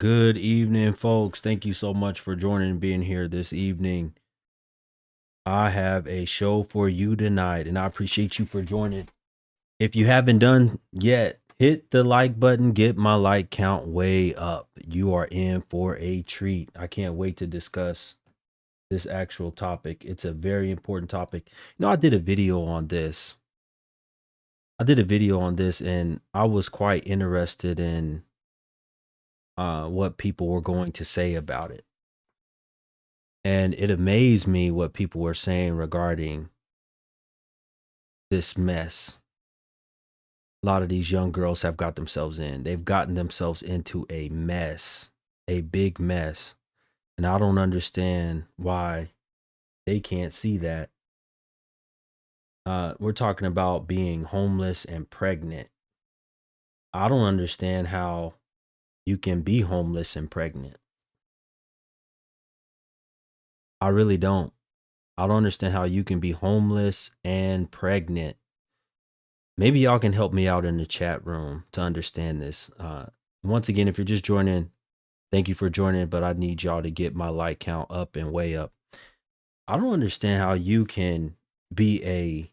Good evening, folks. Thank you so much for joining and being here this evening. I have a show for you tonight, and I appreciate you for joining. If you haven't done yet, hit the like button, get my like count way up. You are in for a treat. I can't wait to discuss this actual topic. It's a very important topic. I did a video on this. And I was quite interested in what people were going to say about it. And it amazed me what people were saying regarding this mess. A lot of these young girls have got themselves in. They've gotten themselves into a mess, a big mess. And I don't understand why they can't see that. We're talking about being homeless and pregnant. I don't understand how you can be homeless and pregnant. I really don't. I don't understand how you can be homeless and pregnant. Maybe y'all can help me out in the chat room to understand this. Once again, if you're just joining, thank you for joining, but I need y'all to get my like count up and way up. I don't understand how you can be a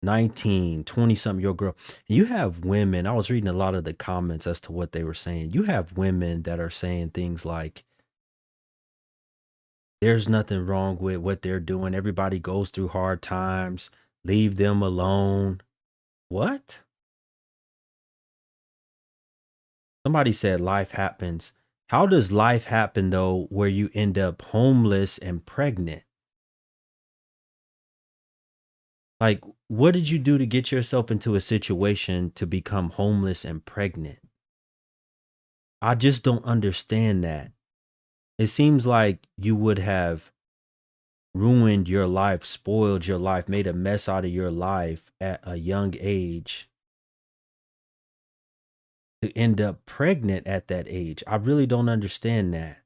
19, 20 something year old girl. You have women, I was reading a lot of the comments as to what they were saying. You have women that are saying things like, there's nothing wrong with what they're doing. Everybody goes through hard times. Leave them alone. What? Somebody said life happens. How does life happen though, where you end up homeless and pregnant? Like, what did you do to get yourself into a situation to become homeless and pregnant? I just don't understand that. It seems like you would have ruined your life, spoiled your life, made a mess out of your life at a young age to end up pregnant at that age. I really don't understand that.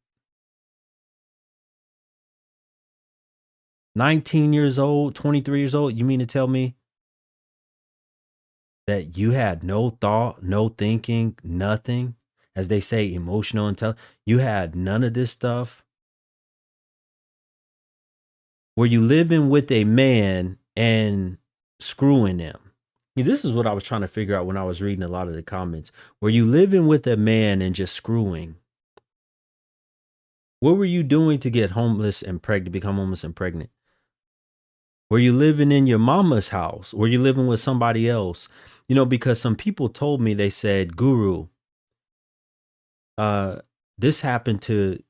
19 years old, 23 years old, you mean to tell me that you had no thought, no thinking, nothing? As they say, emotional intelligence. You had none of this stuff. Were you living with a man and screwing them? This is what I was trying to figure out when I was reading a lot of the comments. Were you living with a man and just screwing? What were you doing to get homeless and pregnant, become homeless and pregnant? Were you living in your mama's house? Were you living with somebody else? Because some people told me, they said, Guru, this happened to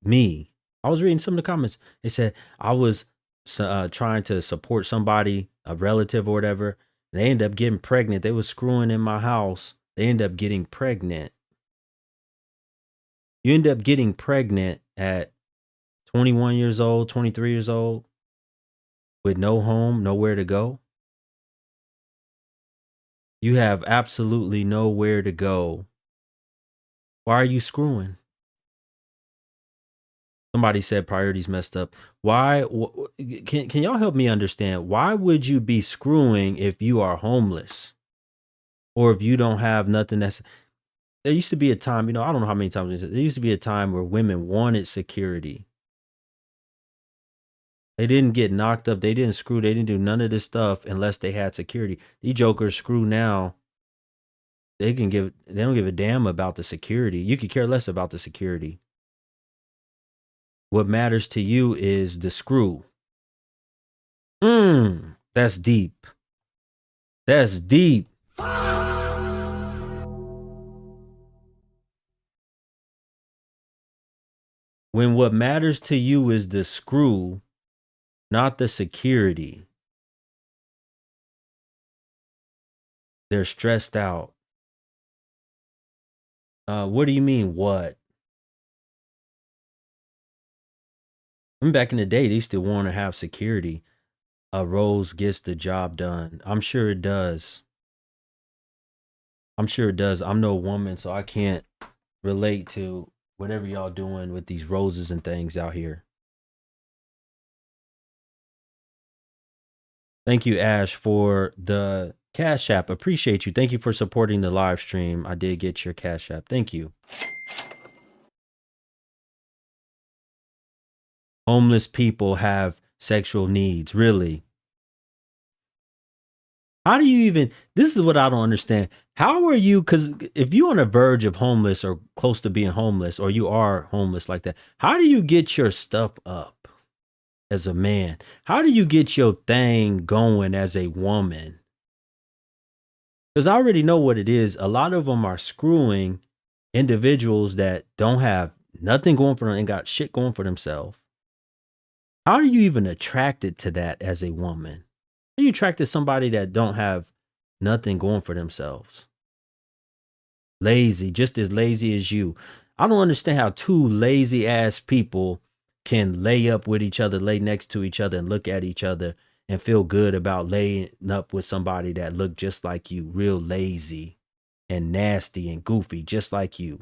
me. I was reading some of the comments. They said I was trying to support somebody, a relative or whatever. They ended up getting pregnant. They was screwing in my house. They ended up getting pregnant. You end up getting pregnant at 21 years old, 23 years old, with no home, nowhere to go. You have absolutely nowhere to go. Why are you screwing? Somebody said priorities messed up. Why? Can y'all help me understand? Why would you be screwing if you are homeless? Or if you don't have nothing there used to be a time, I don't know how many times there used to be a time where women wanted security. They didn't get knocked up. They didn't screw. They didn't do none of this stuff unless they had security. These jokers screw now. They don't give a damn about the security. You could care less about the security. What matters to you is the screw. That's deep. That's deep. When what matters to you is the screw, not the security, they're stressed out. What do you mean, what? Back in the day, they still want to have security. A rose gets the job done. I'm sure it does. I'm no woman, so I can't relate to whatever y'all doing with these roses and things out here. Thank you, Ash, for the Cash App. Appreciate you. Thank you for supporting the live stream. I did get your Cash App. Thank you. homeless people have sexual needs. Really? How do you even, this is what I don't understand. How are you, because if you're on the verge of homeless or close to being homeless, or you are homeless like that, how do you get your stuff up as a man? How do you get your thing going as a woman? Because I already know what it is. A lot of them are screwing individuals that don't have nothing going for them and got shit going for themselves. How are you even attracted to that as a woman? How are you attracted to somebody that don't have nothing going for themselves? Lazy, just as lazy as you. I don't understand how two lazy ass people can lay up with each other, lay next to each other, and look at each other and feel good about laying up with somebody that look just like you, real lazy and nasty and goofy, just like you.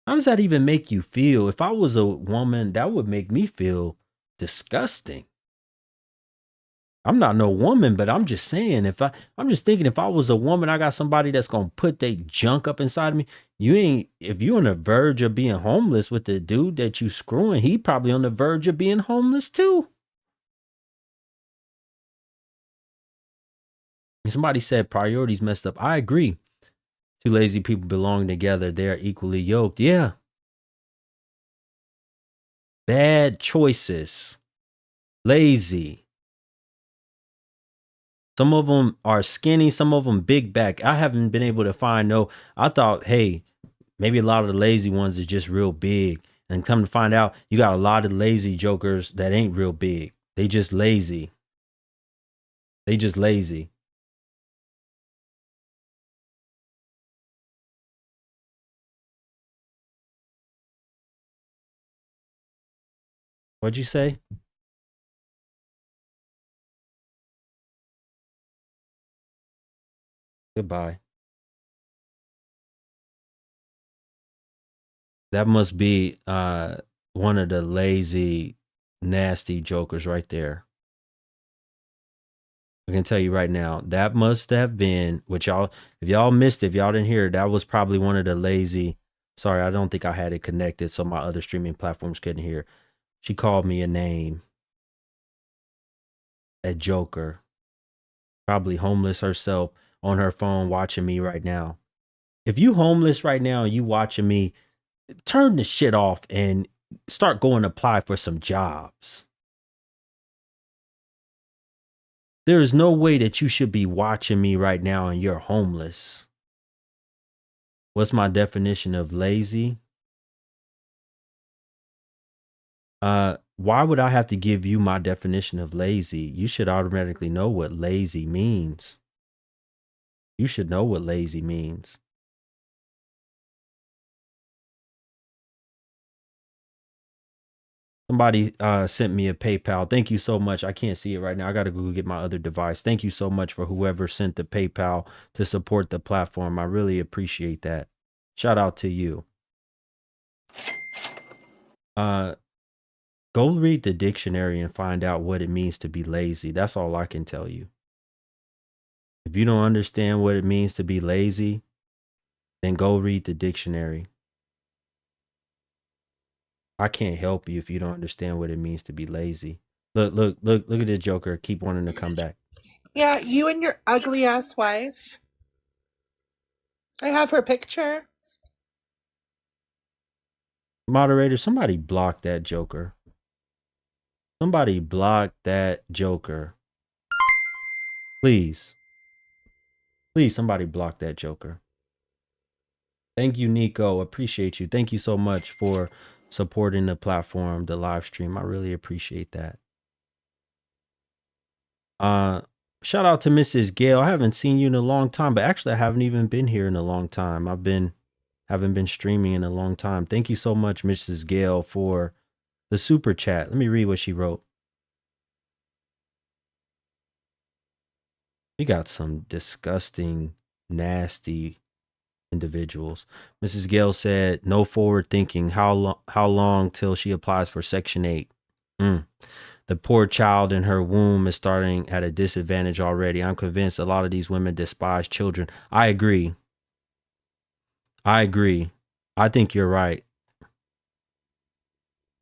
How does that even make you feel? If I was a woman, that would make me feel disgusting. I'm not no woman, but I'm just saying, I'm just thinking, if I was a woman, I got somebody that's gonna put their junk up inside of me. You ain't, if you on the verge of being homeless with the dude that you screwing, he probably on the verge of being homeless too. And somebody said priorities messed up. I agree. Two lazy people belong together. They are equally yoked. Yeah. Bad choices. Lazy. Some of them are skinny, some of them big back. I haven't been able to find no. I thought, hey, maybe a lot of the lazy ones is just real big. And come to find out, you got a lot of lazy jokers that ain't real big. They just lazy. They just lazy. What'd you say? Goodbye. That must be one of the lazy, nasty jokers right there. I can tell you right now, that must have been, which y'all, if y'all missed it, if y'all didn't hear it, that was probably one of the lazy. Sorry, I don't think I had it connected, so my other streaming platforms couldn't hear. She called me a name, a joker, probably homeless herself on her phone watching me right now. If you homeless right now and you watching me, turn the shit off and start going to apply for some jobs. There is no way that you should be watching me right now and you're homeless. What's my definition of lazy? Why would I have to give you my definition of lazy? You should automatically know what lazy means. You should know what lazy means. Somebody sent me a PayPal. Thank you so much. I can't see it right now. I got to go get my other device. Thank you so much for whoever sent the PayPal to support the platform. I really appreciate that. Shout out to you. Go read the dictionary and find out what it means to be lazy. That's all I can tell you. If you don't understand what it means to be lazy, then go read the dictionary. I can't help you if you don't understand what it means to be lazy. Look at this joker. Keep wanting to come back. Yeah, you and your ugly ass wife. I have her picture. Moderator, somebody block that joker. Somebody block that joker. Please. Please, somebody block that joker. Thank you, Nico. Appreciate you. Thank you so much for supporting the platform, the live stream. I really appreciate that. Shout out to Mrs. Gail. I haven't seen you in a long time, but actually I haven't even been here in a long time. Haven't been streaming in a long time. Thank you so much, Mrs. Gail, for the super chat. Let me read what she wrote. We got some disgusting, nasty individuals. Mrs. Gale said, "No forward thinking. How long till she applies for Section 8?" the poor child in her womb is starting at a disadvantage already. I'm convinced a lot of these women despise children. I agree. I agree. I think you're right.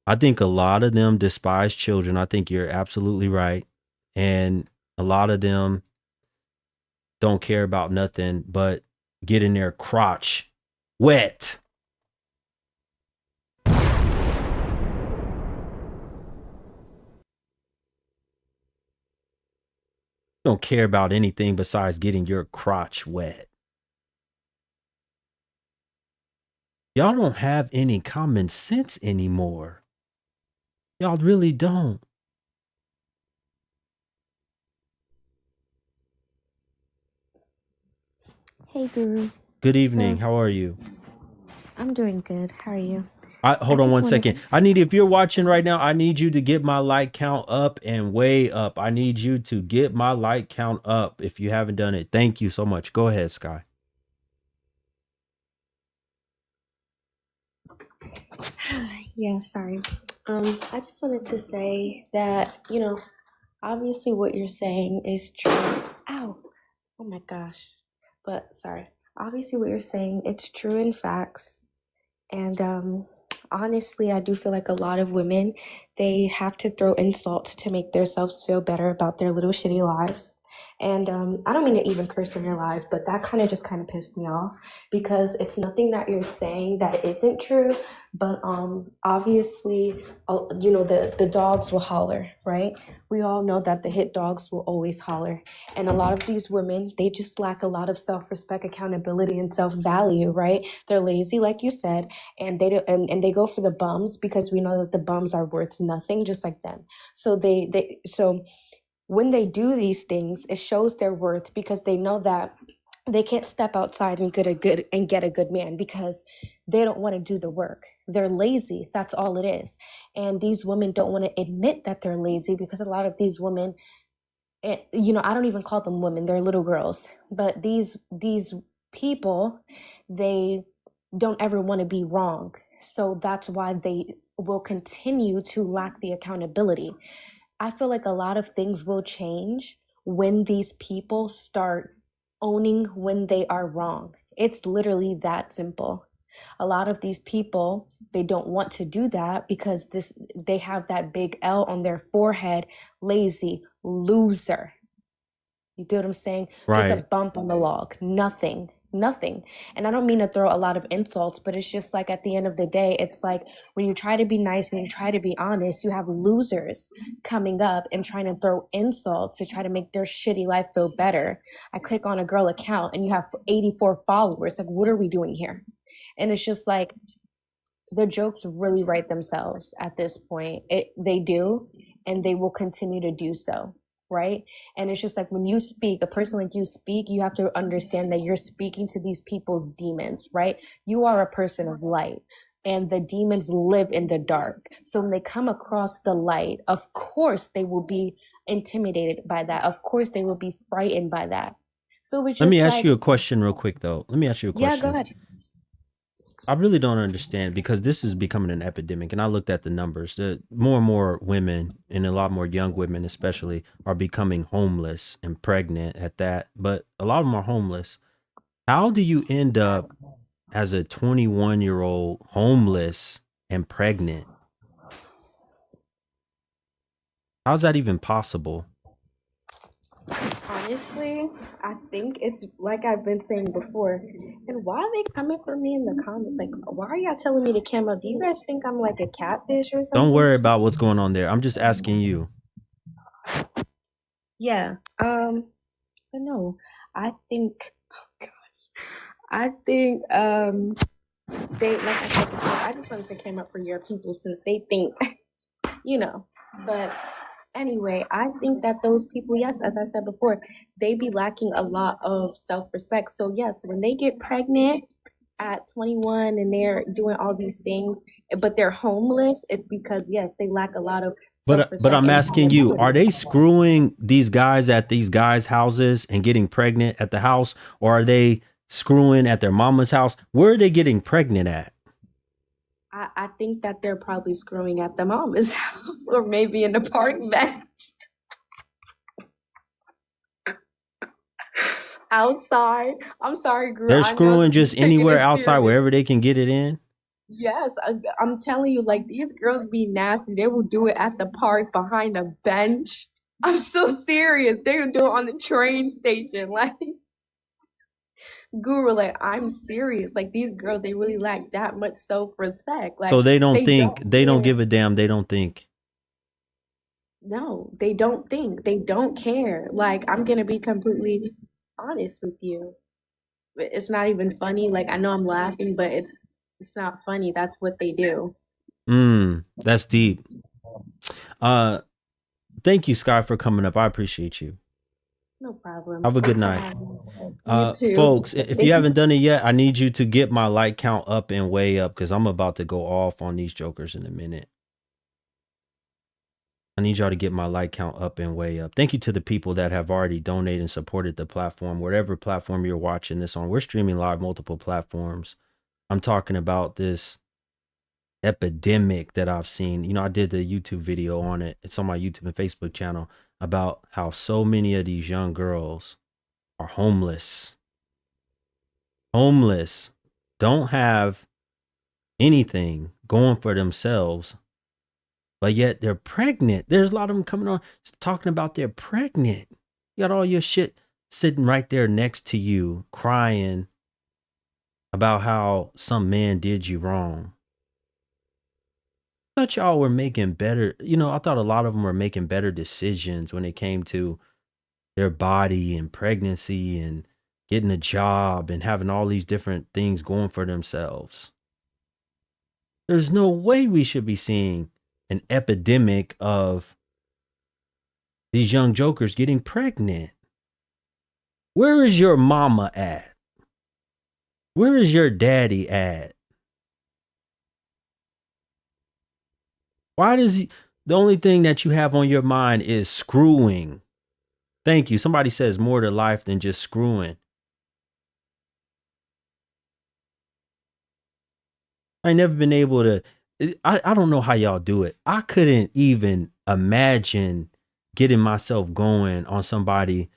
I think a lot of them despise children. I think you're absolutely right. And a lot of them don't care about nothing but getting their crotch wet. Don't care about anything besides getting your crotch wet. Y'all don't have any common sense anymore. Y'all really don't. Hey, Guru. Good evening. So, How are you? I'm doing good. How are you? I Hold on just one wanted second. to. I need, if you're watching right now, I need you to get my like count up and way up. I need you to get my like count up if you haven't done it. Thank you so much. Go ahead, Sky. Yeah, sorry. I just wanted to say that, obviously what you're saying is true. Ow. Oh my gosh. But sorry. Obviously what you're saying, it's true in facts. And honestly, I do feel like a lot of women, they have to throw insults to make themselves feel better about their little shitty lives. And I don't mean to even curse on your life, but that kind of pissed me off because it's nothing that you're saying that isn't true. But obviously, the dogs will holler, right? We all know that the hit dogs will always holler. And a lot of these women, they just lack a lot of self-respect, accountability, and self-value, right? They're lazy, like you said, and they do, and they go for the bums because we know that the bums are worth nothing, just like them. So so when they do these things, it shows their worth because they know that they can't step outside and get a good man because they don't want to do the work. They're lazy. That's all it is. And these women don't want to admit that they're lazy because a lot of these women, I don't even call them women, they're little girls. But these people, they don't ever want to be wrong. So that's why they will continue to lack the accountability. I feel like a lot of things will change when these people start owning when they are wrong. It's literally that simple. A lot of these people, they don't want to do that because they have that big L on their forehead, lazy, loser. You get what I'm saying? Just a Right. bump on the log. Nothing. Nothing. And I don't mean to throw a lot of insults, but it's just like at the end of the day, it's like when you try to be nice and you try to be honest, you have losers coming up and trying to throw insults to try to make their shitty life feel better. I click on a girl account and you have 84 followers. Like, what are we doing here? And it's just like the jokes really write themselves at this point. They do, and they will continue to do so. Right. And it's just like when you speak, a person like you speak, you have to understand that you're speaking to these people's demons, right? You are a person of light and the demons live in the dark. So when they come across the light, of course they will be intimidated by that. Of course they will be frightened by that. So it's Let me just ask like, you a question real quick, though. Let me ask you a yeah, go question. ahead. I really don't understand because this is becoming an epidemic. And I looked at the numbers. The more and more women, and a lot more young women especially, are becoming homeless and pregnant at that. But a lot of them are homeless. How do you end up as a 21-year-old homeless and pregnant? How's that even possible? Honestly, I think it's like I've been saying before. And why are they coming for me in the comments? Like, why are y'all telling me to come up? Do you guys think I'm like a catfish or Don't something? worry about what's going on there. I'm just asking you. Yeah. But no, I think, oh gosh, I think they, like I said before, I just wanted to come up for your people since they think, you know. But anyway, I think that those people, yes, as I said before, they be lacking a lot of self-respect. So yes, when they get pregnant at 21 and they're doing all these things, but they're homeless, it's because yes, they lack a lot of But self-respect I'm and asking you, are accountability. they screwing these guys at these guys' houses and getting pregnant at the house, or are they screwing at their mama's house? Where are they getting pregnant at? I think that they're probably screwing at the mama's house or maybe in the park bench outside. I'm sorry, Guru. They're I know screwing just taking anywhere it outside, serious. wherever they can get it in. Yes, I'm telling you, like these girls be nasty. They will do it at the park behind a bench. I'm so serious. They will do it on the train station. Like, Guru, like I'm serious. Like these girls, they really lack that much self-respect. So Like they don't they think, don't they don't care. give a damn. They don't think. No, they don't think. They don't care. Like I'm gonna be completely honest with you. It's not even funny. Like I know I'm laughing, but it's not funny. That's what they do. That's deep. Thank you, Sky, for coming up. I appreciate you. No problem. Have a good Thanks for night. having me. You too. Folks, if you Thank you. haven't done it yet, I need you to get my like count up and way up because I'm about to go off on these jokers in a minute. I need y'all to get my like count up and way up. Thank you to the people that have already donated and supported the platform, whatever platform you're watching this on. We're streaming live multiple platforms. I'm talking about this epidemic that I've seen. You know, I did the YouTube video on it. It's on my YouTube and Facebook channel about how so many of these young girls are homeless. Homeless. Don't have anything going for themselves, but yet they're pregnant. There's a lot of them coming on talking about they're pregnant. You got all your shit sitting right there next to you, crying about how some man did you wrong. I thought y'all were making better, I thought a lot of them were making better decisions when it came to their body and pregnancy and getting a job and having all these different things going for themselves. There's no way we should be seeing an epidemic of these young jokers getting pregnant. Where is your mama at? Where is your daddy at? Why does the only thing that you have on your mind is screwing? Thank you. Somebody says more to life than just screwing. I ain't never been able to. I don't know how y'all do it. I couldn't even imagine getting myself going on somebody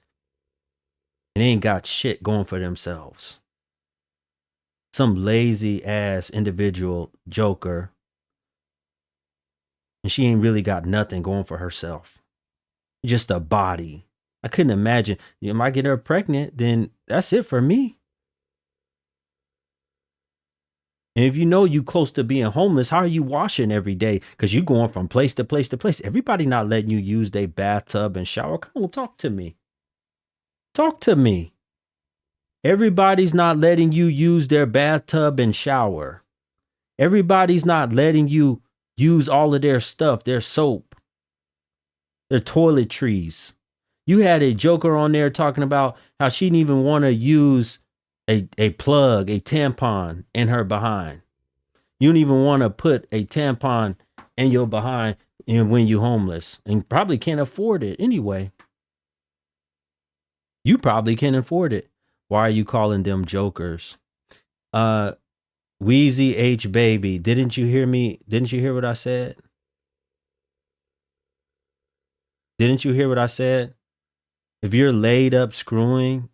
and ain't got shit going for themselves. Some lazy ass individual joker, and she ain't really got nothing going for herself. Just a body. I couldn't imagine. If I get her pregnant, then that's it for me. And if you know you close to being homeless, how are you washing every day? Because you going from place to place to place. Everybody not letting you use their bathtub and shower. Come on, talk to me. Talk to me. Everybody's not letting you use their bathtub and shower. Everybody's not letting you use all of their stuff, their soap, their toiletries. You had a joker on there talking about how she didn't even want to use a plug, a tampon in her behind. You don't even want to put a tampon in your behind when you homeless and probably can't afford it anyway. You probably can't afford it. Why are you calling them jokers? Wheezy H baby, didn't you hear me? Didn't you hear what I said? Didn't you hear what I said? If you're laid up screwing,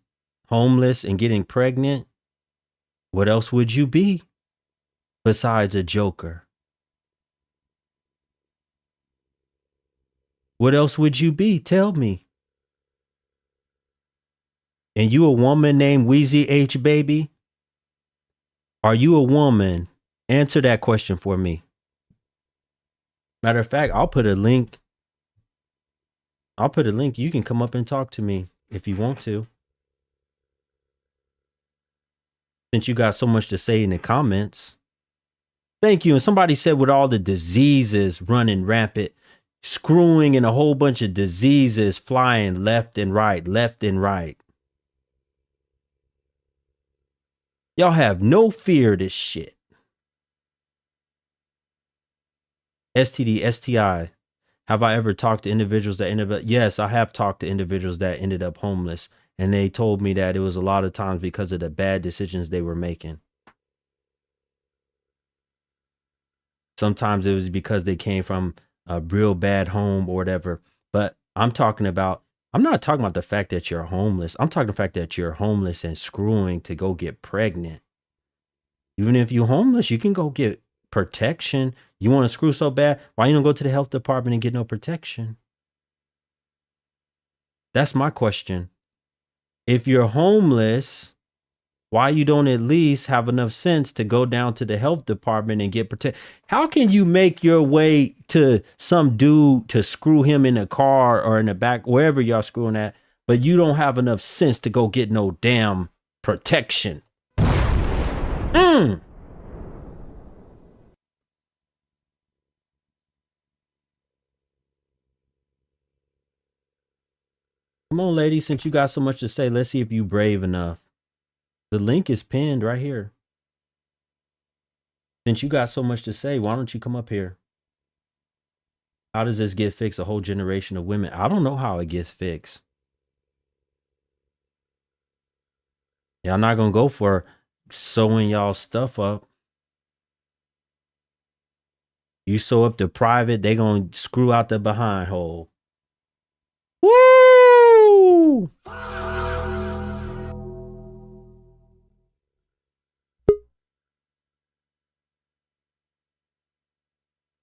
homeless, and getting pregnant, what else would you be besides a joker? What else would you be? Tell me. And you a woman named Wheezy H baby? Are you a woman? Answer that question for me. Matter of fact, I'll put a link. You can come up and talk to me if you want to. Since you got so much to say in the comments. Thank you. And somebody said with all the diseases running rampant, screwing and a whole bunch of diseases flying left and right. Y'all have no fear of this shit. STD, STI. Have I ever talked to individuals that ended up? Yes, I have talked to individuals that ended up homeless. And they told me that it was a lot of times because of the bad decisions they were making. Sometimes it was because they came from a real bad home or whatever. But I'm not talking about the fact that you're homeless. I'm talking the fact that you're homeless and screwing to go get pregnant. Even if you're homeless, you can go get protection. You want to screw so bad, why you don't go to the health department and get no protection? That's my question. If you're homeless, why you don't at least have enough sense to go down to the health department and get protected? How can you make your way to some dude to screw him in a car or in the back, wherever y'all screwing at, but you don't have enough sense to go get no damn protection? Mm. Come on, lady, since you got so much to say, let's see if you brave enough. The link is pinned right here. Since you got so much to say, why don't you come up here? How does this get fixed? A whole generation of women. I don't know how it gets fixed. Y'all not gonna go for sewing y'all stuff up. You sew up the private, they gonna screw out the behind hole. Woo!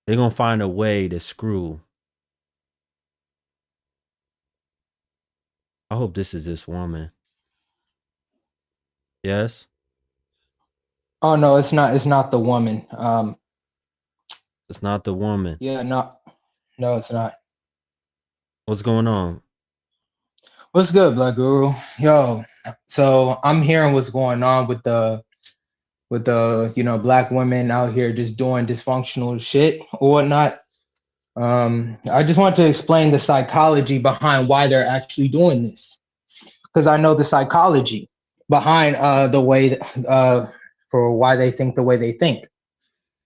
They're gonna find a way to screw. I hope this is this woman. Yes? Oh no, it's not. It's not the woman. It's not the woman. Yeah, no, it's not. What's going on? What's good, Black Guru? Yo, so I'm hearing what's going on with the black women out here just doing dysfunctional shit or whatnot. I just want to explain the psychology behind why they're actually doing this, because I know the psychology behind the way for why they think the way they think.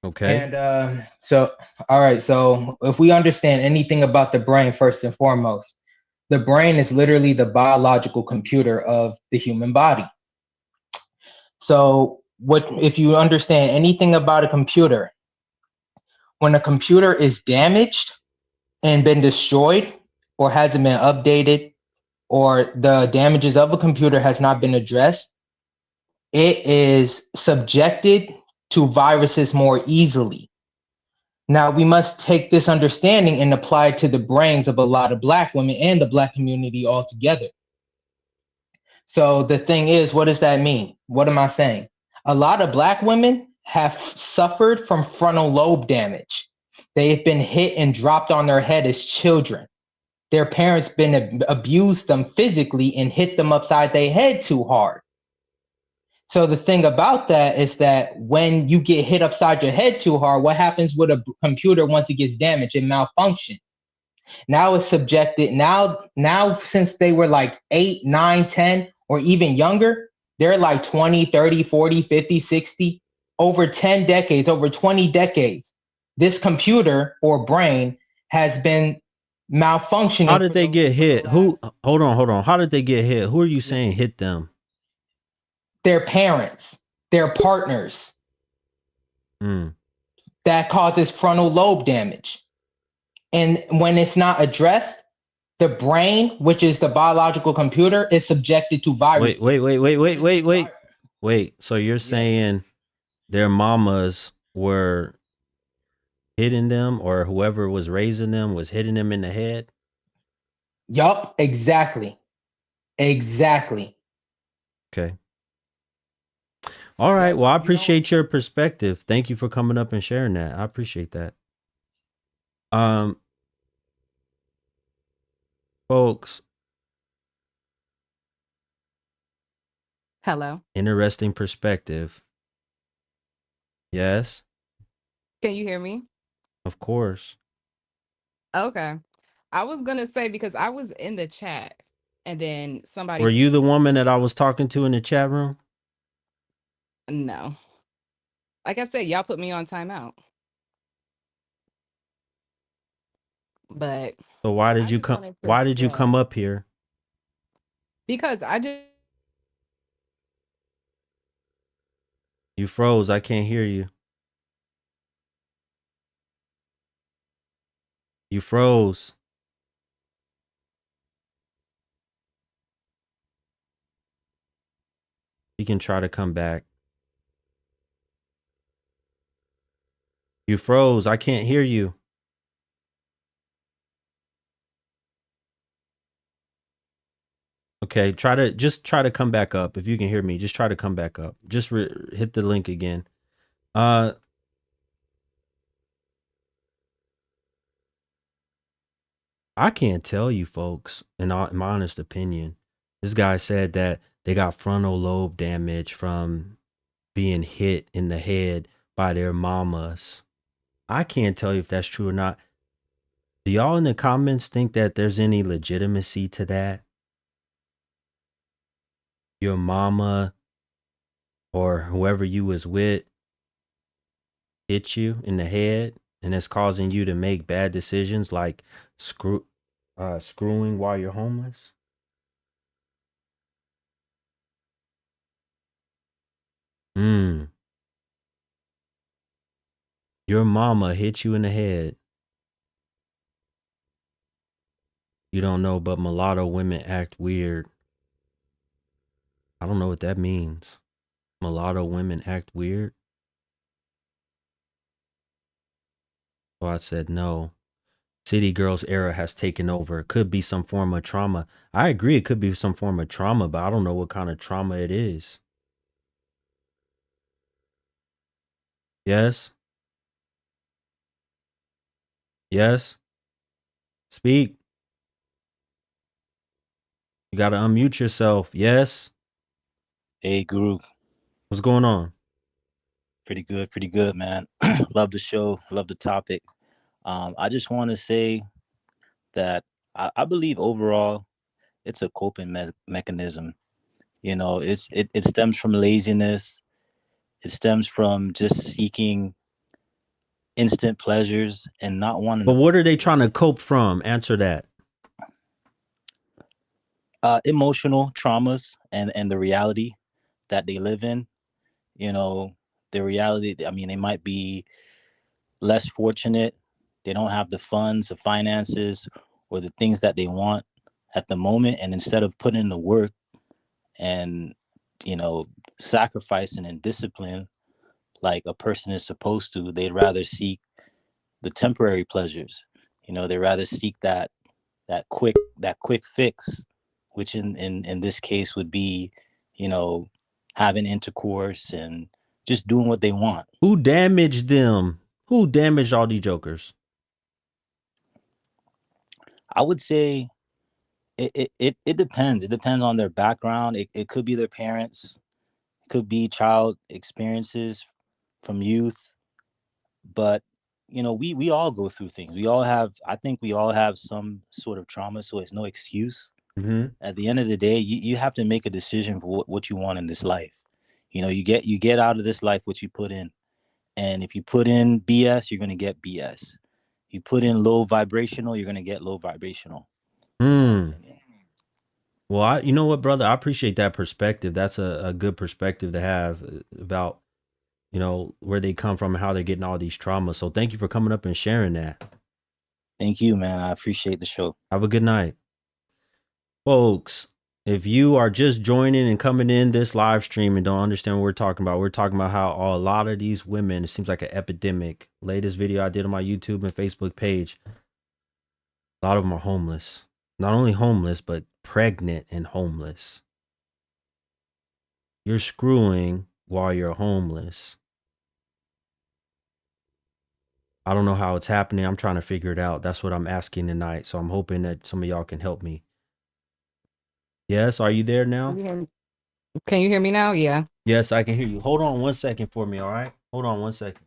Okay. And so, all right. So if we understand anything about the brain, first and foremost, the brain is literally the biological computer of the human body. So what if you understand anything about a computer? When a computer is damaged and been destroyed or hasn't been updated, or the damages of a computer has not been addressed, it is subjected to viruses more easily. Now, we must take this understanding and apply it to the brains of a lot of Black women and the Black community altogether. So the thing is, what does that mean? What am I saying? A lot of Black women have suffered from frontal lobe damage. They've been hit and dropped on their head as children. Their parents been abused them physically and hit them upside their head too hard. So the thing about that is that when you get hit upside your head too hard, what happens with a computer once it gets damaged? It malfunctions. Now it's subjected. Now since they were like 8, 9, 10, or even younger, they're like 20, 30, 40, 50, 60, over 10 decades, over 20 decades. This computer or brain has been malfunctioning. How did they get hit? Who? Hold on. How did they get hit? Who are you saying hit them? Their parents, their partners. That causes frontal lobe damage. And when it's not addressed, the brain, which is the biological computer, is subjected to viruses. Wait. So you're saying their mamas were hitting them, or whoever was raising them was hitting them in the head? Yup, exactly. Okay. All right. Well, I appreciate your perspective. Thank you for coming up and sharing that. I appreciate that. Folks. Hello. Interesting perspective. Yes. Can you hear me? Of course. Okay. I was gonna say, because I was in the chat and then somebody. Were you the woman that I was talking to in the chat room? No. Like I said, y'all put me on timeout. But so why did you come? Why did you come up here? Because I just. You froze. I can't hear you. You froze. You can try to come back. You froze. I can't hear you. Okay, try to come back up. If you can hear me, just try to come back up. Just hit the link again. I can't tell you folks, in my honest opinion. This guy said that they got frontal lobe damage from being hit in the head by their mamas. I can't tell you if that's true or not. Do y'all in the comments think that there's any legitimacy to that? Your mama or whoever you was with hit you in the head and it's causing you to make bad decisions like screwing while you're homeless? Your mama hit you in the head. You don't know, but mulatto women act weird. I don't know what that means. Mulatto women act weird? So I said no. City girls era has taken over. It could be some form of trauma. I agree it could be some form of trauma, but I don't know what kind of trauma it is. Yes? Yes? Speak. You got to unmute yourself. Yes? Hey, Guru. What's going on? Pretty good, man. Love the show. Love the topic. I just want to say that I believe overall it's a coping mechanism. You know, it stems from laziness. It stems from just seeking instant pleasures and not wanting But what are they trying to cope from? Answer that. emotional traumas and the reality that they live in. You know, the reality. I mean, they might be less fortunate. They don't have the funds, the finances, or the things that they want at the moment. And instead of putting in the work and, you know, sacrificing and discipline like a person is supposed to, they'd rather seek the temporary pleasures. You know, they rather seek that quick fix, which in this case would be, you know, having intercourse and just doing what they want. Who damaged them? Who damaged all these jokers? I would say it depends. It depends on their background. It could be their parents, it could be child experiences from youth. But you know, we all go through things. We all have, I think we all have some sort of trauma, so it's no excuse. Mm-hmm. At the end of the day, you have to make a decision for what you want in this life. You know, you get out of this life what you put in. And if you put in BS, you're gonna get BS. You put in low vibrational, you're gonna get low vibrational. Well, you know what, brother? I appreciate that perspective. That's a good perspective to have about, you know, where they come from and how they're getting all these traumas. So thank you for coming up and sharing that. Thank you, man. I appreciate the show. Have a good night. Folks, if you are just joining and coming in this live stream and don't understand what we're talking about how a lot of these women, it seems like an epidemic. Latest video I did on my YouTube and Facebook page, a lot of them are homeless. Not only homeless, but pregnant and homeless. You're screwing while you're homeless. I don't know how it's happening. I'm trying to figure it out. That's what I'm asking tonight. So I'm hoping that some of y'all can help me. Yes, are you there now? Can you hear me now? Yeah. Yes, I can hear you. Hold on 1 second for me, all right? Hold on 1 second.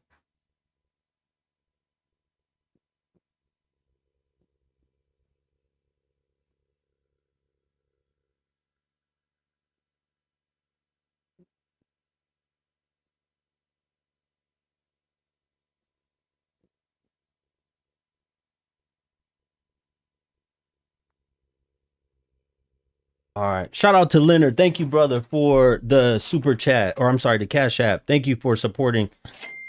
All right. Shout out to Leonard. Thank you, brother, for the super chat, or I'm sorry, the Cash App. Thank you for supporting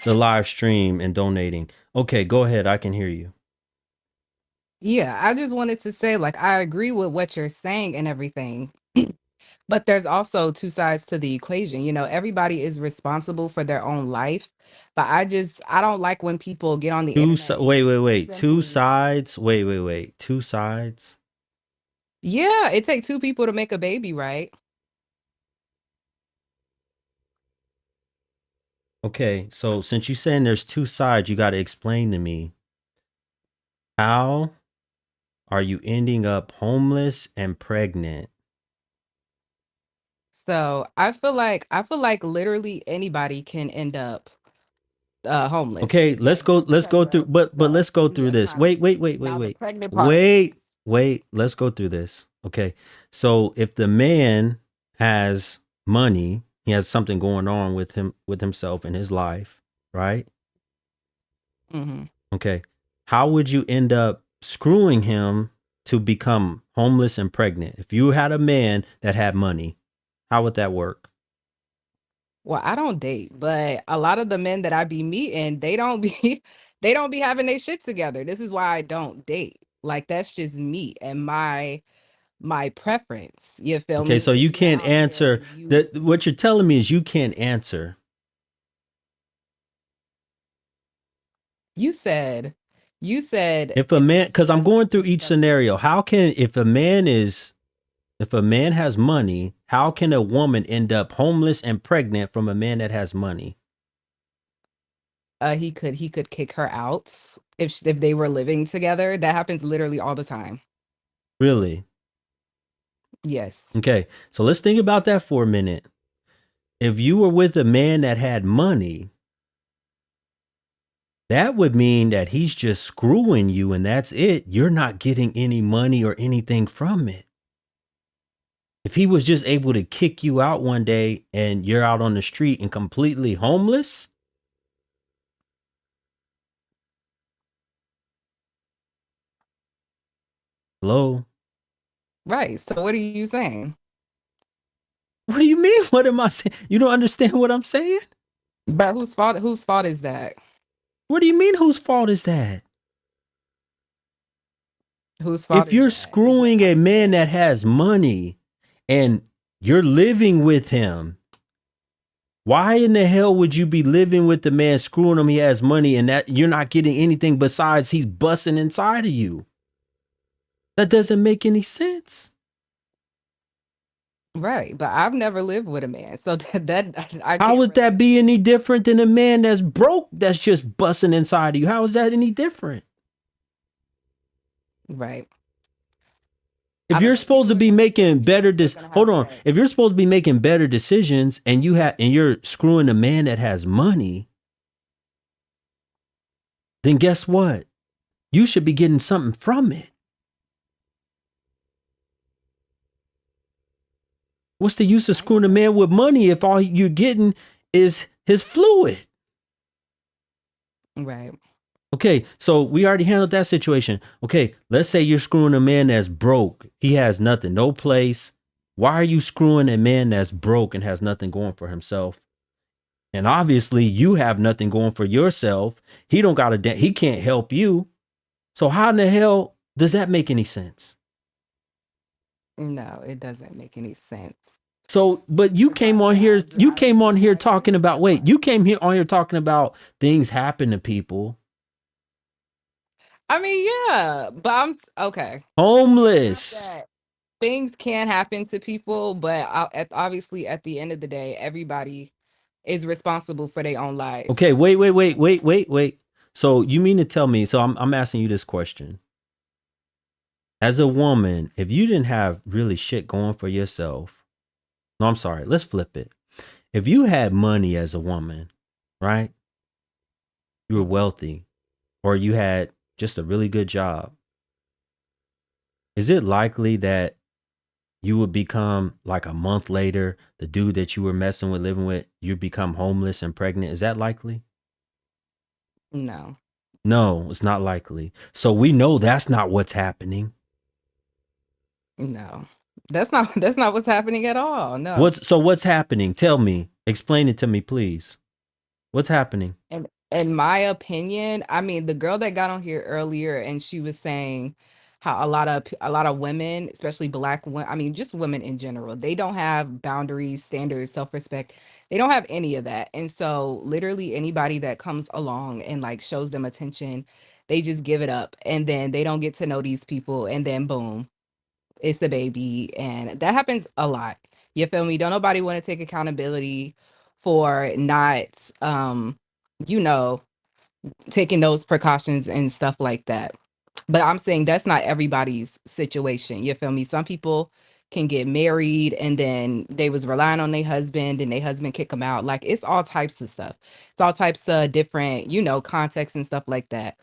the live stream and donating. Okay, go ahead. I can hear you. Yeah, I just wanted to say, like, I agree with what you're saying and everything. But there's also two sides to the equation. You know, everybody is responsible for their own life. But I don't like when people get on the internet and Wait, just wait, wait. Two simply, sides. Wait, wait, wait. Two sides. yeah, it takes two people to make a baby, right? Okay, so since you're saying there's two sides, you got to explain to me how are you ending up homeless and pregnant? So I feel like literally anybody can end up homeless. Okay, let's Like go. just Let's because go through. of But let's go the through this. economy. Now the Wait, pregnant part wait, wait. Let's go through this. Okay, so if the man has money, he has something going on with him, with himself in his life, right? hmm Okay, how would you end up screwing him to become homeless and pregnant? If you had a man that had money, how would that work? Well, I don't date, but a lot of the men that I be meeting, they don't be they don't be having their shit together. This is why I don't date. Like that's just me and my preference. You feel Okay, me? so If you you're can't out here answer and that. What you're telling me is you can't answer. you said you said If a if man, because I'm has going through money, each scenario, how can, if a man has money, how can a woman end up homeless and pregnant from a man that has money? he could kick her out if they were living together. That happens literally all the time. Really? Yes. Okay, so let's think about that for a minute. If you were with a man that had money, that would mean that he's just screwing you and that's it. You're not getting any money or anything from it. If he was just able to kick you out one day and you're out on the street and completely homeless, hello? Right. So what are you saying? What do you mean? What am I saying? You don't understand what I'm saying? But whose fault is that? What do you mean? Whose fault is that? Whose fault If is you're that? Is that screwing how a you man get that homeless? has money and you're living with him, why in the hell would you be living with the man, screwing him? He has money and that you're not getting anything besides he's busting inside of you. That doesn't make any sense. Right, but I've never lived with a man, so that I How can't would that really. be any different than a man that's broke that's just busting inside of you? How is that any different? Right. If I don't you're know. supposed People to are be just making people are better still gonna hold have on. that. If you're supposed to be making better decisions and you're screwing a man that has money, then guess what? You should be getting something from it. What's the use of I get screwing a that. man with money if all you're getting is his fluid? Right. Okay, so we already handled that situation. Okay, let's say you're screwing a man that's broke. He has nothing, no place. Why are you screwing a man that's broke and has nothing going for himself? And obviously, you have nothing going for yourself. He don't got he can't help you. So how in the hell does that make any sense? No, it doesn't make any sense. So, but you came on Regardless, here, I agree talking with about, that wait, part. you came here on here talking about things happen to people. I mean, yeah, but okay. Fair enough Homeless. that things can happen to people, but obviously at the end of the day, everybody is responsible for their own lives. Okay, wait. So you mean to tell me, so I'm asking you this question. As a woman, if you didn't have really shit going for yourself, no, I'm sorry, let's flip it. If you had money as a woman, right? You were Mhm. wealthy, or you had just a really good job, is it likely that you would become like a month later, the dude that you were messing with, living with, you become homeless and pregnant? Is that likely? No, No, it's not likely. So we know that's not what's happening. no, that's not what's happening at all. No. What's happening? Tell me. Explain it to me, please. What's happening? In my opinion, I mean, the girl that got on here earlier and she was saying how a lot of women, especially black women, I mean, just women in general, they don't have boundaries, standards, self-respect. They don't have any of that. And so literally anybody that comes along and like shows them attention, they just give it up and then they don't get to know these people and then boom, it's the baby. And that happens a lot. You feel me? Don't nobody want to take accountability for not you know taking those precautions and stuff like that. But I'm saying that's not everybody's situation. You feel me? Some people can get married and then they was relying on their husband and their husband kick them out. Like it's all types of stuff. It's all types of different, contexts and stuff like that.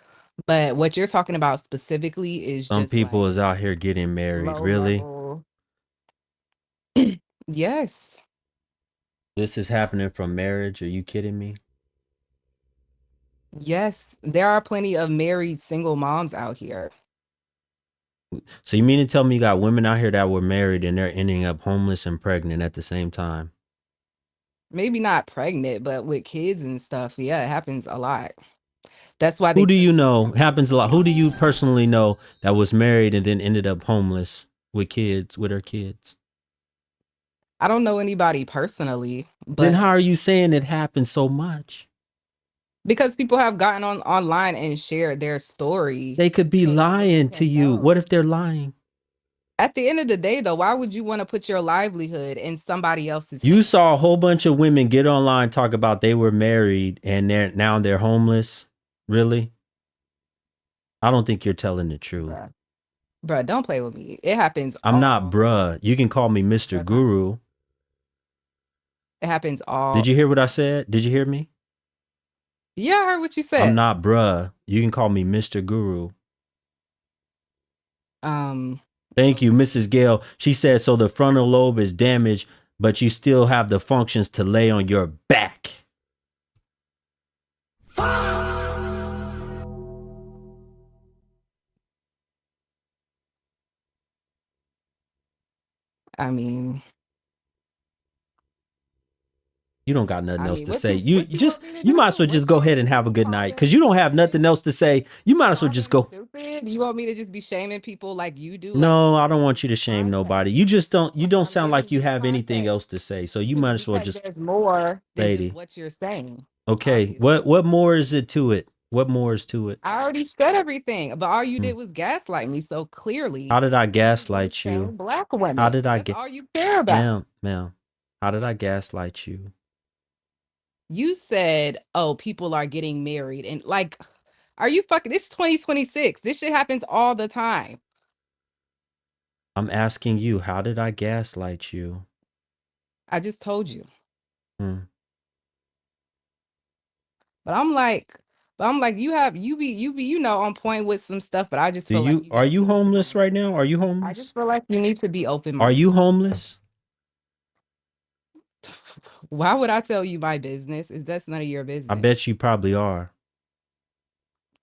But what you're talking about specifically is Some just people like is out here getting married. low Really? level. Yes. This is happening from marriage? Are you kidding me? Yes. There are plenty of married single moms out here. So you mean to tell me you got women out here that were married and they're ending up homeless and pregnant at the same time? Maybe not pregnant, but with kids and stuff. Yeah, it happens a lot. That's why Who they do took you the know? Happens a lot. Who do you accountability. personally know that was married and then ended up homeless with kids, with her kids? I don't know anybody personally, Then how but are you saying it happens so much? because people have gotten online and shared their story They could be so that they lying to can you. know. What if they're lying? At the end of the day, though, why would you want to put your livelihood in somebody else's You hands? saw a whole bunch of women get online talk about they were married and they're homeless. Really? I don't think you're telling the truth. Bruh, don't play with me. It happens I'm not all bruh. You can call me Mr. the time. Guru. It happens all Did you the hear what I time. said? Did you hear me? Yeah, I heard what you I'm said. not bruh. You can call me Mr. Guru. Thank you, Okay. Mrs. Gale. She said, so the frontal lobe is damaged, but you still have the functions to lay on your back. I mean, You don't got nothing else to what say. you You what you just want me to you do? might as well What just you go want ahead me and to have a do? good Call night them because you don't have stupid? nothing else to say. You might as well Call just them go. stupid? You want me to just be shaming people like you do? Like, No, what I do don't you want you need to shame context? nobody. You Like, don't I'm sound giving like you you have anything context else to say. So you too, might as well because just, there's more than just lady. what you're saying, Okay, obviously. what more is it to it? What more is to it? I already said everything, but all you Hmm. did was gaslight me. So How clearly, did I you want to gaslight you? shame black How women. did I That's get, all you care about. ma'am? How did I gaslight you? You said, oh, people are getting married. And like, are you fucking? This is 2026. This shit happens all the time. I'm asking you, how did I gaslight you? I just told you. Hmm. But I'm like, you be, on point with some stuff, but I just feel like you Are need to you be open homeless minded. right now? Are you I just homeless? feel like you need to be open Are minded. you homeless? Why would I tell you my business? Is that's none of your I business. bet you probably are.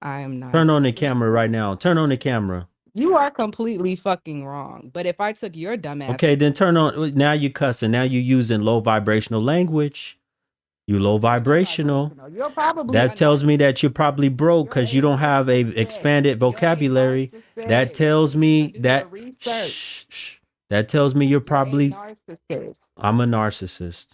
I am not. Turn on the camera right now. Turn on the camera. You are completely fucking wrong. But if I took your dumbass Okay, to then turn court, on. Now you cussing. Now you using low vibrational language. You low you're low vibrational. vibrational. You're probably a That tells me that you're probably broke You're because you a don't have a narcissist. expanded You're a vocabulary. That narcissist. tells You need to me do your that research. that tells me you're You're a probably narcissist. I'm a narcissist.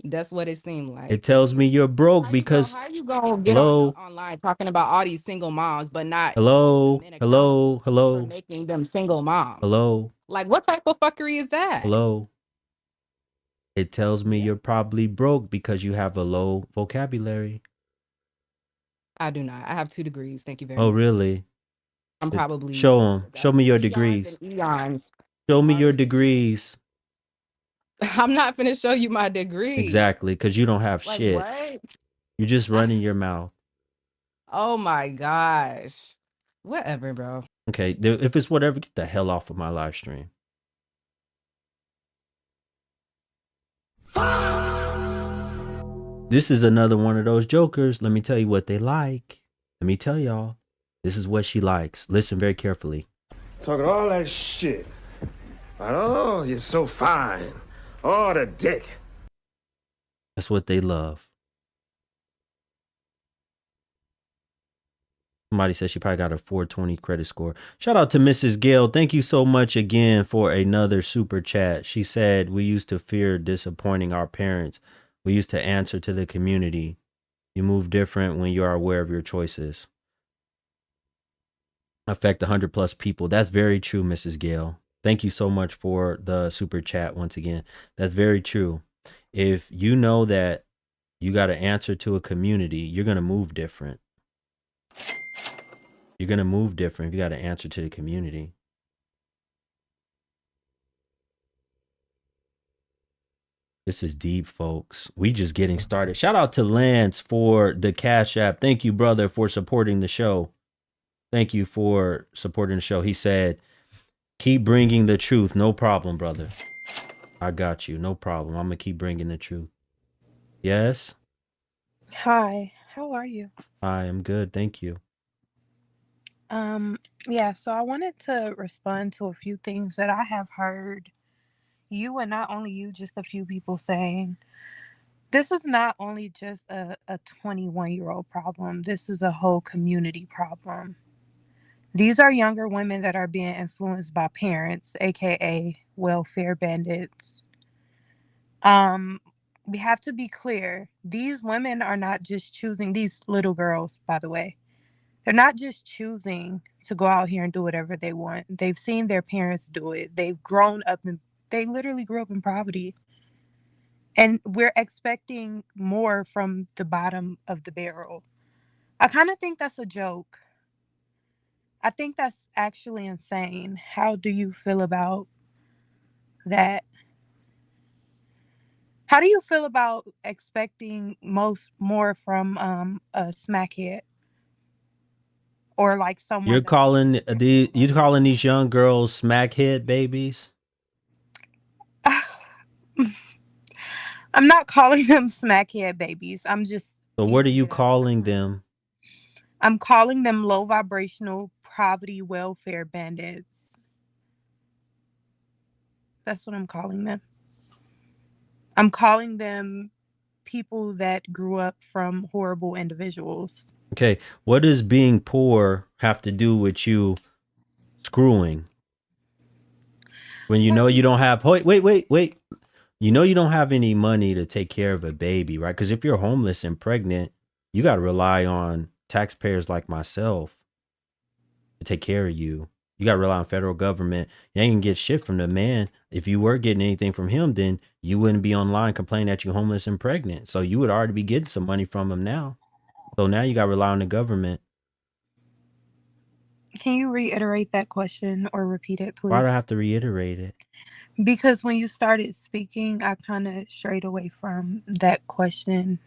That's what it seemed It like. tells me you're broke because How you gonna get hello, online talking about all these single moms, but not hold the hello, men hello, accountable for hello, making them single moms? hello, Like, what type of fuckery is that? hello. It tells me Yeah, you're probably broke because you have a low vocabulary. I do not. I have 2 degrees. Thank you very Oh, much. really? I'm probably Show them. Show that's me your eons and degrees. eons Show me your smarter than you. degrees. I'm not gonna show you my degree. Exactly, because you don't have Like shit. what? You're just running your mouth. Oh my gosh. Whatever, bro. Okay, if it's whatever, get the hell off of my live stream. This is another one of those jokers. Let me tell you what they like. Let me tell y'all. This is what she likes. Listen very carefully. Talking all that shit. Oh, you're so fine. Oh, the dick. That's what they love. Somebody said she probably got a 420 credit score. Shout out to Mrs. Gail. Thank you so much again for another super chat. She said, we used to fear disappointing our parents. We used to answer to the community. You move different when you are aware of your choices. Affect 100 plus people. That's very true, Mrs. Gail. Thank you so much for the super chat once again. That's very true. If you know that you got to answer to a community, you're going to move different. You're going to move different if you got to answer to the community. This is deep, folks. We just getting started. Shout out to Lance for the Cash App. Thank you, brother, for supporting the show. Thank you for supporting the show. He said, keep bringing the truth. No problem, brother. I got you. No problem. I'm going to keep bringing the truth. Yes? Hi, how are you? I am good. Thank you. Yeah, so I wanted to respond to a few things that I have heard you, and not only you, just a few people saying. This is not only just a 21-year-old problem, this is a whole community problem. These are younger women that are being influenced by parents, aka welfare bandits. We have to be clear. These women are not just choosing, these little girls, by the way. They're not just choosing to go out here and do whatever they want. They've seen their parents do it. They literally grew up in poverty. And we're expecting more from the bottom of the barrel. I kind of think that's a joke. I think that's actually insane. How do you feel about that? How do you feel about expecting more from a smackhead or like You're someone that calling these young girls smackhead babies? I'm not calling them smackhead babies. I'm just So what are using you it as an calling example. them? I'm calling them low vibrational poverty welfare bandits. That's what I'm calling them. I'm calling them people that grew up from horrible individuals. Okay, what does being poor have to do with you screwing? When you know you don't have wait. You know you don't have any money to take care of a baby, right? Because if you're homeless and pregnant, you got to rely on taxpayers like myself to take care of you. You got to rely on federal government. You ain't gonna get shit from the man. If you were getting anything from him, then you wouldn't be online complaining that you're homeless and pregnant. So you would already be getting some money from him now. So now you got to rely on the government. Can you reiterate that question or repeat it, Why do I please? have to reiterate it? Because when you started speaking, I kind of strayed away from that question.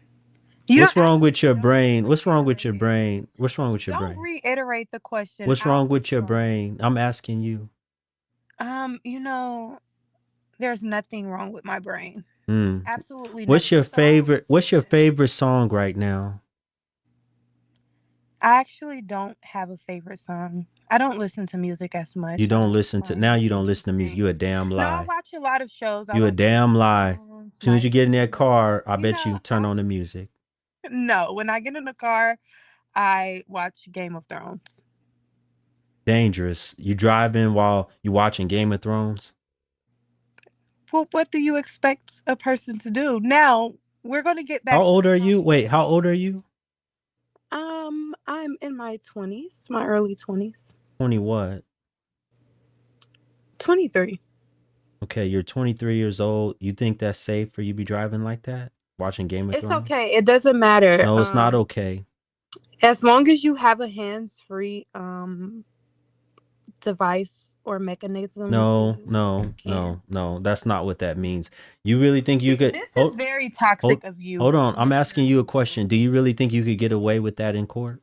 You don't What's wrong with actually your don't have brain? to What's wrong with your reiterate it. brain? What's wrong with your Don't brain? reiterate the question. What's I'll wrong with your respond. brain? I'm asking you. You know, there's nothing wrong with my brain. Hmm. Absolutely What's your nothing. So I'll favorite? What's your listen. favorite song right now? I actually don't have a favorite song. I don't listen to music as You much. I don't don't listen to find now. You it don't listen to music. You a interesting. damn No, I lie. watch a lot of shows. I You a love Game damn of lie. Thrones, As soon as you Night get in that Court. car, I bet you turn I on the music. no. When I get in the car, I watch Game of Thrones. Dangerous. You driving while you watching Game of Thrones? Well, what do you expect a person to do? Now we're gonna get How back to old the are you? Wait, how conversation. old are you? I'm in my 20s, my early 20s. 20 what? 23. Okay, you're 23 years old. You think that's safe for you to be driving like that? Watching Game of It's Thrones? okay. It doesn't matter. No, it's not okay. As long as you have a hands-free device or mechanism to No, use, no, you can. no, no. That's not what that means. You really think you could This is very toxic hold, of you. hold on. I'm This asking you a question. Do you really think you could get away with that in court?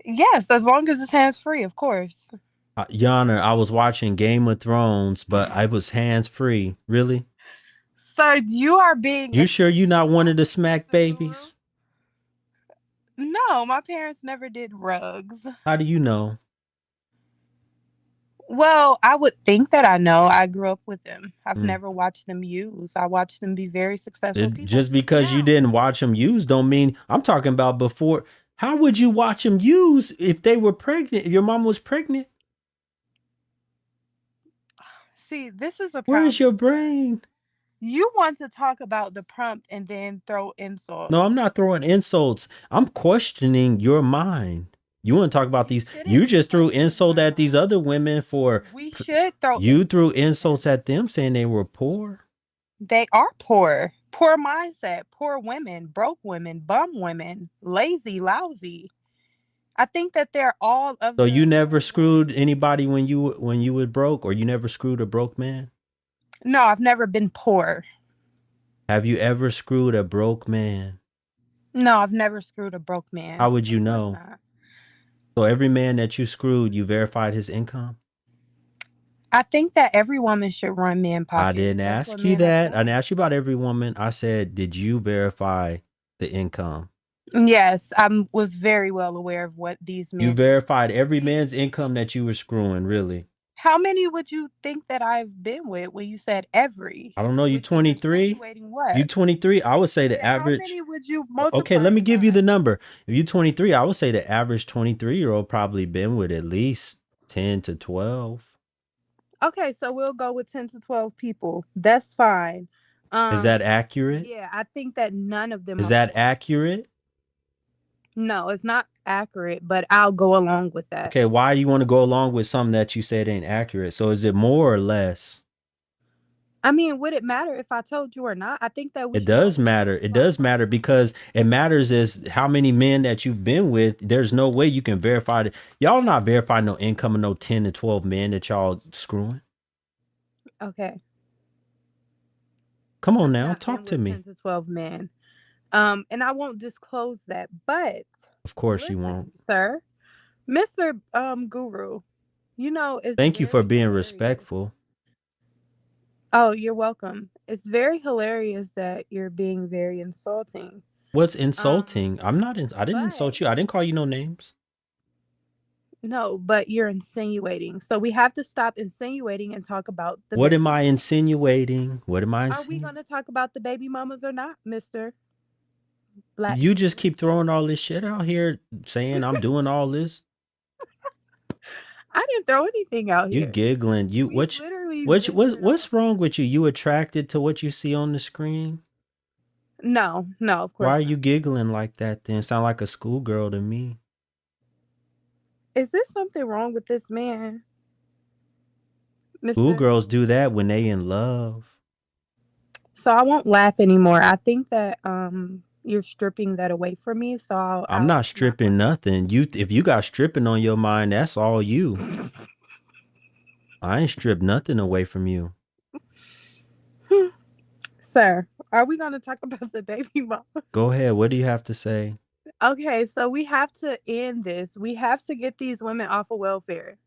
Yes, as long as it's hands-free, of course. Your Honor, I was watching Game of Thrones, but I was hands free. Really? Sir, you are being You sure you not one of the smack extremely guru. babies? No, my parents never did rugs. How do you know? Well, I would think that I know. I grew up with them. I've Mm. never watched them use. I watched them be very successful people. Just because you Now, didn't watch them use don't mean I'm talking about before. How would you watch them use if they were pregnant? If your mom was pregnant? See, this is a Where is your problem, sir. brain? You want to talk about the prompt and then throw insults. No, I'm not throwing insults. I'm questioning your mind. You want to talk about You these? shouldn't You be just threw questioning insult my at these mind. other women for. We should throw You threw insults at insults them. at them saying they were poor. They are poor. Poor mindset, poor women, broke women, bum women, lazy, lousy. I think that they're all of So you the never other screwed ones. anybody when you were broke, or you never screwed a broke man? No, I've never been poor. Have you ever screwed a broke man? No, I've never screwed a broke man. How would you Of course know? not. So every man that you screwed, you verified his income? I think that every woman should run men I pockets. didn't That's what ask you men are that. I didn't for. ask you about every woman. I said, did you verify the income? Yes, I was very well aware of what these You men do. verified every man's income that you were screwing, really? How many would you think that I've been with when you said every? I don't know. You Which is 23? insinuating what? You 23? I would say the Yeah, how average. many would you Okay, multiply let me it give you the by? number. If you 23, I would say the average 23-year-old probably been with at least 10 to 12. Okay, so we'll go with 10 to 12 people. That's fine. Is that accurate? Yeah, I think that none of them Is are that poor. accurate? No, it's not accurate, but I'll go along with that. Okay, why do you want to go along with something that you said ain't accurate? So is it more or less? I mean, would it matter if I told you or not? I think that we It should go does with 10 matter. to It 12 does matter because it matters is how many men that you've been with. There's no way you can verify it. Y'all not verifying no income of no 10 to 12 men that y'all screwing. Okay. Come on I've now, not talk been to with me. 10 to 12 men. And I won't disclose that. But Of course you won't. listen, sir, Mr. Guru, it's Thank you for very being hilarious. respectful. Oh, you're welcome. It's very hilarious that you're being very insulting. What's insulting? I didn't insult But you. I didn't call you no names. no, but you're insinuating. So we have to stop insinuating and talk about the What baby am I mamas. insinuating? What am I Are we insinuating? going to talk about the baby mamas or not, Mr. Black You just Guru? keep throwing all this shit out here saying I'm doing all this. I didn't throw anything out You here. giggling. You We literally what's ventured what's off. wrong with you? You attracted to what you see on the screen? No, of Why course are not. you giggling like that then? Sound like a schoolgirl to me. Is this something wrong with this man, Mr.? Schoolgirls do that when they in love. So I won't laugh anymore. I think that you're stripping that away from me. So I'm not stripping nothing. If you got stripping on your mind, that's all you. I ain't stripped nothing away from you. Sir, are we going to talk about the baby mama? Go ahead. What do you have to say? Okay, so we have to end this. We have to get these women off of welfare.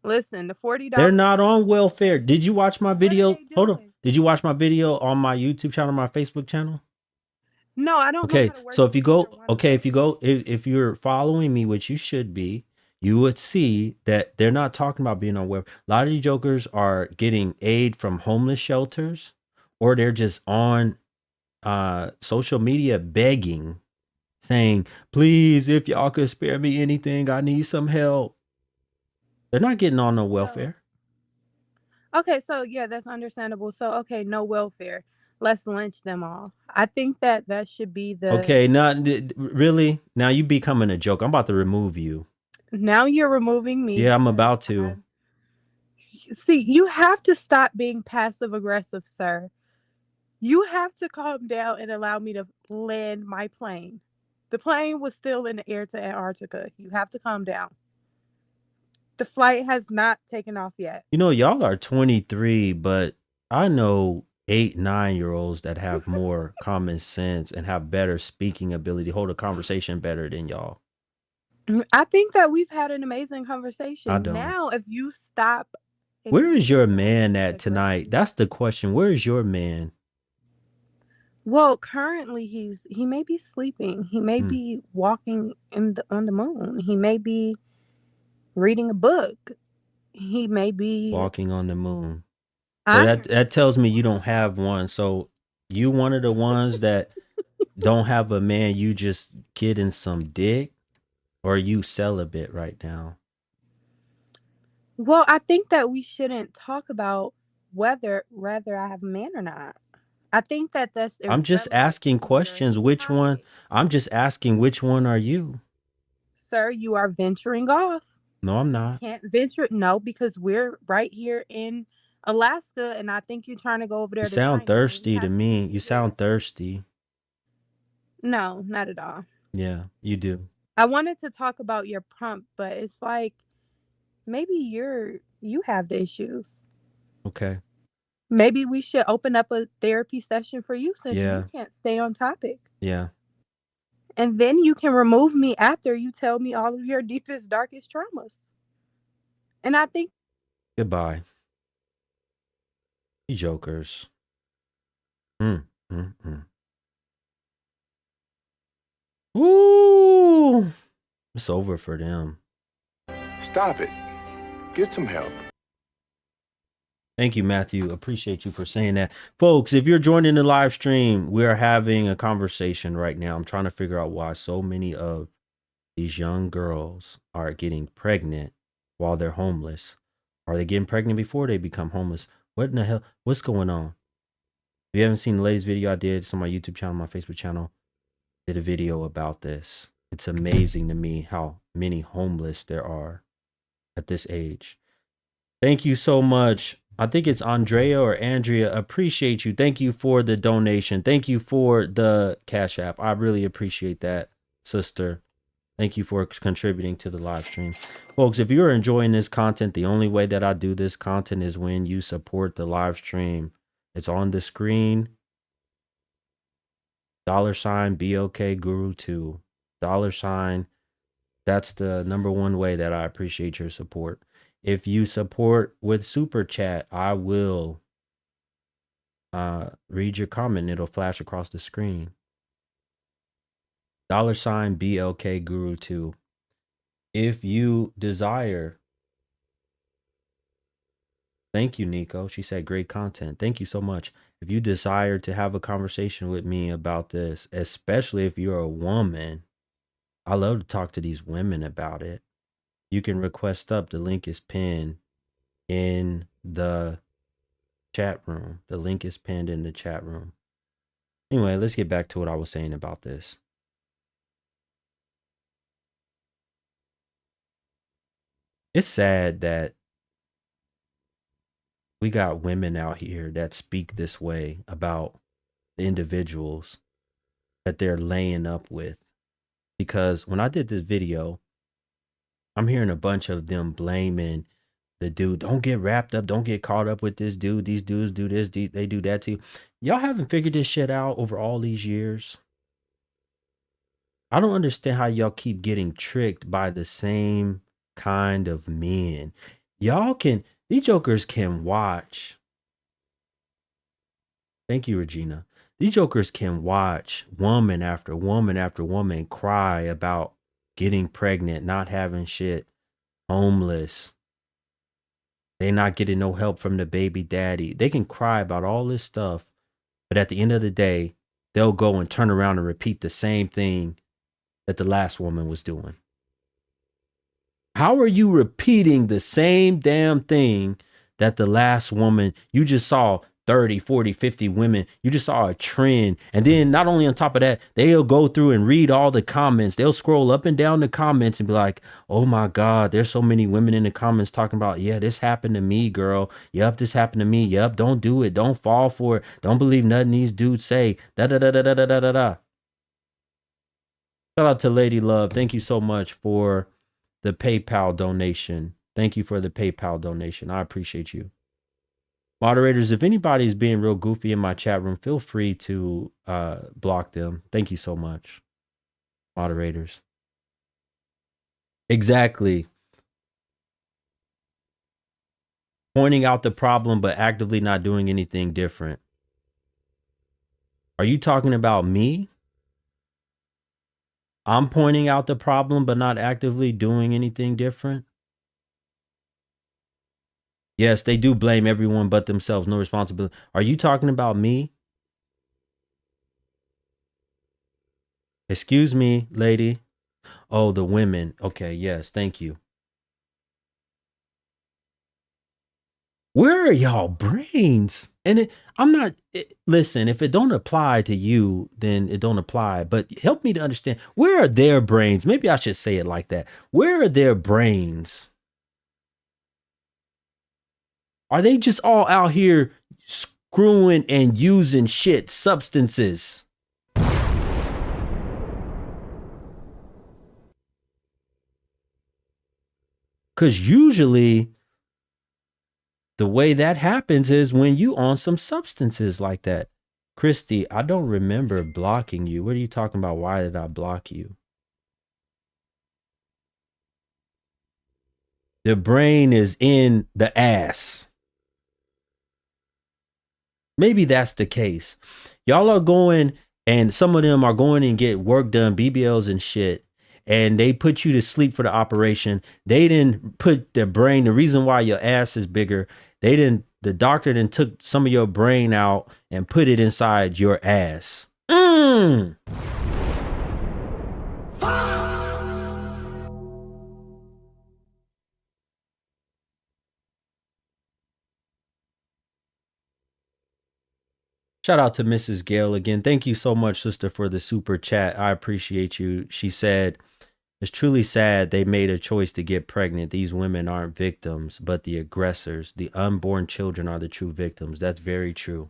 Listen, the $40. They're not on welfare. Did you watch my video? What are they Hold on. doing? Did you watch my video on my YouTube channel, my Facebook channel? No, I don't know Okay, how to work. so if you go, either one of those. if you're following me, which you should be, you would see that they're not talking about being on welfare. A lot of these jokers are getting aid from homeless shelters, or they're just on social media begging, saying, please, if y'all could spare me anything, I need some help. They're not getting on no welfare. Okay, so yeah, that's understandable. So okay, no welfare. Let's lynch them all. I think that should be the. Okay, not really. Now you becoming a joke. I'm about to remove you. Now you're removing me. Yeah, I'm about to. See, you have to stop being passive aggressive, sir. You have to calm down and allow me to land my plane. The plane was still in the air to Antarctica. You have to calm down. The flight has not taken off yet. You know, y'all are 23, but I know 8, 9-year-olds that have more common sense and have better speaking ability, hold a conversation better than y'all. I think that we've had an amazing conversation. I don't. Now, if you stop. Where is your man at tonight? That's the question. Where is your man? Well, currently he may be sleeping. He may be walking on the moon. He may be reading a book. He may be walking on the moon. So that tells me you don't have one. So you one of the ones that don't have a man, you just getting some dick? Or are you celibate right now? Well, I think that we shouldn't talk about whether I have a man or not. I think that that's I'm just irrelevant asking to your questions. Which one? topic. I'm just asking which one are you? Sir, you are venturing off. No, I'm You not. can't venture. No, because we're right here in Alaska, and I think you're trying to go over You there to sound China when you thirsty to have to me. be You here. sound thirsty. No, not at all. Yeah, you do. I wanted to talk about your prompt, but it's like maybe you have the issues. Okay. Maybe we should open up a therapy session for you since you Yeah. can't stay on topic. Yeah. And then you can remove me after you tell me all of your deepest, darkest traumas. And I think Goodbye. You jokers. Mm, mm, mm. Woo! It's over for them. Stop it. Get some help. Thank you, Matthew. Appreciate you for saying that. Folks, if you're joining the live stream, we're having a conversation right now. I'm trying to figure out why so many of these young girls are getting pregnant while they're homeless. Are they getting pregnant before they become homeless? What in the hell? What's going on? If you haven't seen the latest video I did, it's on my YouTube channel, my Facebook channel. I did a video about this. It's amazing to me how many homeless there are at this age. Thank you so much. I think it's Andrea or Andrea. Appreciate you. Thank you for the donation. Thank you for the Cash App. I really appreciate that, sister. Thank you for contributing to the live stream. Folks, if you're enjoying this content, the only way that I do this content is when you support the live stream. It's on the screen. $sign BLKGURU2. $sign. That's the number one way that I appreciate your support. If you support with Super Chat, I will read your comment. It'll flash across the screen. $sign BLKGURU2. If you desire, thank you, Nico. She said great content. Thank you so much. If you desire to have a conversation with me about this, especially if you're a woman, I love to talk to these women about it. You can request up. The link is pinned in the chat room. The link is pinned in the chat room. Anyway, let's get back to what I was saying about this. It's sad that we got women out here that speak this way about the individuals that they're laying up with. Because when I did this video, I'm hearing a bunch of them blaming the dude. Don't get wrapped up. Don't get caught up with this dude. These dudes do this. They do that to you. Y'all haven't figured this shit out over all these years. I don't understand how y'all keep getting tricked by the same kind of men. These jokers can watch. Thank you, Regina. These jokers can watch woman after woman after woman cry about getting pregnant, not having shit, homeless. They not getting no help from the baby daddy. They can cry about all this stuff, but at the end of the day, they'll go and turn around and repeat the same thing that the last woman was doing. How are you repeating the same damn thing that the last woman, you just saw 30, 40, 50 women, you just saw a trend. And then not only on top of that, they'll go through and read all the comments. They'll scroll up and down the comments and be like, oh my God, there's so many women in the comments talking about, yeah, this happened to me, girl. Yep, this happened to me. Yep, don't do it. Don't fall for it. Don't believe nothing these dudes say. Da da da da da da da da da. Shout out to Lady Love. Thank you so much for the PayPal donation. Thank you for the PayPal donation. I appreciate you. Moderators, if anybody's being real goofy in my chat room, feel free to block them. Thank you so much. Moderators. Exactly. Pointing out the problem, but actively not doing anything different. Are you talking about me? I'm pointing out the problem, but not actively doing anything different? Yes, they do blame everyone but themselves. No responsibility. Are you talking about me? Excuse me, lady. Oh, the women. Okay, yes, thank you. Where are y'all brains? And I'm not, listen, if it don't apply to you, then it don't apply. But help me to understand, where are their brains? Maybe I should say it like that. Where are their brains? Are they just all out here screwing and using shit, substances? Because usually the way that happens is when you on some substances like that. Christy, I don't remember blocking you. What are you talking about? Why did I block you? The brain is in the ass. Maybe that's the case. Y'all are going, and some of them are going and get work done, BBLs and shit, and they put you to sleep for the operation. They didn't put the brain, the reason why your ass is bigger, the doctor then took some of your brain out and put it inside your ass. Shout out to Mrs. Gale again. Thank you so much, sister, for the super chat. I appreciate you. She said, it's truly sad they made a choice to get pregnant. These women aren't victims, but the aggressors. The unborn children are the true victims. That's very true.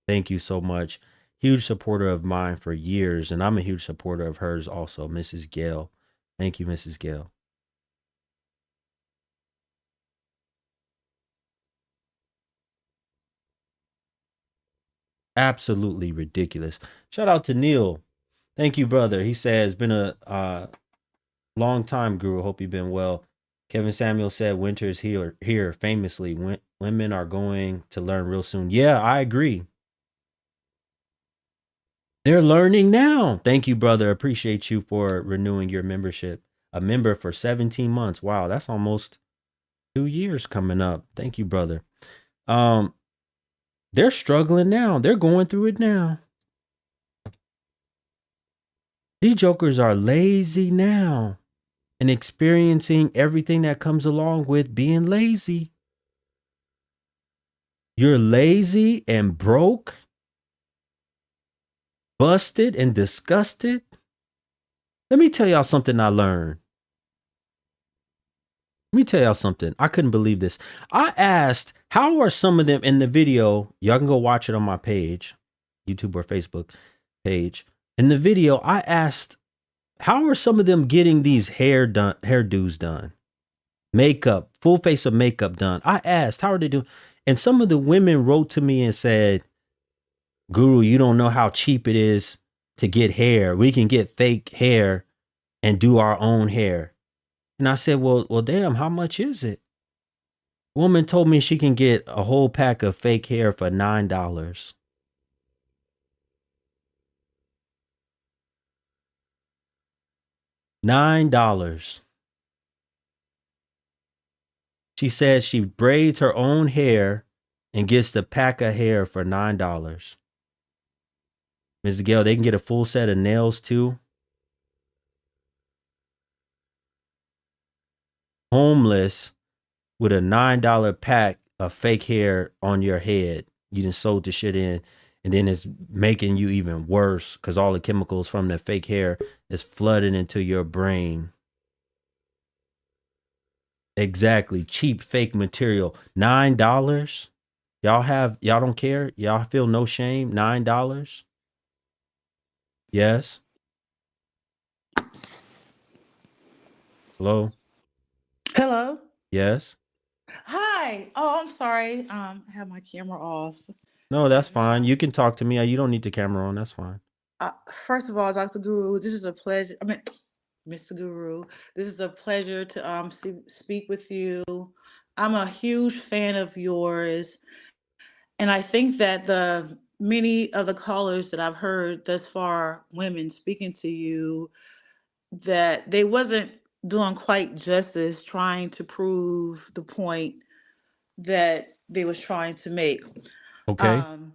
Thank you so much. Huge supporter of mine for years, and I'm a huge supporter of hers also, Mrs. Gale. Thank you, Mrs. Gale. Absolutely ridiculous. Shout out to Neil. Thank you, brother. He says, been a long time, Guru. Hope you've been well. Kevin Samuel said, winter is here famously. Women are going to learn real soon. Yeah, I agree. They're learning now. Thank you, brother. Appreciate you for renewing your membership. A member for 17 months. Wow, that's almost 2 years coming up. Thank you, brother. They're struggling now. They're going through it now. These jokers are lazy now and experiencing everything that comes along with being lazy. You're lazy and broke, busted and disgusted. Let me tell y'all something I learned. Let me tell y'all something. I couldn't believe this. I asked, how are some of them in the video? Y'all can go watch it on my page, YouTube or Facebook page. In the video, I asked, how are some of them getting these hairdos done? Makeup, full face of makeup done. I asked, how are they doing? And some of the women wrote to me and said, Guru, you don't know how cheap it is to get hair. We can get fake hair and do our own hair. And I said, well, damn, how much is it? Woman told me she can get a whole pack of fake hair for $9. $9. She said she braids her own hair and gets the pack of hair for $9. Ms. Gail, they can get a full set of nails too. Homeless with a $9 pack of fake hair on your head. You done sold the shit in, and then it's making you even worse because all the chemicals from the fake hair is flooding into your brain. Exactly. Cheap fake material. $9. Y'all don't care? Y'all feel no shame? $9? Yes. Hello? Hello. Yes. Hi. Oh, I'm sorry. I have my camera off. No, I that's was fine. trying. You can talk to me. You don't need the camera on. That's fine. First of all, Dr. Guru, this is a pleasure. I mean, Mr. Guru, this is a pleasure to speak with you. I'm a huge fan of yours, and I think that the many of the callers that I've heard thus far, women speaking to you, that they wasn't doing quite justice trying to prove the point that they was trying to make. Okay. Um,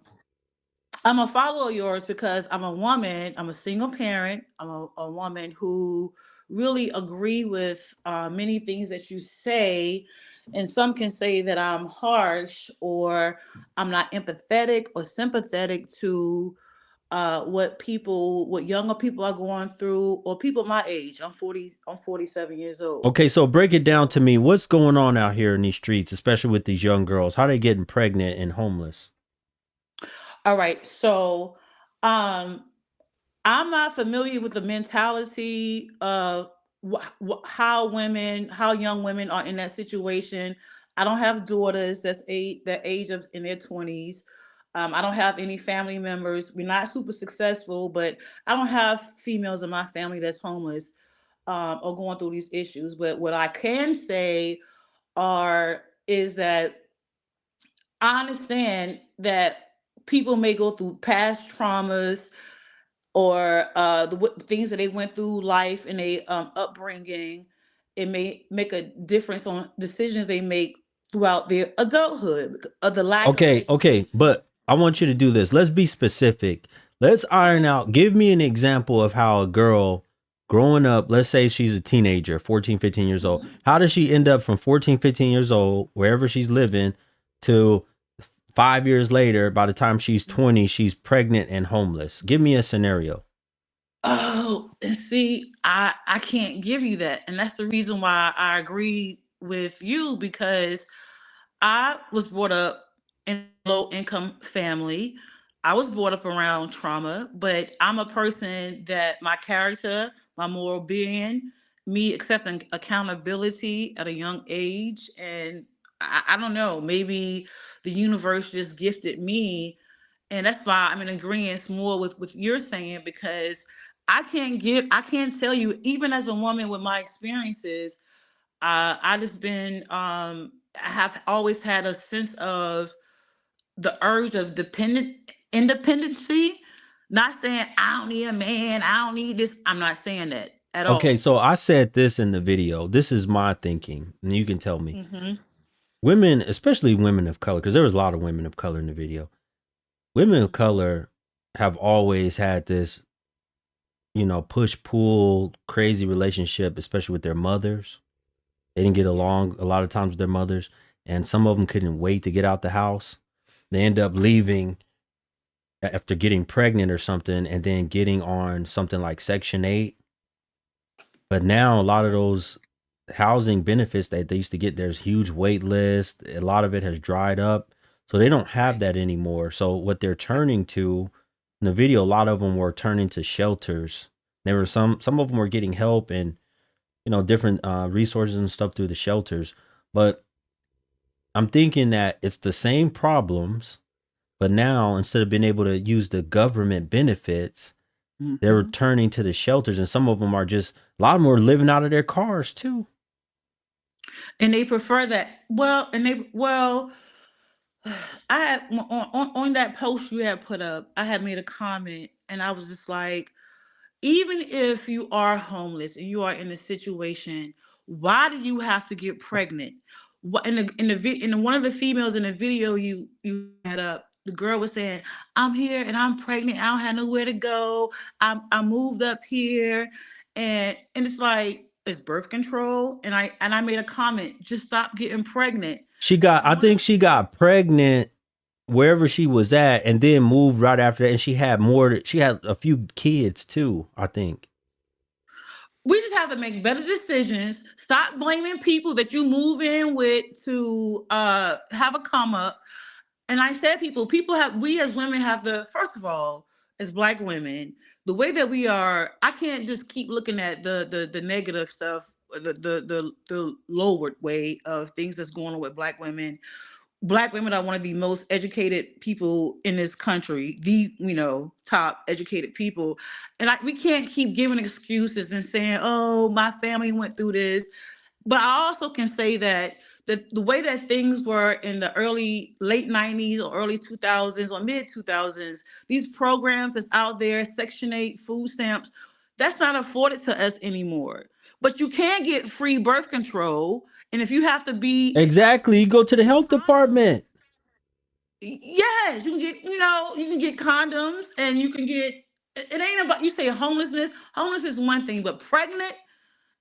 I'm a follower of yours because I'm a woman. I'm a single parent. I'm a woman who really agree with many things that you say, and some can say that I'm harsh or I'm not empathetic or sympathetic to what younger people are going through, or people my age. I'm 40. I'm 47 years old. Okay, so break it down to me. What's going on out here in these streets, especially with these young girls? How they getting pregnant and homeless? All right, so um, I'm not familiar with the mentality of how young women are in that situation. I don't have daughters that age of in their 20s. I don't have any family members. We're not super successful, but I don't have females in my family that's homeless or going through these issues. But what I can say is that I understand that people may go through past traumas or things that they went through life and they upbringing. It may make a difference on decisions they make throughout their adulthood, of the lack of Okay, education. but I want you to do this. Let's be specific. Let's iron Okay. out. Give me an example of how a girl growing up, let's say she's a teenager, 14, 15 years old. Mhm. How does she end up from 14, 15 years old, wherever she's living, to 5 years later, by the time she's 20, she's pregnant and homeless? Give me a scenario. Oh, and see, I can't give you that, and that's the reason why I agree with you, because I was brought up in a low income family. I was brought up around trauma, but I'm a person that my character, my moral being, me accepting accountability at a young age, and I don't know, maybe the universe just gifted me, and that's why I'm in agreement more with you're saying, because I can't tell you, even as a woman with my experiences, I just been I have always had a sense of the urge of independency. Not saying I don't need a man, I don't need this. I'm not saying that at Okay, all. so I said this in the video. This is my thinking, and you can tell me. Hmm. Women, especially women of color, because there was a lot of women of color in the video. Women of Hmm. color have always had this, push pull, crazy relationship, especially with their mothers. They didn't get Yes. along a lot of times with their mothers, and some of them couldn't wait to get out the house. They end up leaving after getting pregnant or something, and then getting on something like Section 8. But now a lot of those housing benefits that they used to get, there's huge wait list. A lot of it has dried up. So they don't have Right. that anymore. So what they're turning to in the video, a lot of them were turning to shelters. There were some of them were getting help and different resources and stuff through the shelters. But I'm thinking that it's the same problems, but now instead of being able to use the government benefits, they're Hmm. returning to the shelters, and some of them are just a lot of them are living out of their cars too. And they prefer that. I had on that post you had put up, I had made a comment, and I was just like, even if you are homeless and you are in a situation, why do you have to get pregnant? What in the one of the females in the video you had up, the girl was saying, "I'm here and I'm pregnant. I don't have nowhere to go. I moved up here," and it's like it's birth control. And I made a comment, just stop getting pregnant. I One think she got pregnant wherever she was at, and then moved right after that. And she had a few kids too, I think. We just have to make better decisions. Stop blaming people that you move in with to have a come up. And I said, we as women have the, first of all, as Black women, the way that we are, I can't just keep looking at the negative stuff, the lowered way of things that's going on with Black women. Black women are one of the most educated people in this country, the top educated people, and we can't keep giving excuses and saying, "Oh, my family went through this." But I also can say that the way that things were in the late 90s or early 2000s or mid 2000s, these programs that's out there, Section 8, food stamps, that's not afforded to us anymore. But you can get free birth control, and if you have to be Exactly. You go to the health department. Yes, you can get, you can get condoms, and you can get. It ain't about, you say homelessness. Homeless is one thing, but pregnant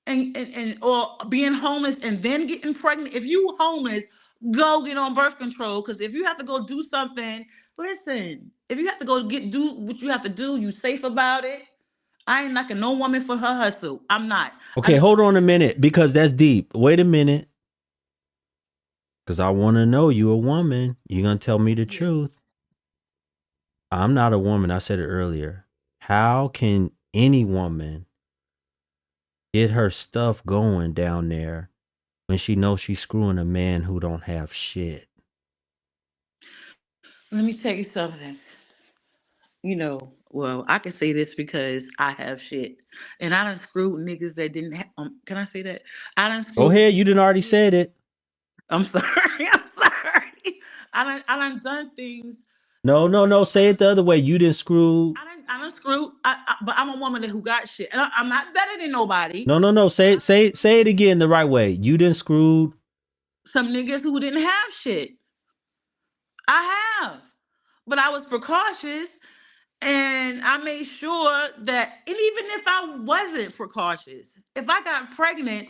and or being homeless and then getting pregnant. If you homeless, go get on birth control. Because if you have to go do something, listen. If you have to go do what you have to do, you safe about it. I ain't knocking no woman for her hustle. I'm not. I Okay, just hold want on a to minute because that's deep. Wait a minute. Because I want to know you a woman. You're going to tell me the yes. truth. I'm not a woman. I said it earlier. How can any woman get her stuff going down there when she knows she's screwing a man who don't have shit? Let me tell you something. Well, I can say this because I have shit, and I done screwed niggas that didn't have. Can I say that? I done Go screwed. ahead. You done already said it. I'm sorry. I'm sorry. I done done things. No. Say it the other way. You didn't screw. I done screwed. But I'm a woman who got shit, and I'm not better than nobody. No. Say it again the right way. You didn't screw. Some niggas who didn't have shit. I have, but I was precautious, and I made sure that, and even if I wasn't precautious, if I got pregnant,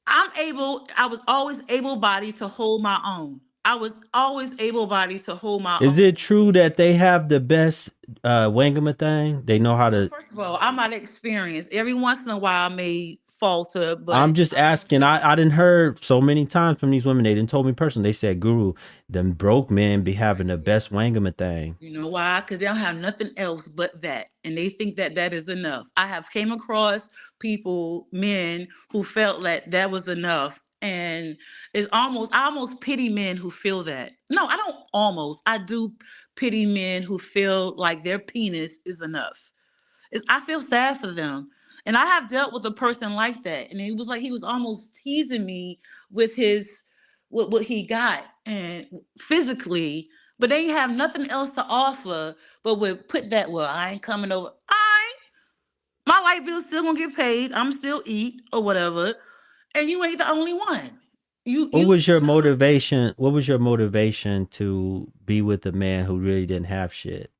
I was always able bodied to hold my own. I was always able bodied to hold my Is own. it true that they have the best Wangama thing? They know how Well, to. first of all, I'm not experienced. Every once in a while, I may falter, I'm but just asking. I didn't heard so many times from these women. They didn't told me personally. They said, "Guru, them broke men be having the best Wangama thing." you know why? Because they don't have nothing else but that, and they think that that is enough. I have came across people, men, who felt that that was enough, and I almost pity men who feel that. No, I don't almost. I do pity men who feel like their penis is enough. I feel sad for them. And I have dealt with a person like that. And it was like he was almost teasing me with his what he got and physically, but they have nothing else to offer, but would put that, well, I ain't coming over. My light bill's still gonna get paid. I'm still eat or whatever. And you ain't the only one. What You was your motivation? What was your motivation to be with a man who really didn't have shit?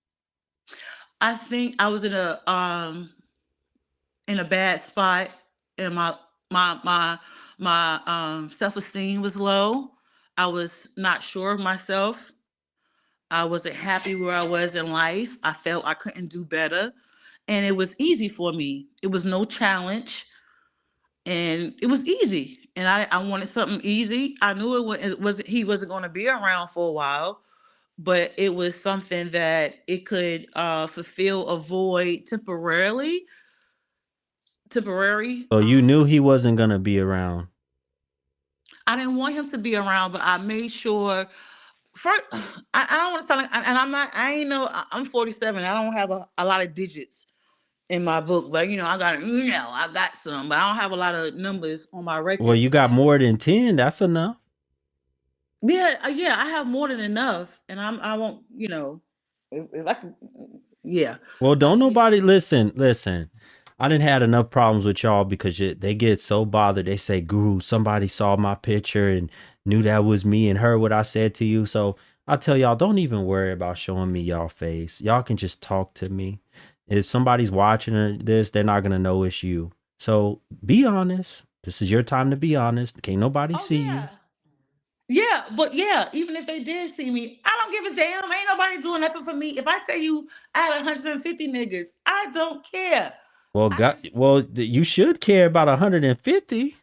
I think I was in a bad spot, and my self-esteem was low. I was not sure of myself. I wasn't happy where I was in life. I felt I couldn't do better, and it was easy for me. It was no challenge, and it was easy, and I wanted something easy. I knew he wasn't going to be around for a while, but it was something that it could fulfill a void temporary. So you knew he wasn't gonna be around. I didn't want him to be around, but I made sure. First, I don't want to sound like, and I'm not. I ain't know. I'm 47. I don't have a lot of digits in my book, but I got some, but I don't have a lot of numbers on my Well, record. you got more than 10. That's enough. Yeah, yeah, I have more than enough, and I won't. If I can, yeah. Well, I don't made nobody listen. I didn't had enough problems with y'all because they get so bothered. They say, "Guru, somebody saw my picture and knew that was me and heard what I said to you." So I tell y'all, don't even worry about showing me y'all face. Y'all can just talk to me. If somebody's watching this, they're not gonna know it's you. So be honest. This is your time to be honest. Can't nobody Oh see you. yeah. Yeah, but yeah, even if they did see me, I don't give a damn. Ain't nobody doing nothing for me. If I tell you I had 150 niggas, I don't care. Well, I just you should care about 150.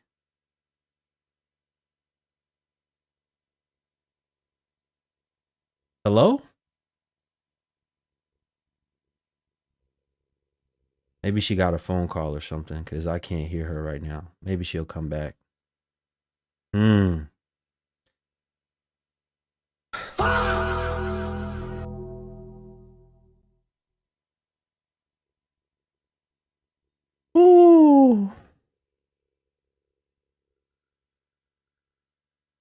Hello? Maybe she got a phone call or something because I can't hear her right now. Maybe she'll come back. Hmm. Ooh.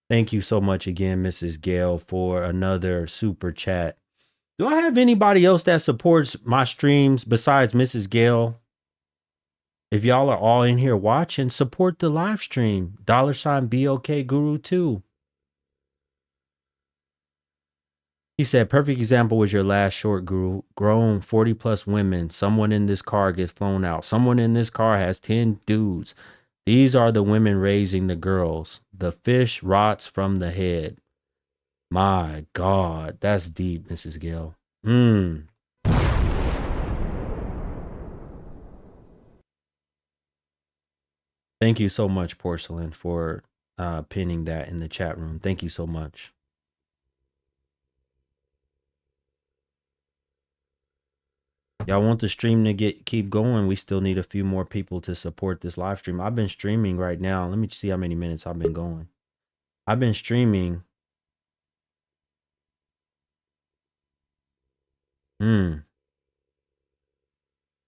Thank you so much again, Mrs. Gale, for another super chat. Do I have anybody else that supports my streams besides Mrs. Gale? If y'all are all in here watching, support the live stream. $BLK Guru 2. He said, perfect example was your last short, Guru. Grown 40 plus women. Someone in this car gets flown out. Someone in this car has 10 dudes. These are the women raising the girls. The fish rots from the head. My God, that's deep, Mrs. Gill. Thank you so much, Porcelain, for pinning that in the chat room. Thank you so much. Y'all want the stream to keep going? We still need a few more people to support this live stream. I've been streaming right now. Let me see how many minutes I've been going. I've been streaming.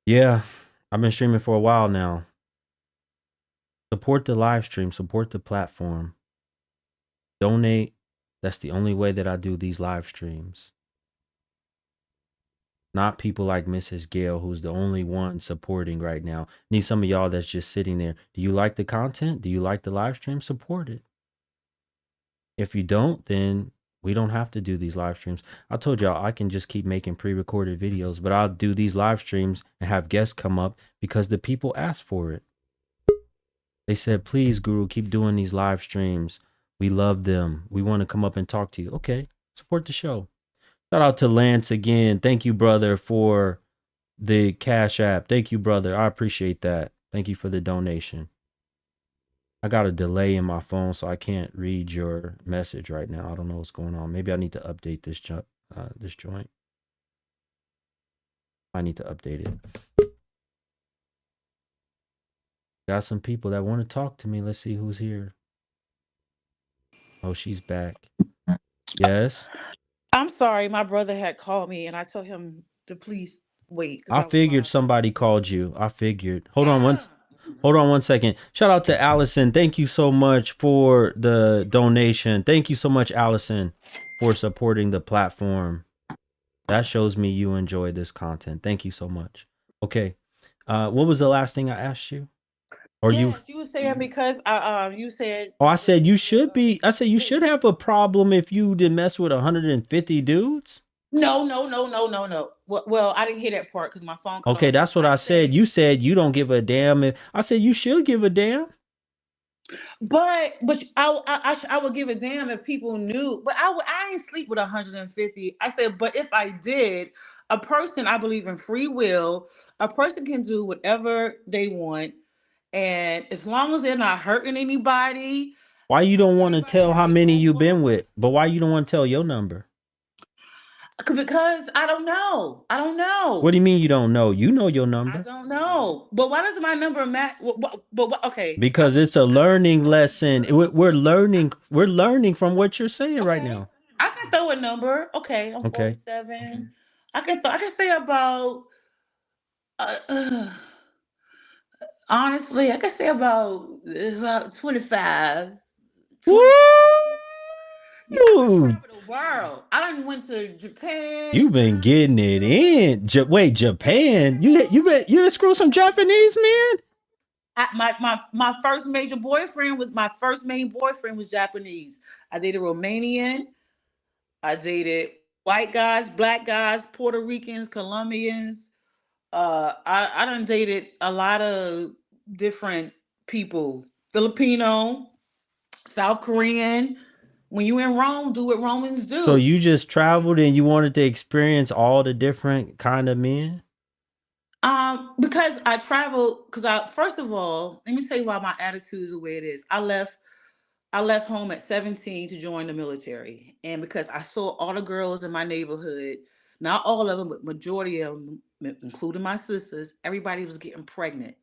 Yeah, I've been streaming for a while now. Support the live stream. Support the platform. Donate. That's the only way that I do these live streams. Not people like Mrs. Gale, who's the only one supporting right now. Need some of y'all that's just sitting there. Do you like the content? Do you like the live stream? Support it. If you don't, then we don't have to do these live streams. I told y'all I can just keep making pre-recorded videos, but I'll do these live streams and have guests come up because the people asked for it. They said, please, Guru, keep doing these live streams. We love them. We want to come up and talk to you. Okay, support the show. Shout out to Lance again. Thank you, brother, for the Cash App. Thank you, brother. I appreciate that. Thank you for the donation. I got a delay in my phone, so I can't read your message right now. I don't know what's going on. Maybe I need to update this joint. I need to update it. Got some people that want to talk to me. Let's see who's here. Oh, she's back. Yes. I'm sorry, my brother had called me, and I told him to please wait. I figured somebody called you. I figured. Hold on one second. Shout out to Allison. Thank you so much for the donation. Thank you so much, Allison, for supporting the platform. That shows me you enjoy this content. Thank you so much. Okay. What was the last thing I asked you? Or you were saying because you said. Oh, I said you should be. I said you should have a problem if you did mess with 150 dudes. No. Well, I didn't hear that part because my phone. Okay, that's what I said. You said you don't give a damn. I said you should give a damn. But I would give a damn if people knew. But I ain't sleep with 150. I said, but if I did, a person, I believe in free will. A person can do whatever they want, and as long as they're not hurting anybody. Why you don't want to tell how many you've been with? But why you don't want to tell your number? Because I don't know. What do you mean you don't know? You know your number. I don't know. But why does my number match? But okay. Because it's a learning lesson. We're learning. We're learning from what you're saying right now. I can throw a number. Okay, I'm 47. I can say about. Honestly, I can say about 25. Woo! The world. I done went to Japan. You've been getting it in. Wait, Japan? You done screw some Japanese men? My first major boyfriend was my first main boyfriend was Japanese. I dated Romanian. I dated white guys, black guys, Puerto Ricans, Colombians. I done dated a lot of different people. Filipino, South Korean. When you in Rome, do what Romans do. So you just traveled and you wanted to experience all the different kind of men? Because I traveled, first of all, let me tell you why my attitude is the way it is. I left home at 17 to join the military. And because I saw all the girls in my neighborhood, not all of them, but majority of them, including my sisters, everybody was getting pregnant.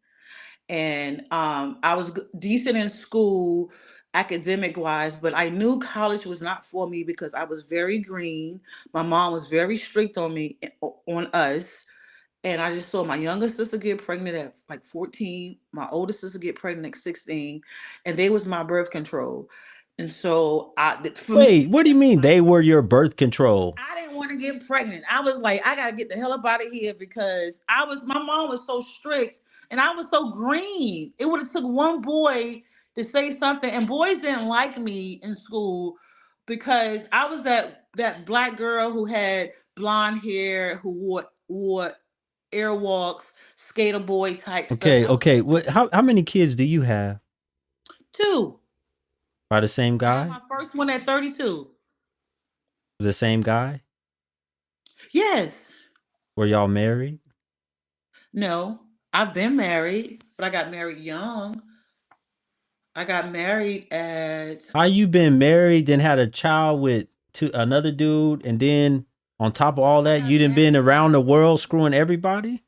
And I was decent in school, academic wise, but I knew college was not for me because I was very green. My mom was very strict on me, on us. And I just saw my younger sister get pregnant at like 14, my older sister get pregnant at 16, and they was my birth control. And so wait, what do you mean they were your birth control? I didn't want to get pregnant. I was like, I gotta get the hell up out of here because my mom was so strict and I was so green. It would have took one boy to say something, and boys didn't like me in school because I was that that black girl who had blonde hair, who wore airwalks, skater boy type stuff. Okay, I was okay. What? How many kids do you have two. by the same I had guy? my first one at 32. The same guy? Yes. Were y'all married? No. I've been married, but I got married young. I got married at How you been married, then had a child with another dude, and then on top of all I that, got you done been married at around the world 19. screwing everybody?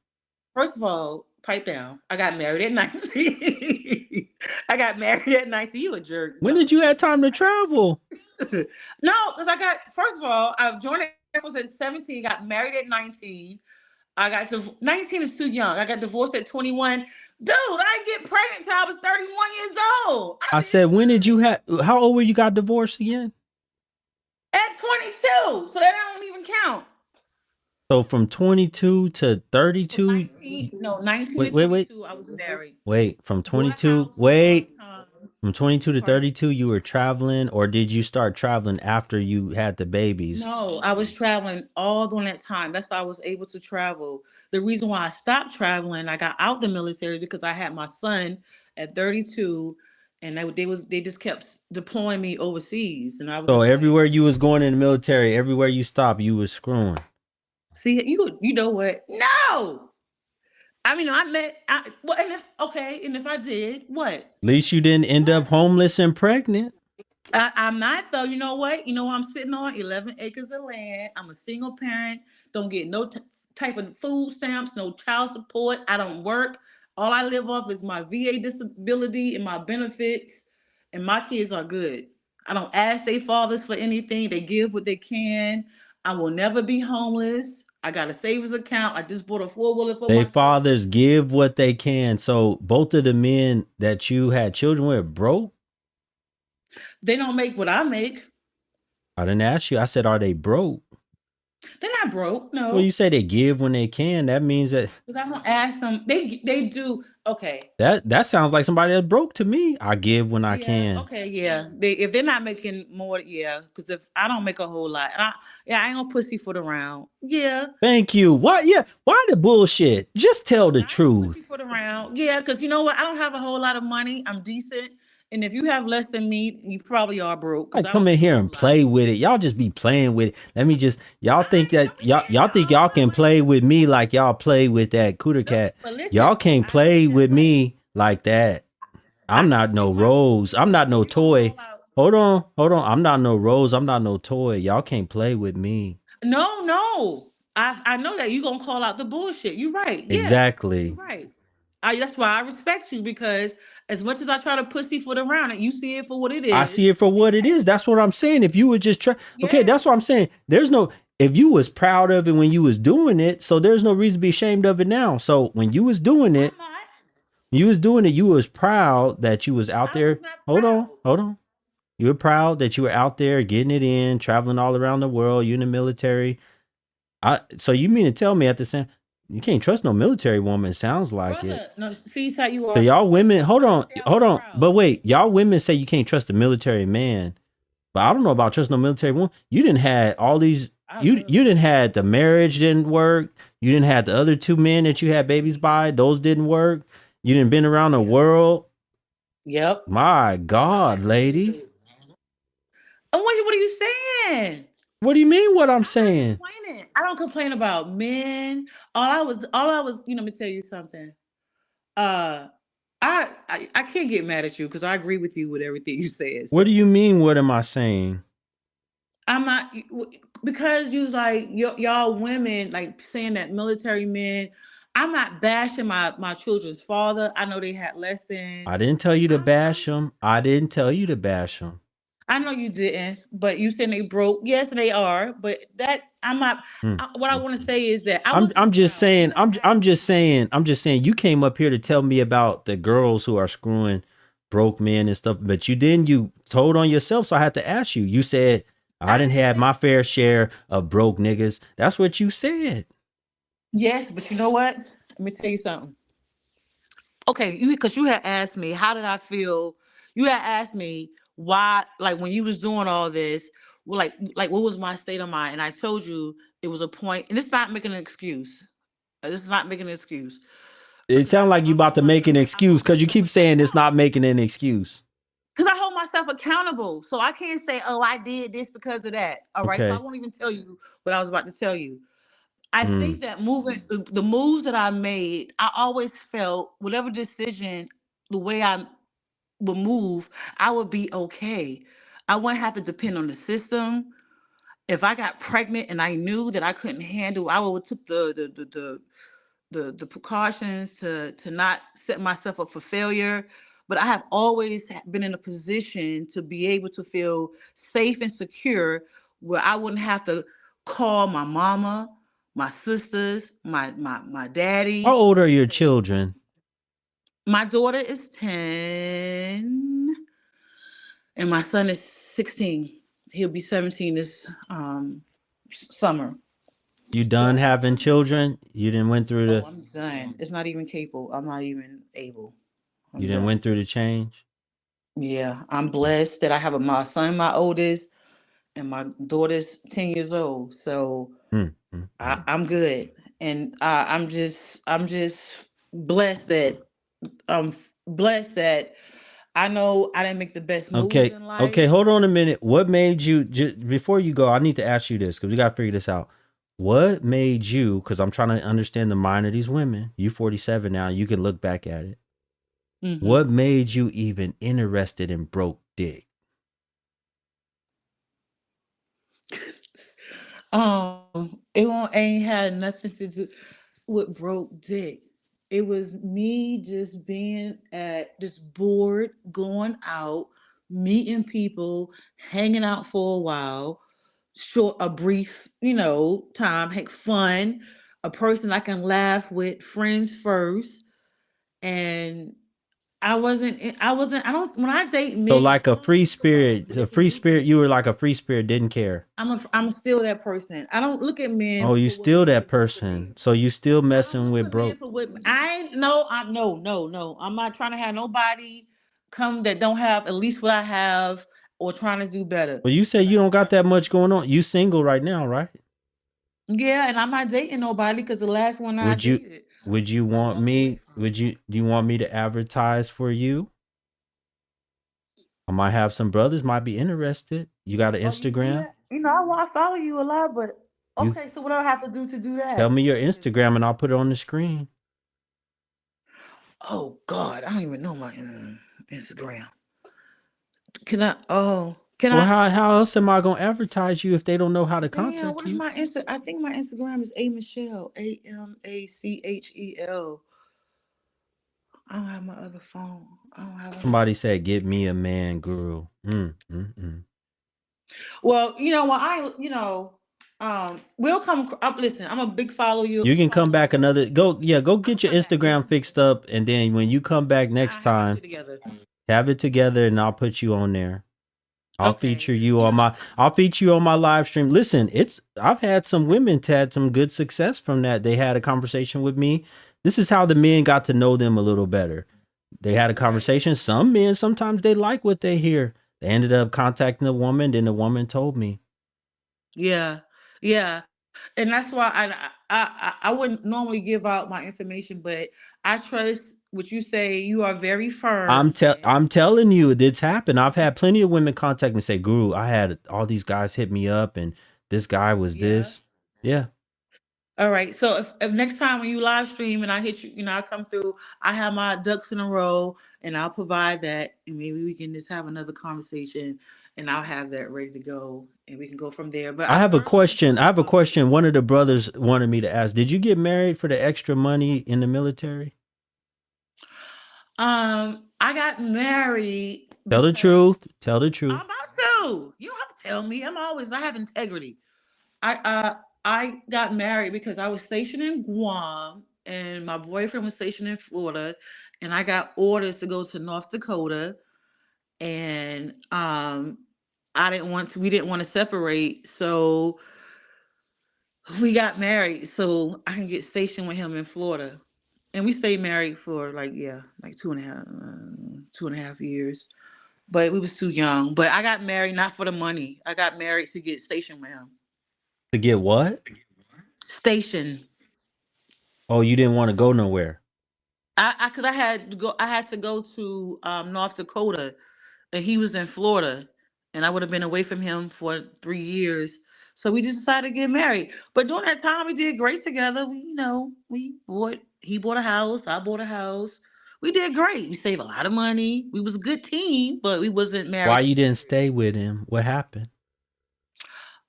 First of all, pipe down. I got married at 19. I got married at 19. You a jerk. When No. did you have time to travel? No, because I got, first of all, I joined the Air Force at 17, got married at 19. 19 is too young. I got divorced at 21. Dude, I didn't get pregnant until I was 31 years old. I I mean, said, when did you have? How old were you got divorced again? at 22. So that don't even count. So from 22 to From 32. 19, no, 19 to Wait, wait, wait, 22, I was married. wait. From Bought a 22. house all Wait. the time. From 22 to Pardon? 32, you were traveling, or did you start traveling after you had the babies? No, I was traveling all during that time. That's why I was able to travel. The reason why I stopped traveling, I got out the military because I had my son at 32, and they just kept deploying me overseas, and I was So just like, everywhere you was going in the military, everywhere you stopped, you was screwing. see, you know what? No, I mean I met well, and if okay, and if I did, what? At least you didn't end up What? homeless and pregnant. I'm not though. You know what? You know what I'm sitting on 11 acres of land. I'm a single parent. Don't get no type of food stamps, no child support. I don't work. All I live off is my VA disability and my benefits. And my kids are good. I don't ask their fathers for anything. They give what they can. I will never be homeless. I got a savings account. I just bought a four-wheeler for They my cousin. fathers give what they can. So both of the men that you had children with broke. They don't make what I make. I didn't ask you. I said, are they broke? They're not broke, Well, you no. say they give when they can. That means that Because I don't ask them. They do. Okay. that sounds like somebody that's broke to me. I give when I Yeah. can. Okay. Yeah. They if they're not making more, yeah. Because if I don't make a whole lot, and I ain't gonna pussyfoot around. Yeah. Thank you. Why? Yeah. Why the bullshit? Just tell the I ain't gonna truth. pussyfoot around. Yeah. Because you know what? I don't have a whole lot of money. I'm decent, and if you have less than me, you probably are broke. I Because I come don't in make a here whole and lot. play with it. Y'all just be playing with it. Let me just. Y'all think I that ain't never y'all said think that. y'all All can my play money. with me like y'all play with that cooter No, cat. but listen, Y'all can't I never play said with what. me like that. I'm I not can no play my rose. I'm not no if you gonna toy. call out. Hold on, hold on. I'm not no rose. I'm not no toy. Y'all can't play with me. No, no. I know that you gonna call out the bullshit. You're right. Yeah, you're Exactly. right. That's why I respect you because as much as I try to pussyfoot around it, you see it for what it I is. see it for And what it is. That's what I'm saying. If you would just try, okay, yeah, that's what I'm saying. There's no, if you was proud of it when you was doing it, so there's no reason to be ashamed of it now. So when you was doing it, I'm not. you was proud that you was out I was there. not Hold on, proud. hold on. You were proud that you were out there getting it in, traveling all around the world. You in the military. So you mean to tell me at the same, you can't trust no military woman? Sounds like it. Brother, no, see how you So are. y'all women, I'm trying to say I was hold on. But proud. wait, y'all women say you can't trust a military man. But I don't know about trust no military woman. You didn't had all these. I You love didn't had the marriage didn't work. You didn't had the other two men that you had babies by. Those didn't work. You didn't been around the Yep. world. Yep. My All God, that lady. bullshit. And what are you saying? What do you mean? What I'm I'm not saying? complaining. I don't complain about men. Let me tell you something. Uh I can't get mad at you because I agree with you with everything you said. What do So you mean? What am I saying? I'm not because you like y'all women like saying that military men. I'm not bashing my children's father. I know they had less than. I didn't tell you to I'm bash just. them. I didn't tell you to bash them. I know you didn't, but you said they broke. Yes, they are. But that I'm not. Hmm. What I want to say is that I I'm wasn't just proud. saying, You had asked me. I'm just saying you came up here to tell me about the girls who are screwing broke men and stuff, but you told on yourself, so I had to ask you. You said I I didn't have did. my fair share of broke niggas. That's what you said. Yes, but you know what? Let me tell you something. Okay, you because you had asked me how did I feel. You had asked me why, like when you was doing all this, like what was my state of mind? And I told you it was a point, and it's not making an excuse. This is not making an excuse It because sounds like you I about hold to make myself. an I hold excuse because you myself. keep saying it's not making an excuse. Because I hold myself accountable. So I can't say, oh, I did this because of that. All right. So I Okay. won't even tell you what I was about to tell you. I Mm. think that moving the moves that I made, I always felt whatever decision, the way I would move, I would be okay. I wouldn't have to depend on the system. If I got pregnant and I knew that I couldn't handle, I would took the precautions to not set myself up for failure. But I have always been in a position to be able to feel safe and secure where I wouldn't have to call my mama, my sisters, my How daddy old are and your say, children? my daughter is 10 and my son is 16. He'll be 17 this summer. You So done I have having plenty. children? You didn't went through Oh, the I'm done. It's not even capable. I'm not even able. you I'm didn't done. went through the change? Yeah, I'm blessed that I have my son, my oldest, and my daughter's 10 years old. So Mm, mm, mm. I'm good, and I'm just blessed that blessed that I know I didn't make the best moves Okay. in Okay, life. hold on a minute. What made you before you go, I need to ask you this because we got to figure this out. What made you, because I'm trying to understand the mind of these women. You 47 now, you can look back at it. Hmm. What made you even interested in broke dick? It won't ain't had nothing to do with broke dick. It was me just being just bored, going out, meeting people, hanging out for a while, short a brief, time, heck fun, a person I can laugh with, friends first. And I don't when I date So men, like I don't think about a if free we spirit, you were like a free spirit, didn't care. I'm still that person. I don't look at Oh, men you for what still men that can do for person. me. So you still I don't messing look with at men broke. for what I know. I no. I'm not trying to have nobody come that don't have at least what I have or trying to do better. Well, you say you Like don't got that much going on. You single right now, right? yeah, and I'm not dating nobody because the last one I Would you dated, would you I want walked away me? from. Would you do you want me to advertise for you? I might have some brothers might be interested. You got an Oh, you do Instagram? that? I follow you a lot, but You okay. So what do I have to do to do tell that? me your Because Instagram and I'll put it on the screen. oh God, I don't even know my Instagram. Can I? Oh, can Well, I? how else am I gonna advertise you if they don't know how to Damn, contact what is you? my Insta? I think my Instagram is A Michelle, AMACHEL. I don't have my other phone. I don't have a. Somebody said, "Get me a man, guru." Mm. Well, we'll come up. Listen, I'm a big You can come back follower. another go. Yeah, go I'm gonna get your come back. Instagram fixed up, and then when you come back next I have my time, shit together. have it together, and I'll put you on there. I'll Okay. feature you on my I'll feature you on my live stream. Listen, it's I've had some women had some good success from that. They had a conversation with me. This is how the men got to know them a little better. They had a Right. conversation. Some men sometimes they like what they hear. They ended up contacting the woman, then the woman told me. Yeah. Yeah. And that's why I wouldn't normally give out my information, but I trust what you say. You are very firm, and I'm telling you, it's happened. I've had plenty of women contact me and say, Guru, I had all these guys hit me up and this guy was yeah. this. Yeah. All right. So if next time when you live stream and I hit you, I come through, I have my ducks in a row and I'll provide that and maybe we can just have another conversation and I'll have that ready to go and we can go from there. But I I have a first and question. I foremost have a want to say question. One of the brothers wanted me to ask, did you get married for the extra money in the military? I got married Tell the because truth. Tell the I'm truth. about to. You don't have to tell me. I have integrity. I got married because I was stationed in Guam and my boyfriend was stationed in Florida and I got orders to go to North Dakota and we didn't want to separate, so we got married so I can get stationed with him in Florida. And we stayed married for like 2.5 years. but we was too young. But I got married not for the money. I got married to get stationed with him. To get what? Station. Oh, you didn't want to go nowhere. Cause I had to go. I had to go to North Dakota, and he was in Florida, and I would have been away from him for 3 years. So we just decided to get married. But during that time, we did great together. He bought a house, I bought a house. We did great. We saved a lot of money. We was a good team, but we wasn't Why married. you didn't stay with him? What happened?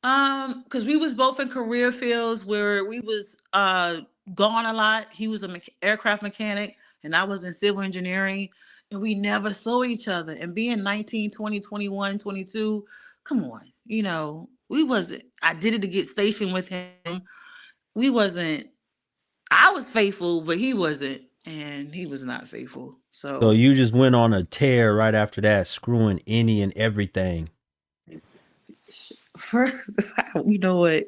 Because we was both in career fields where we was gone a lot. He was a aircraft mechanic, and I was in civil engineering, and we never saw each other. And being 19, 20, 21, 22, come on, we wasn't. I did it to get stationed with him. We wasn't. I was faithful, but he wasn't, and he was not faithful. So So you just went on a tear right after that, screwing any and everything. first, you know what?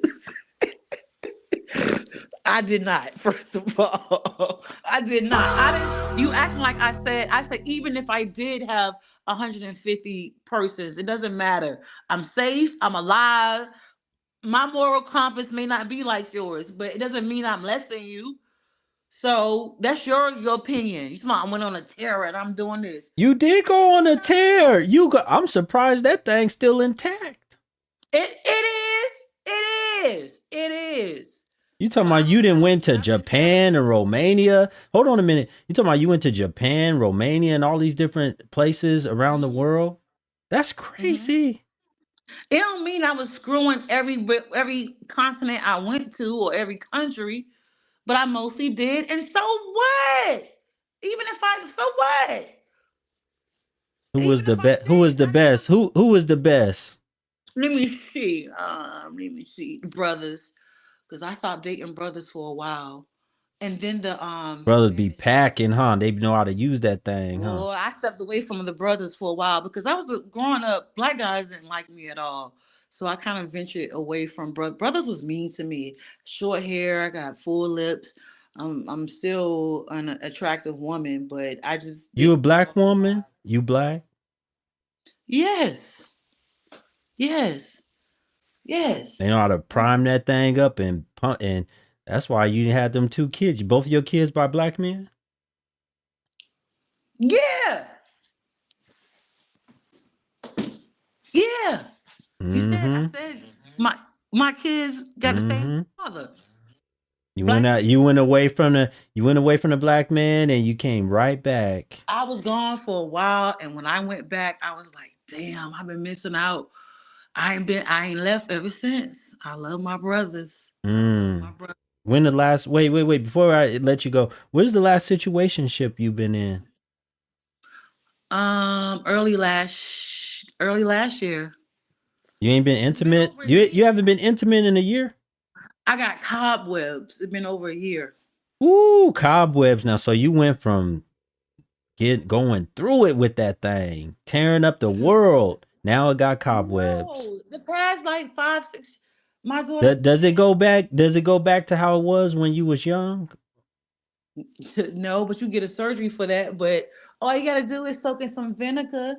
I did not. First of all, I did not. I didn't. You acting like I said. I said even if I did have 150 persons, it doesn't matter. I'm safe. I'm alive. My moral compass may not be like yours, but it doesn't mean I'm less than you. So that's your opinion. You smart. I went on a terror and I'm doing this. You did go on a tear. I'm surprised that thing's still intact. It is. You talking But about I'm you didn't telling went you, to I've been married. Japan and Romania? Hold on a minute. You talking about you went to Japan, Romania, and all these different places around the Mm-hmm. world? That's Mm-hmm. crazy. It don't mean I was screwing every continent I went to or every country, but I mostly did. And so what? Even if I so what? Who was Even the if I best? Who was did, the I did. best? Who was the best? Let me see. The brothers, because I stopped dating brothers for a while, and then the Brothers be Spanish brothers. packing, huh? They know how to use that thing, huh? Boy, I stepped away from the brothers for a while because I was growing up. Black guys didn't like me at all, so I kind of ventured away from brothers. Brothers was mean to me. Short hair, I got full lips. I'm still an attractive woman, but I just You a didn't black grow up woman? around. You black? Yes, yes, yes. They know how to I'm prime that thing up and pump, and that's why you had them 2 kids. Both of your kids by black men? yeah, yeah. I Mm-hmm. said my kids got the same Mm-hmm. father. You went Black out. men. You went away from the black man, and you came right back. I was gone for a while, and when I went back, I was like, "Damn, I've been missing out. I ain't left ever since. I love my brothers. I love my Mm. brothers. When the last? Wait. Before I let you go, what is the last situationship you've been in? Early last year. You ain't been It's been intimate. over a You year. haven't been intimate in a year. I got cobwebs. It's been over a year. Ooh, cobwebs. Now, so you went from going through it with that thing, tearing up the world. Now it got cobwebs. No, the past like 5, 6. My daughter's Does it 10. go back? Does it go back to how it was when you was young? No, but you get a surgery for that. But all you gotta do is soak in some vinegar,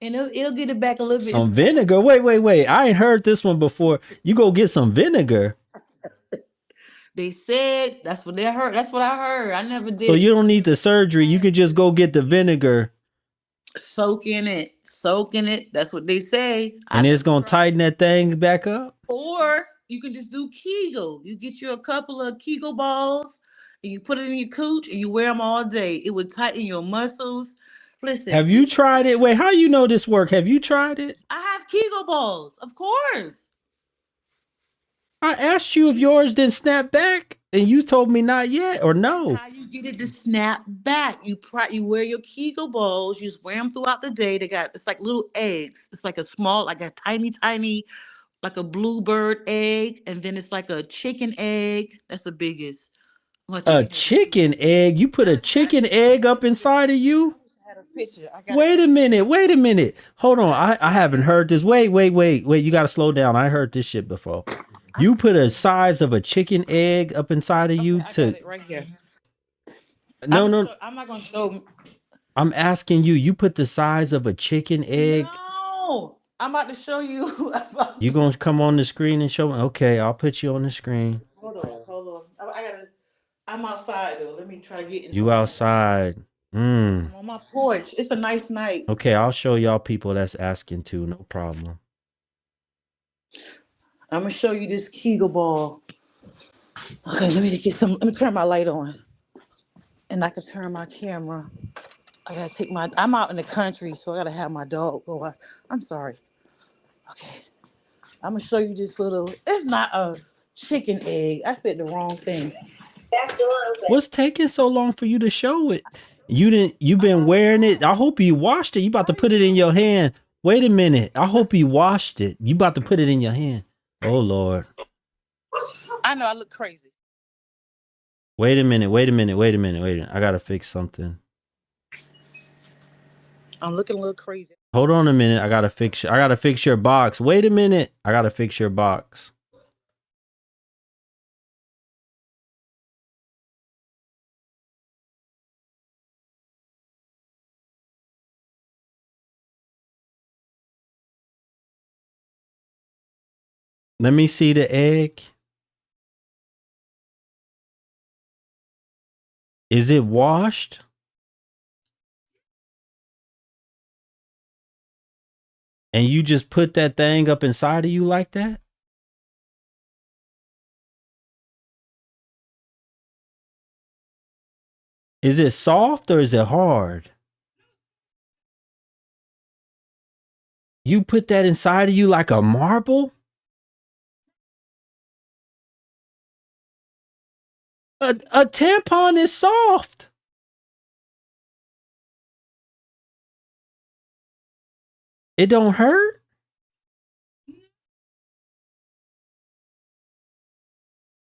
and it'll get it back a little bit. Some vinegar. Wait. I ain't heard this one before. You go get some vinegar. They said that's what they heard. That's what I heard. I never So did you it. don't need the surgery. You can just go get the vinegar Soak in it. That's what they say. I and it's never gonna tried tighten it. that thing back up. Or you can just do Kegel. You get you a couple of Kegel balls and you put it in your cooch and you wear them all day. It would tighten your muscles. Listen, Have you tried it? Wait, how you know this work? Have you tried it? I have Kegel balls, of course. I asked you if yours didn't snap back, and you told me not yet or That's no. how you get it to snap back. You wear your Kegel balls. You just wear them throughout the day. It's like little eggs. It's like like a tiny, like a bluebird egg, and then it's like a chicken egg. That's the biggest. Well, A chicken egg is big. chicken egg? You put a chicken egg up inside of I you? wish I had a picture. I got a Wait a picture. minute. Wait a minute. Hold on. I got a I haven't picture. heard this. Wait. You got to slow down. I heard this shit before. I You got put a a picture. size of a chicken egg up inside of Okay, you I got to it right here. no. I'm not gonna show. I'm asking you, you put the size of a chicken egg. No, I'm about to show you. You gonna come on the screen and show me? Okay, I'll put you on the screen. Hold on. I gotta. I'm outside though. Let me try to get You inside. outside. I'm on my porch. It's a nice night. Okay, I'll show y'all people that's asking too. No problem. I'm gonna show you this Kegel ball. Okay, let me get some. Let me turn my light on, and I can turn my camera. I gotta take my. I'm out in the country, so I gotta have my dog go out. I'm sorry. Okay, I'm gonna show you this little. It's not a chicken egg. I said the wrong thing. What's taking so long for you to show it? You've been wearing it. I hope you washed it. You about to put it in your hand. Wait a minute. I hope you washed it. You about to put it in your hand. Oh Lord. I know I look crazy. Wait a minute. I gotta fix something. I'm looking a little crazy. Hold on a minute. I gotta fix your box. Wait a minute. I gotta fix your box. Let me see the egg. Is it washed? And you just put that thing up inside of you like that? Is it soft or is it hard? You put that inside of you like a marble? A tampon is soft. It don't hurt.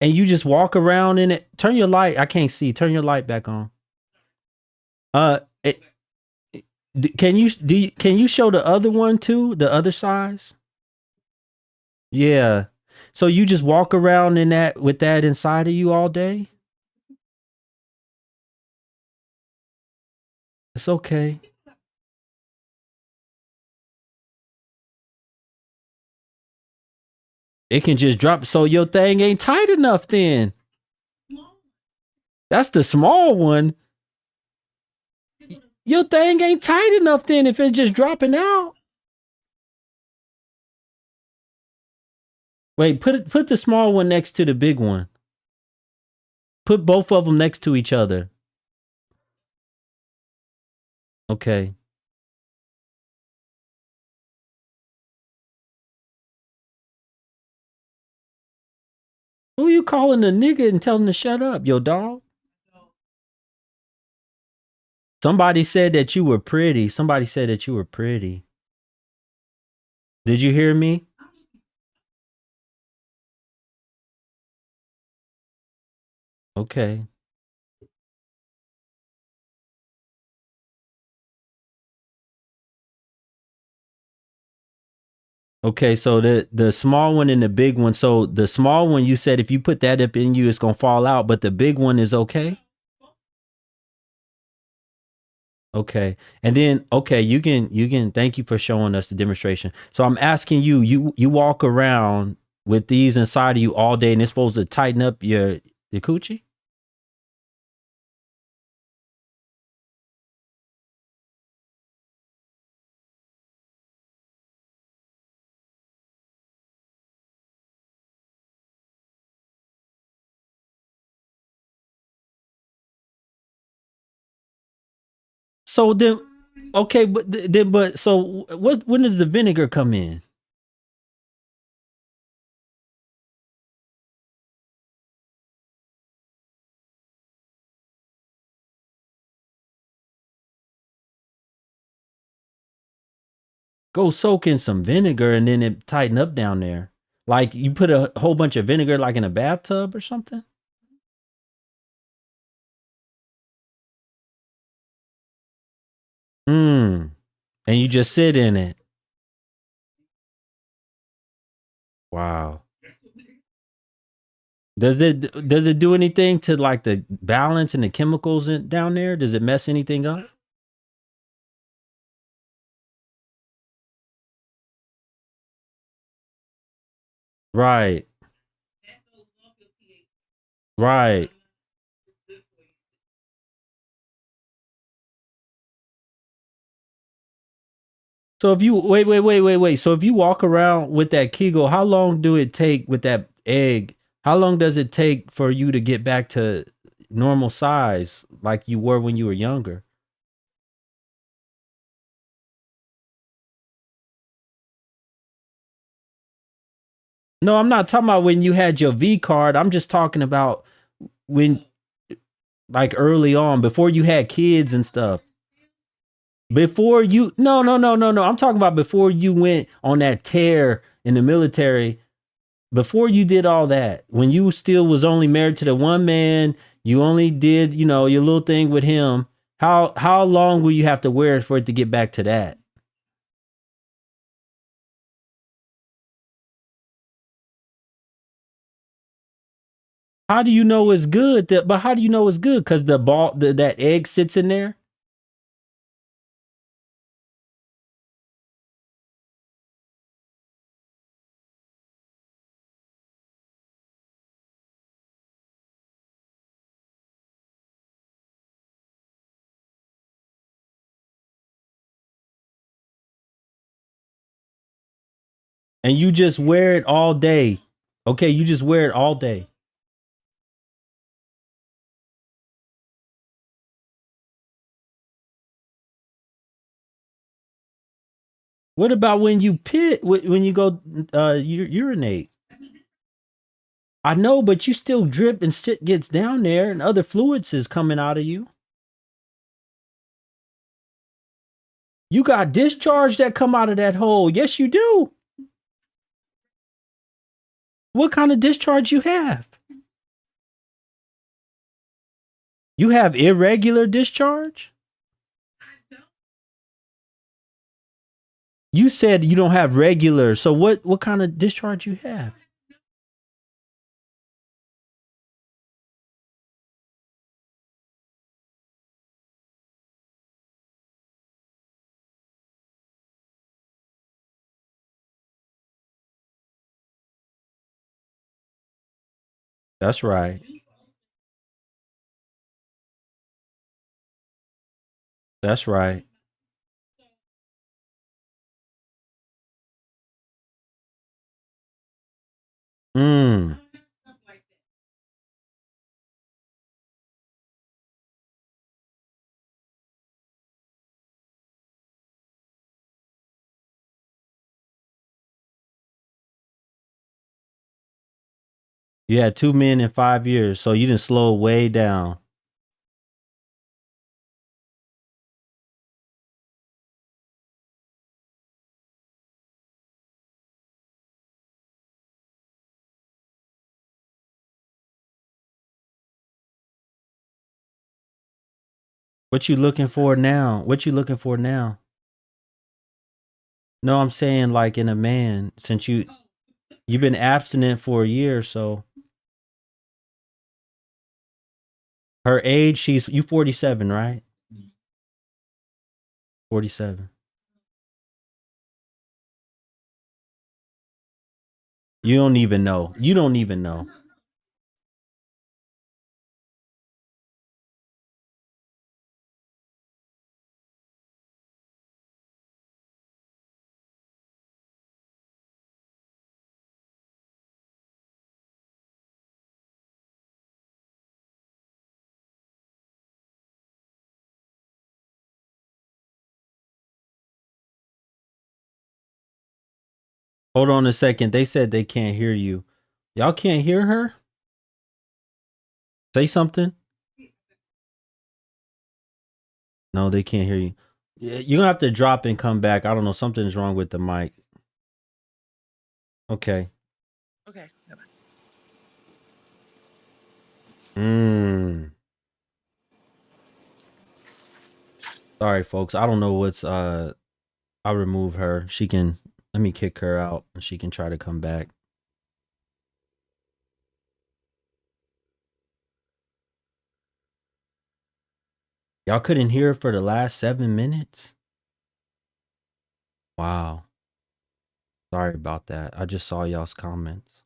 And you just walk around in it. Turn your light. I can't see. Turn your light back on. Can you show the other one too? The other size? Yeah. So you just walk around in that with that inside of you all day? It's okay. It can just drop. So your thing ain't tight enough then. That's the small one. Your thing ain't tight enough then if it's just dropping out. Wait, put the small one next to the big one. Put both of them next to each other. Okay. Who you calling a nigga and telling to shut up, your dog? Somebody said that you were pretty. Somebody said that you were pretty. Did you hear me? Okay. Okay, so the small one and the big one. So the small one, you said if you put that up in you, it's gonna fall out, but the big one is okay. Okay. And then okay, you can thank you for showing us the demonstration. So I'm asking you, you walk around with these inside of you all day and it's supposed to tighten up your coochie? So then okay, but so when does the vinegar come in? Go soak in some vinegar and then it tighten up down there. Like you put a whole bunch of vinegar like in a bathtub or something? Hmm. And you just sit in it. Wow. Does it do anything to like the balance and the chemicals down there? Does it mess anything up? Right. Right. So if you wait. So if you walk around with that Kegel, how long do it take with that egg? How long does it take for you to get back to normal size like you were when you were younger? No, I'm not talking about when you had your V card. I'm just talking about when, like, early on, before you had kids and stuff. Before you, no. I'm talking about before you went on that tear in the military. Before you did all that, when you still was only married to the one man, you only did, your little thing with him. How long will you have to wear it for it to get back to that? How do you know it's good? But how do you know it's good? Because that egg sits in there. And you just wear it all day. Okay, you just wear it all day. What about when you when you go urinate? I know, but you still drip and shit gets down there and other fluids is coming out of you. You got discharge that come out of that hole. Yes, you do. What kind of discharge you have? You have irregular discharge? You said you don't have regular. So what kind of discharge you have? That's right. That's right. Mm. You had 2 men in 5 years, so you didn't slow way down. What you looking for now? What you looking for now? No, I'm saying like in a man, since you've been abstinent for a year, so her age, you 47, right? 47. You don't even know. You don't even know. Hold on a second. They said they can't hear you. Y'all can't hear her? Say something. No, they can't hear you. You're gonna have to drop and come back. I don't know. Something's wrong with the mic. Okay. Okay. Mm. Sorry, folks. I don't know what's I'll remove her. She can let me kick her out and she can try to come back. Y'all couldn't hear her for the last 7 minutes? Wow. Sorry about that. I just saw y'all's comments.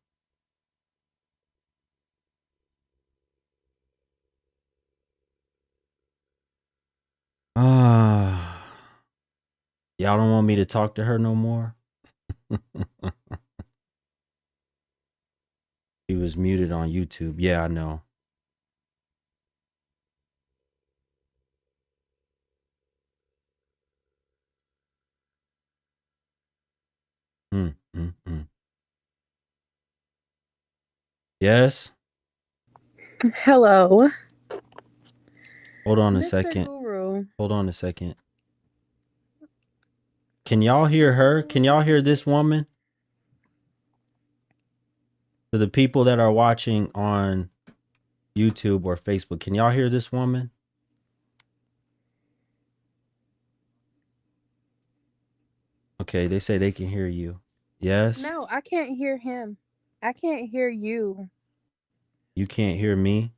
Y'all don't want me to talk to her no more? She was muted on YouTube. Yeah, I know. Mm, mm, mm. Yes? Hello. Hold on a Mr. second. Guru. Hold on a second. Can y'all hear her? Can y'all hear this woman? To the people that are watching on YouTube or Facebook, can y'all hear this woman? Okay, they say they can hear you. Yes? No, I can't hear him. I can't hear you. You can't hear me?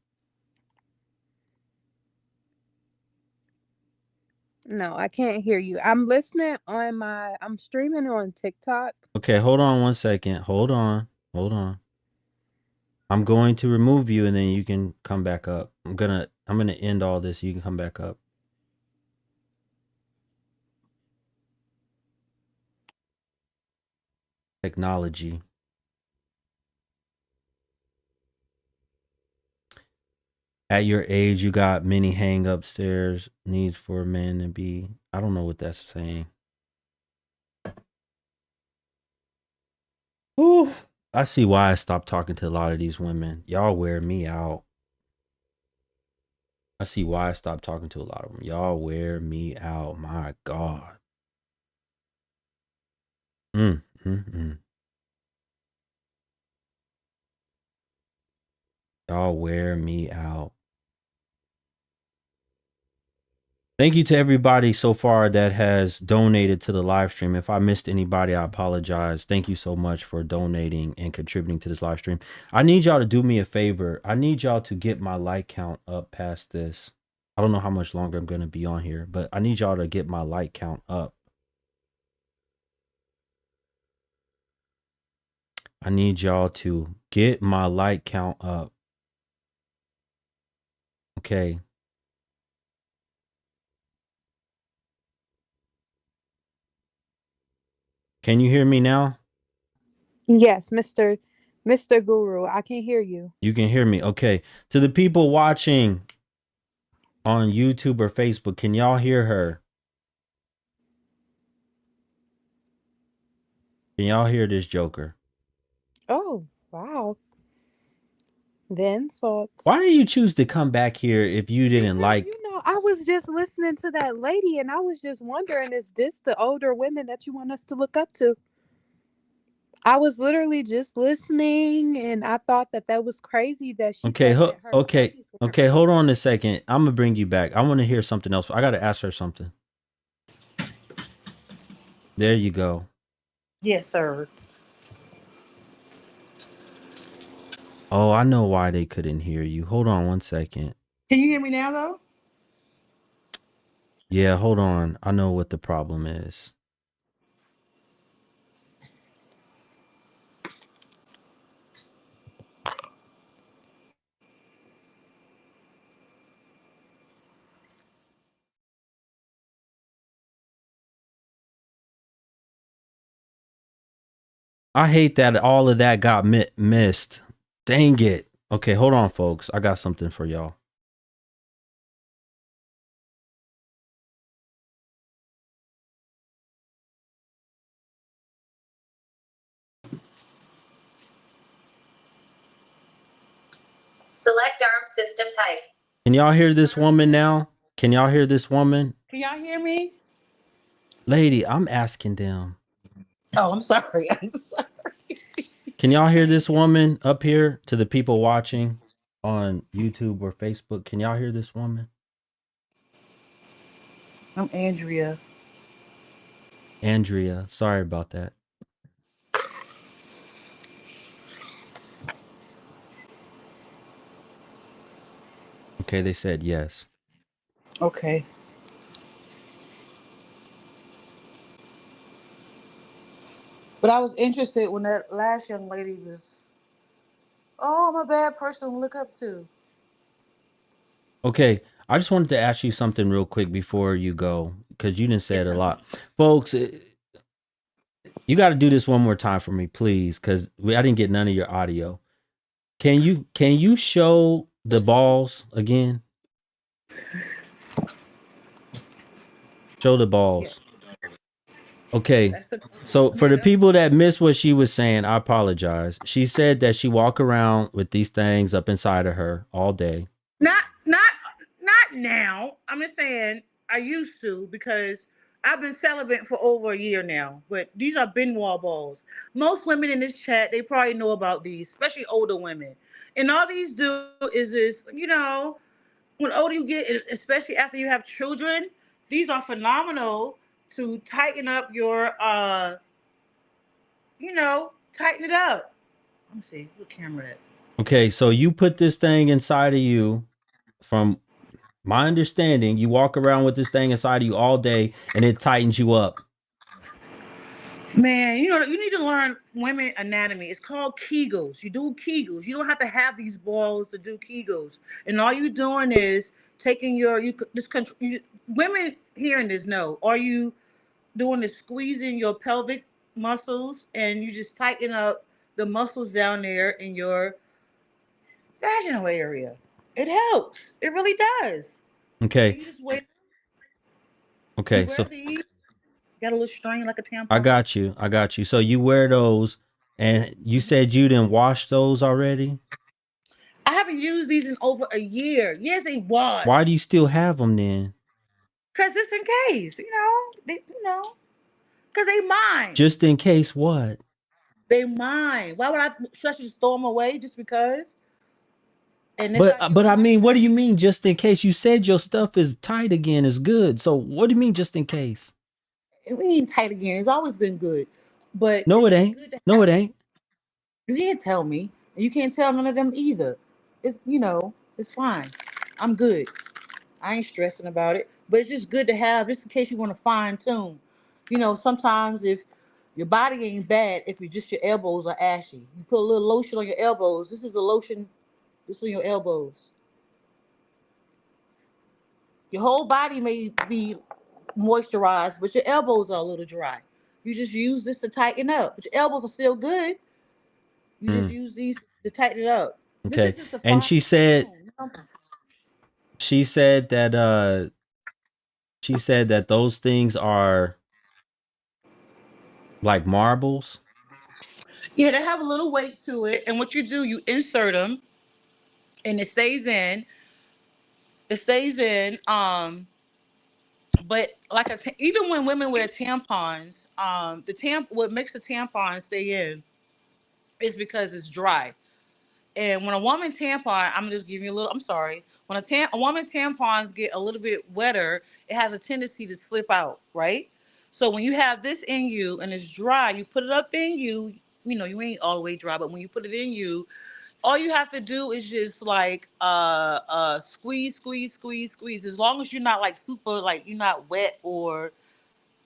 No, I can't hear you. I'm listening on I'm streaming on TikTok. Okay, hold on one second. Hold on. Hold on. I'm going to remove you and then you can come back up. I'm gonna end all this. You can come back up. Technology. At your age, you got many hang upstairs needs for men to be. I don't know what that's saying. Ooh, I see why I stopped talking to a lot of these women. Y'all wear me out. I see why I stopped talking to a lot of them. Y'all wear me out. My God. Mm, mm, mm. Y'all wear me out. Thank you to everybody so far that has donated to the live stream. If I missed anybody, I apologize. Thank you so much for donating and contributing to this live stream. I need y'all to do me a favor. I need y'all to get my like count up past this. I don't know how much longer I'm going to be on here, but I need y'all to get my like count up. I need y'all to get my like count up. Okay. Can you hear me now? Yes, Mr. Guru, I can hear you. You can hear me. Okay. To the people watching on YouTube or Facebook, can y'all hear her? Can y'all hear this joker? Oh, wow. Then salts. Why did you choose to come back here if you didn't Because like? you know, I was just listening to that lady and I was just wondering, is this the older women that you want us to look up to? I was literally just listening and I thought that was crazy that she Okay, said that her okay, 20s weren't okay. real. Hold on a second. I'm gonna bring you back. I want to hear something else. I gotta ask her something. There you go. Yes, sir. Oh, I know why they couldn't hear you. Hold on one second. Can you hear me now, though? Yeah, hold on. I know what the problem is. I hate that all of that got missed. Dang it. Okay, hold on, folks. I got something for y'all. Select arm system type. Can y'all hear this woman now? Can y'all hear this woman? Can y'all hear me? Lady, I'm asking them. Oh, I'm sorry. I'm sorry. Can y'all hear this woman up here to the people watching on YouTube or Facebook? Can y'all hear this woman? I'm Andrea. Andrea, sorry about that. Okay, they said yes. Okay. But I was interested when that last young lady was, oh, I'm a bad person to look up to. Okay, I just wanted to ask you something real quick before you go, because you didn't say Yes, it a sir. lot, folks. You got to do this one more time for me, please, because I didn't get none of your audio. Can you show the balls again? Show the Yeah, balls. Okay. that's the So for the yeah. people that missed what she was saying, I apologize. She said that she walk around with these things up inside of her all day. Not now. I'm just saying I used to because I've been celibate for over a year now. But these are bin wall balls. Most women in this chat, they probably know about these, especially older women. And all these do is this, when older you get, especially after you have children, these are phenomenal to tighten up your tighten it up. Let me see, what camera at? Okay, so you put this thing inside of you. From my understanding, you walk around with this thing inside of you all day and it tightens you up. Man, you need to learn women anatomy. It's called Kegels. You do Kegels. You don't have to have these balls to do Kegels. And all you doing is taking this country. Women hearing this know. Are you doing is squeezing your pelvic muscles and you just tighten up the muscles down there in your vaginal area. It helps. It really does. And Okay. you just wait. You Okay. wear So these. Got a little string like a I tampon. got you. I got you. So you wear those and you said you didn't wash those already? I haven't used these in over a year. Yes, they Why washed. do you still have them then? Cause just in case, cause they mine. Just in case what? They mine. Why would should I just throw them away just because? And if But I use but I them, mean, what do you mean just in case? You said your stuff is tight again, is good. So what do you mean just in case? we ain't tight again. It's always been good, but No, it's it just ain't. good to No, have. it ain't. You can't tell me. You can't tell none of them either. It's fine. I'm good. I ain't stressing about it. But it's just good to have, just in case you want to fine tune. Sometimes if your body ain't bad, if you just your elbows are ashy, you put a little lotion on your elbows. This is the lotion. This is on your elbows. Your whole body may be moisturized, but your elbows are a little dry. You just use this to tighten up. But your elbows are still good. You just Mm, use these to tighten it up. This okay. is just a And fine tune. she said that those things are like marbles. Yeah, they have a little weight to it. And what you do, you insert them and it stays in. It stays in. But even when women wear tampons, what makes the tampon stay in is because it's dry. And when a woman tampon, I'm just giving you a little. I'm sorry. When a woman tampons get a little bit wetter, it has a tendency to slip out, right? So when you have this in you and it's dry, you put it up in you. You ain't all the way dry, but when you put it in you, all you have to do is just like squeeze, squeeze, squeeze, squeeze. As long as you're not like super, like you're not wet or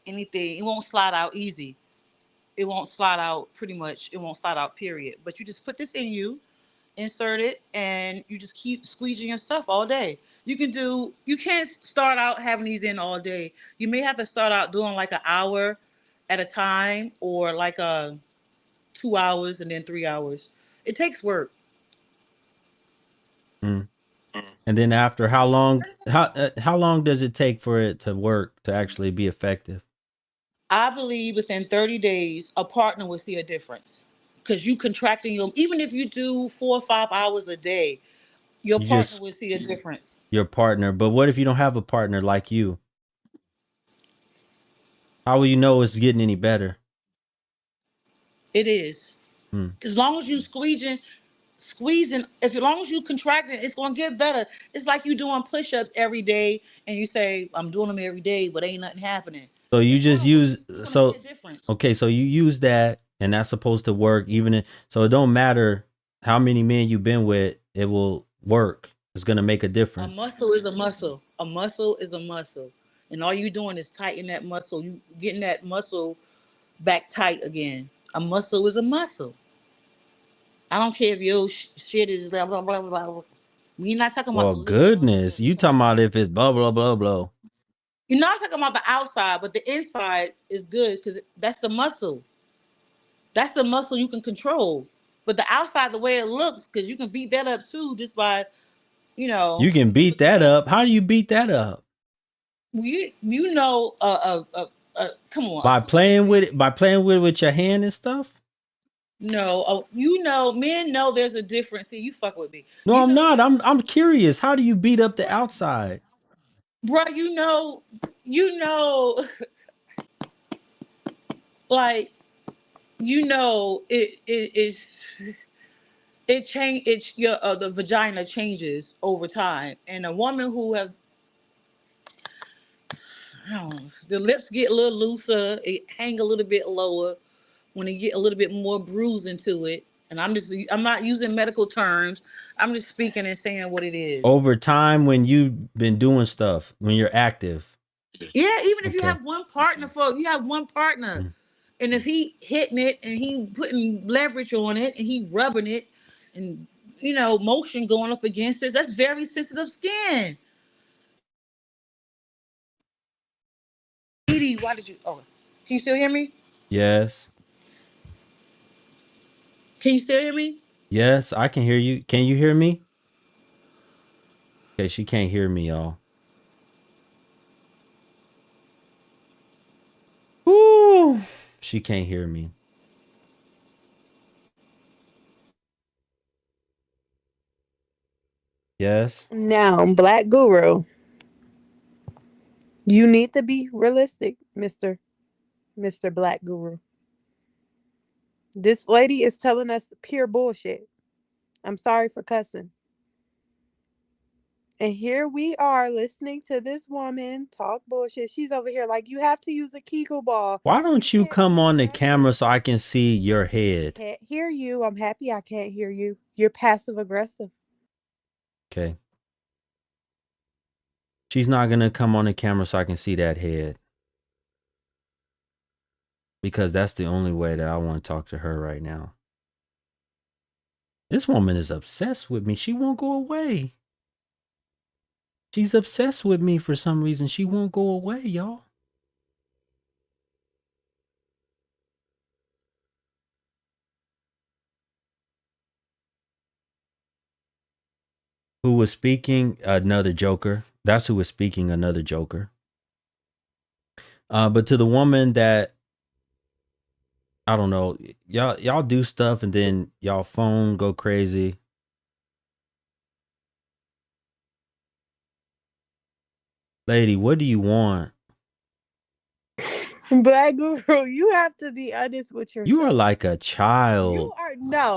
anything, it won't slide out easy. It won't slide out pretty much. It won't slide out, period. But you just put this in you, insert it, and you just keep squeezing your stuff all day. You can't start out having these in all day. You may have to start out doing like an hour at a time or like 2 hours and then 3 hours. It takes work. Mm. And then after how long does it take for it to work to actually be effective? I believe within 30 days, a partner will see a difference. Because you contracting even if you do 4 or 5 hours a day, your You partner just will see a difference. your partner, but what if you don't have a partner like you? How will you know it's getting any better? It is. Mm. As long as you squeezing, as long as you contracting, it's gonna get better. It's like you doing push-ups every day and you say, I'm doing them every day, but ain't nothing happening. So you It's just gonna work. use You're gonna see a so difference. okay, so you use that and that's supposed to work so it don't matter how many men you've been with, it will work. It's gonna make a A difference. muscle is a muscle. A muscle is a muscle. And all you doing is tighten that muscle. You getting that muscle back tight again. A muscle is a muscle. I don't care if your shit is blah blah blah blah. We're not talking about Well, the little goodness, muscle you talking part. about if it's blah blah blah blah. You're not talking about the outside, but the inside is good because that's the muscle. That's the muscle you can control. But the outside, the way it looks, because you can beat that up too, just by You can beat looking that at up. How do you beat that up? you know. Come on, By Uncle. Come on, playing with man. it, by playing with your hand and stuff. No, men know there's a difference. See, you fuck with me. No, You I'm know not. there's a I'm difference, curious. How do you beat up the outside? bro. You know, like it change. It's your the vagina changes over time, and a woman who have I don't know, the lips get a little looser, it hang a little bit lower when it get a little bit more bruise into it. And I'm not using medical terms. I'm just speaking and saying what it is. Over time, when you've been doing stuff, when you're active. Yeah, even if you Okay. have one partner you have one partner, Mm. and if he hitting it and he putting leverage on it and he rubbing it and motion going up against it, that's very sensitive skin. Edie, why did you can you still hear me? Yes. Can you still hear me? Yes, I can hear you. Can you hear me? Okay, she can't hear me, y'all. Ooh, she can't hear me. Yes. Now, Black Guru, you need to be realistic, Mr. Black Guru. This lady is telling us pure bullshit. I'm sorry for cussing. And here we are listening to this woman talk bullshit. She's over here like, you have to use a Kegel ball. Why You don't you can't come do on the that. camera so I can see your head? Can't hear you. I'm happy I can't hear you. You're passive aggressive. Okay. She's not gonna come on the camera so I can see that head. Because that's the only way that I want to talk to her right now. This woman is obsessed with me. She won't go away. She's obsessed with me for some reason. She won't go away, y'all. Who was speaking? Another joker. That's who was speaking, another joker. But to the woman that, I don't know, y'all do stuff and then y'all phone go crazy. Lady, what do you want? Black Guru, you have to be honest with You are yourself. like a child.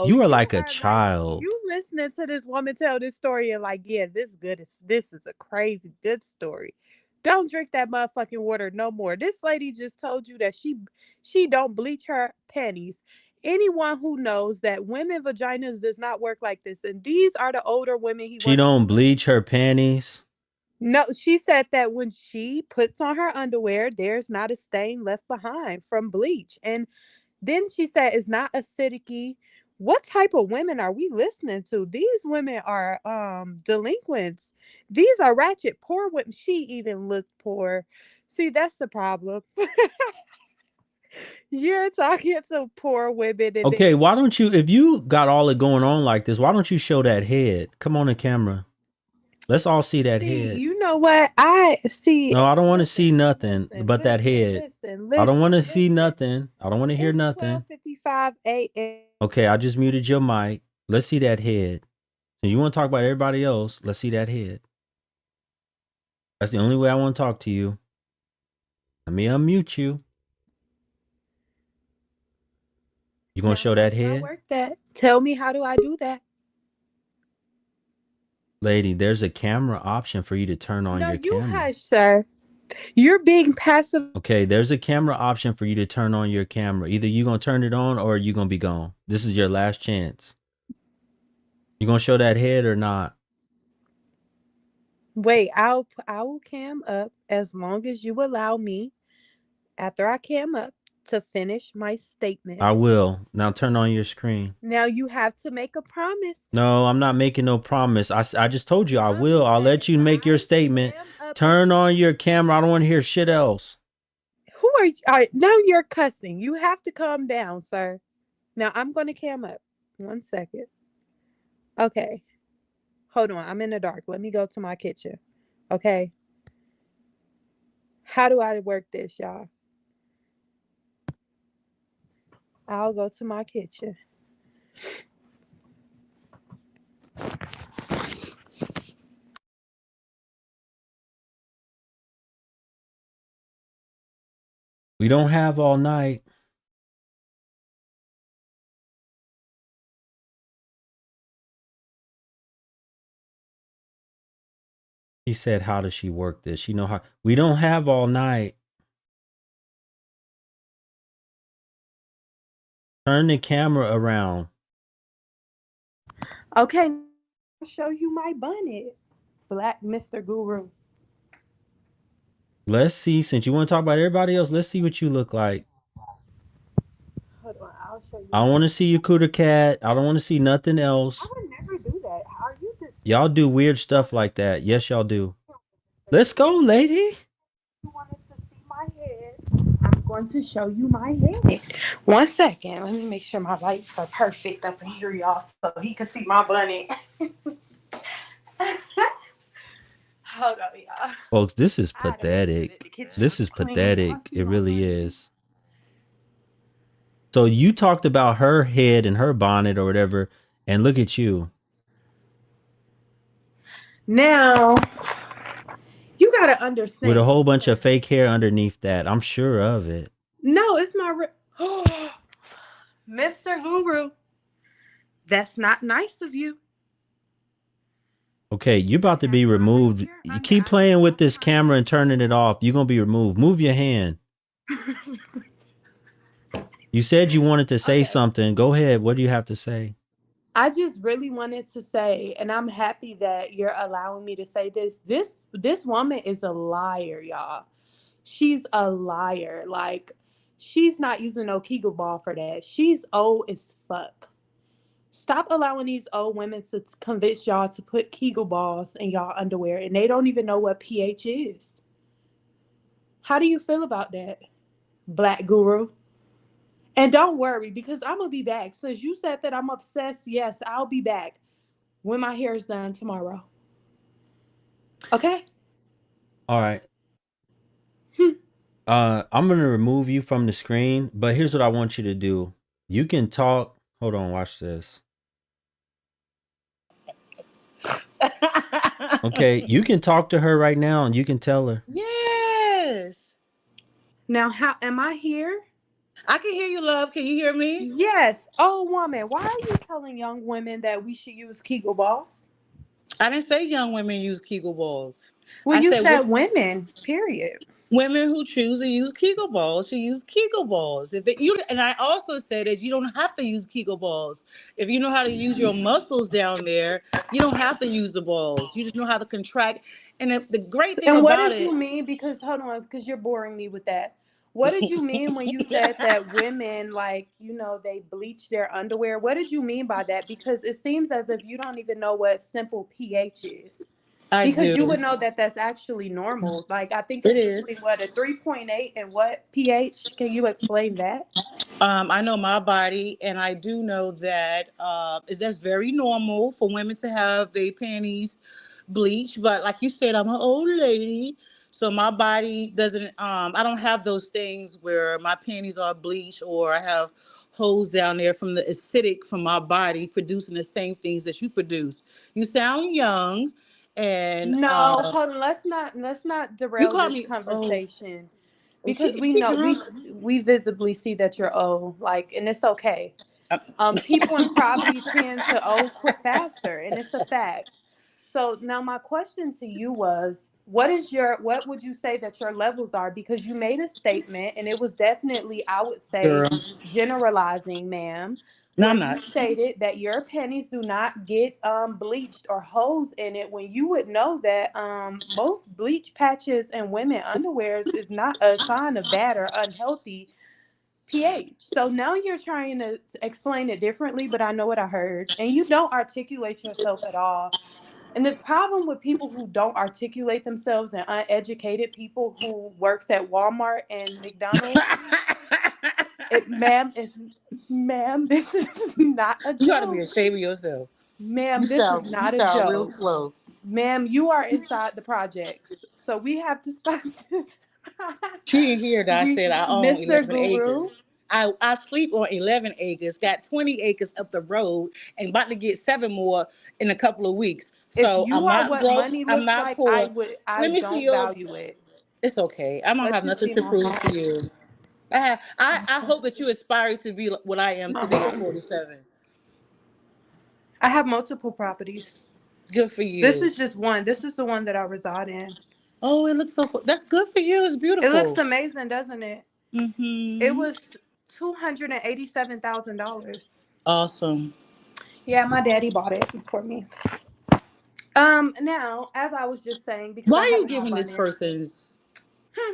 You are like a child. You listening to this woman tell this story and like, yeah, this is a crazy good story. Don't drink that motherfucking water no more. This lady just told you that she don't bleach her panties. Anyone who knows that women vaginas does not work like this, and these are the older women he She wants to don't listen. bleach her panties. No, she said that when she puts on her underwear, there's not a stain left behind from bleach. And then she said it's not acidic. What type of women are we listening to? These women are delinquents. These are ratchet poor women. She even looked poor. See, that's the problem. You're talking to poor women and Okay, why don't you, if you got all it going on like this, why don't you show that head? Come on the camera. Let's all see that see, head. you know what? I see. No, I don't want to see Listen, nothing listen, but that head. I don't want to see nothing. I don't want to hear It's nothing. 12:55 a.m. Okay, I just muted your mic. Let's see that head. And you want to talk about everybody else? Let's see that head. That's the only way I want to talk to you. Let me unmute you. You gonna show that head? Work that. Tell me, how do I do that? Lady, there's a camera option for you to turn on No, your you camera. hush, sir. You're being passive. Okay, there's a camera option for you to turn on your camera. Either you gonna turn it on or you gonna be gone. This is your last chance. You gonna show that head or not? Wait, I will cam up as long as you allow me after I cam up to finish my statement. I will. Now turn on your screen. Now you have to make a promise. No, I'm not making no promise. I just told you I will. I'll let you make your statement. Turn on your camera. I don't want to hear shit else. Who are you? Now you're cussing. You have to calm down, sir. Now I'm going to cam up. 1 second. Okay. Hold on. I'm in the dark. Let me go to my kitchen. Okay. How do I work this, y'all? I'll go to my kitchen. We don't have all night. She said, how does she work this? You know how we don't have all night. Turn the camera around. Okay. I'll show you my bonnet. Black Mr. Guru. Let's see. Since you want to talk about everybody else, let's see what you look like. Hold on. I'll show you. I don't want to see your cooter cat. I don't want to see nothing else. I would never do that. How are you? Y'all do weird stuff like that. Yes, y'all do. Let's go, lady. You wanted to see my head. I'm going to show you my head. 1 second. Let me make sure my lights are perfect up in here, y'all, so he can see my bunny. Hold on, y'all. Folks, this is pathetic. This is pathetic. It really is. So you talked about her head and her bonnet or whatever, and look at you. Now, you got to understand. With a whole bunch of fake hair underneath that. I'm sure of it. No, it's my... Mr. Guru, that's not nice of you. Okay, you're about to be removed. You keep playing with this camera and turning it off. You're going to be removed. Move your hand. You said you wanted to say something. Go ahead. What do you have to say? I just really wanted to say, and I'm happy that you're allowing me to say this. This woman is a liar, y'all. She's a liar. Like, she's not using no Kegel ball for that. She's old as fuck. Stop allowing these old women to convince y'all to put Kegel balls in y'all underwear, and they don't even know what pH is. How do you feel about that, Black Guru? And don't worry, because I'm going to be back. Since you said that I'm obsessed, yes, I'll be back when my hair is done tomorrow. Okay? All right. I'm going to remove you from the screen, but here's what I want you to do. You can talk. Hold on, watch this. Okay, you can talk to her right now and you can tell her. Yes. Now, how am I here? I can hear you, love. Can you hear me? Yes. Oh, woman, why are you telling young women that we should use Kegel balls? I didn't say young women use Kegel balls. Well, I you said said women, period. women who choose to use Kegel balls should use Kegel balls. And I also said that you don't have to use Kegel balls. If you know how to use your muscles down there, you don't have to use the balls. You just know how to contract. And the great thing And what about did you it, mean? Because, hold on, because you're boring me with that. What did you mean when you said that women, like, they bleach their underwear? What did you mean by that? Because it seems as if you don't even know what simple pH is. I Because do. you would know that that's actually normal. Like, I think It it's is. between, what, a 3.8 and what pH? Can you explain that? I know my body, and I do know that that's very normal for women to have their panties bleached. But like you said, I'm an old lady, so my body doesn't. I don't have those things where my panties are bleached or I have holes down there from the acidic from my body producing the same things that you produce. You sound young, and No, hold on. Let's not you derail call this me old. conversation because we She know drunk. we visibly see that you're old, like, and it's okay. Uh, People in poverty tend to quit faster, and it's a fact. So now my question to you was, what would you say that your levels are? Because you made a statement, and it was definitely, I would say, Girl, generalizing, ma'am, no, where I'm you not. stated that your panties do not get bleached or holes in it, when you would know that most bleach patches in women underwears is not a sign of bad or unhealthy pH. So now you're trying to explain it differently, but I know what I heard. And you don't articulate yourself at all. And the problem with people who don't articulate themselves and uneducated people who works at Walmart and McDonald's, ma'am, this is not a You ought to be joke. ashamed of yourself. Ma'am, this is You not a sound real joke. slow. Ma'am, you are inside the projects. So we have to stop this. She didn't hear that I said I own Mr. 11 Guru, acres. I sleep on 11 acres, got 20 acres up the road, and about to get 7 more in a couple of weeks. if So you I'm are not what broke. money I'm looks not like, I poor. would I Let me see don't your. value it. It's okay. I don't Let have you nothing see to my prove to you. I hope that you aspire to be what I am my today at home. 47. I have multiple properties. Good for This you. is just one. This is the one that I reside in. Oh, it looks so. That's good for you. It's It looks beautiful. amazing, doesn't it? It Mm-hmm. was $287,000. Awesome. Yeah, my daddy bought it for me. Now, as I was just saying, because Why I are have you an giving this abundance. person's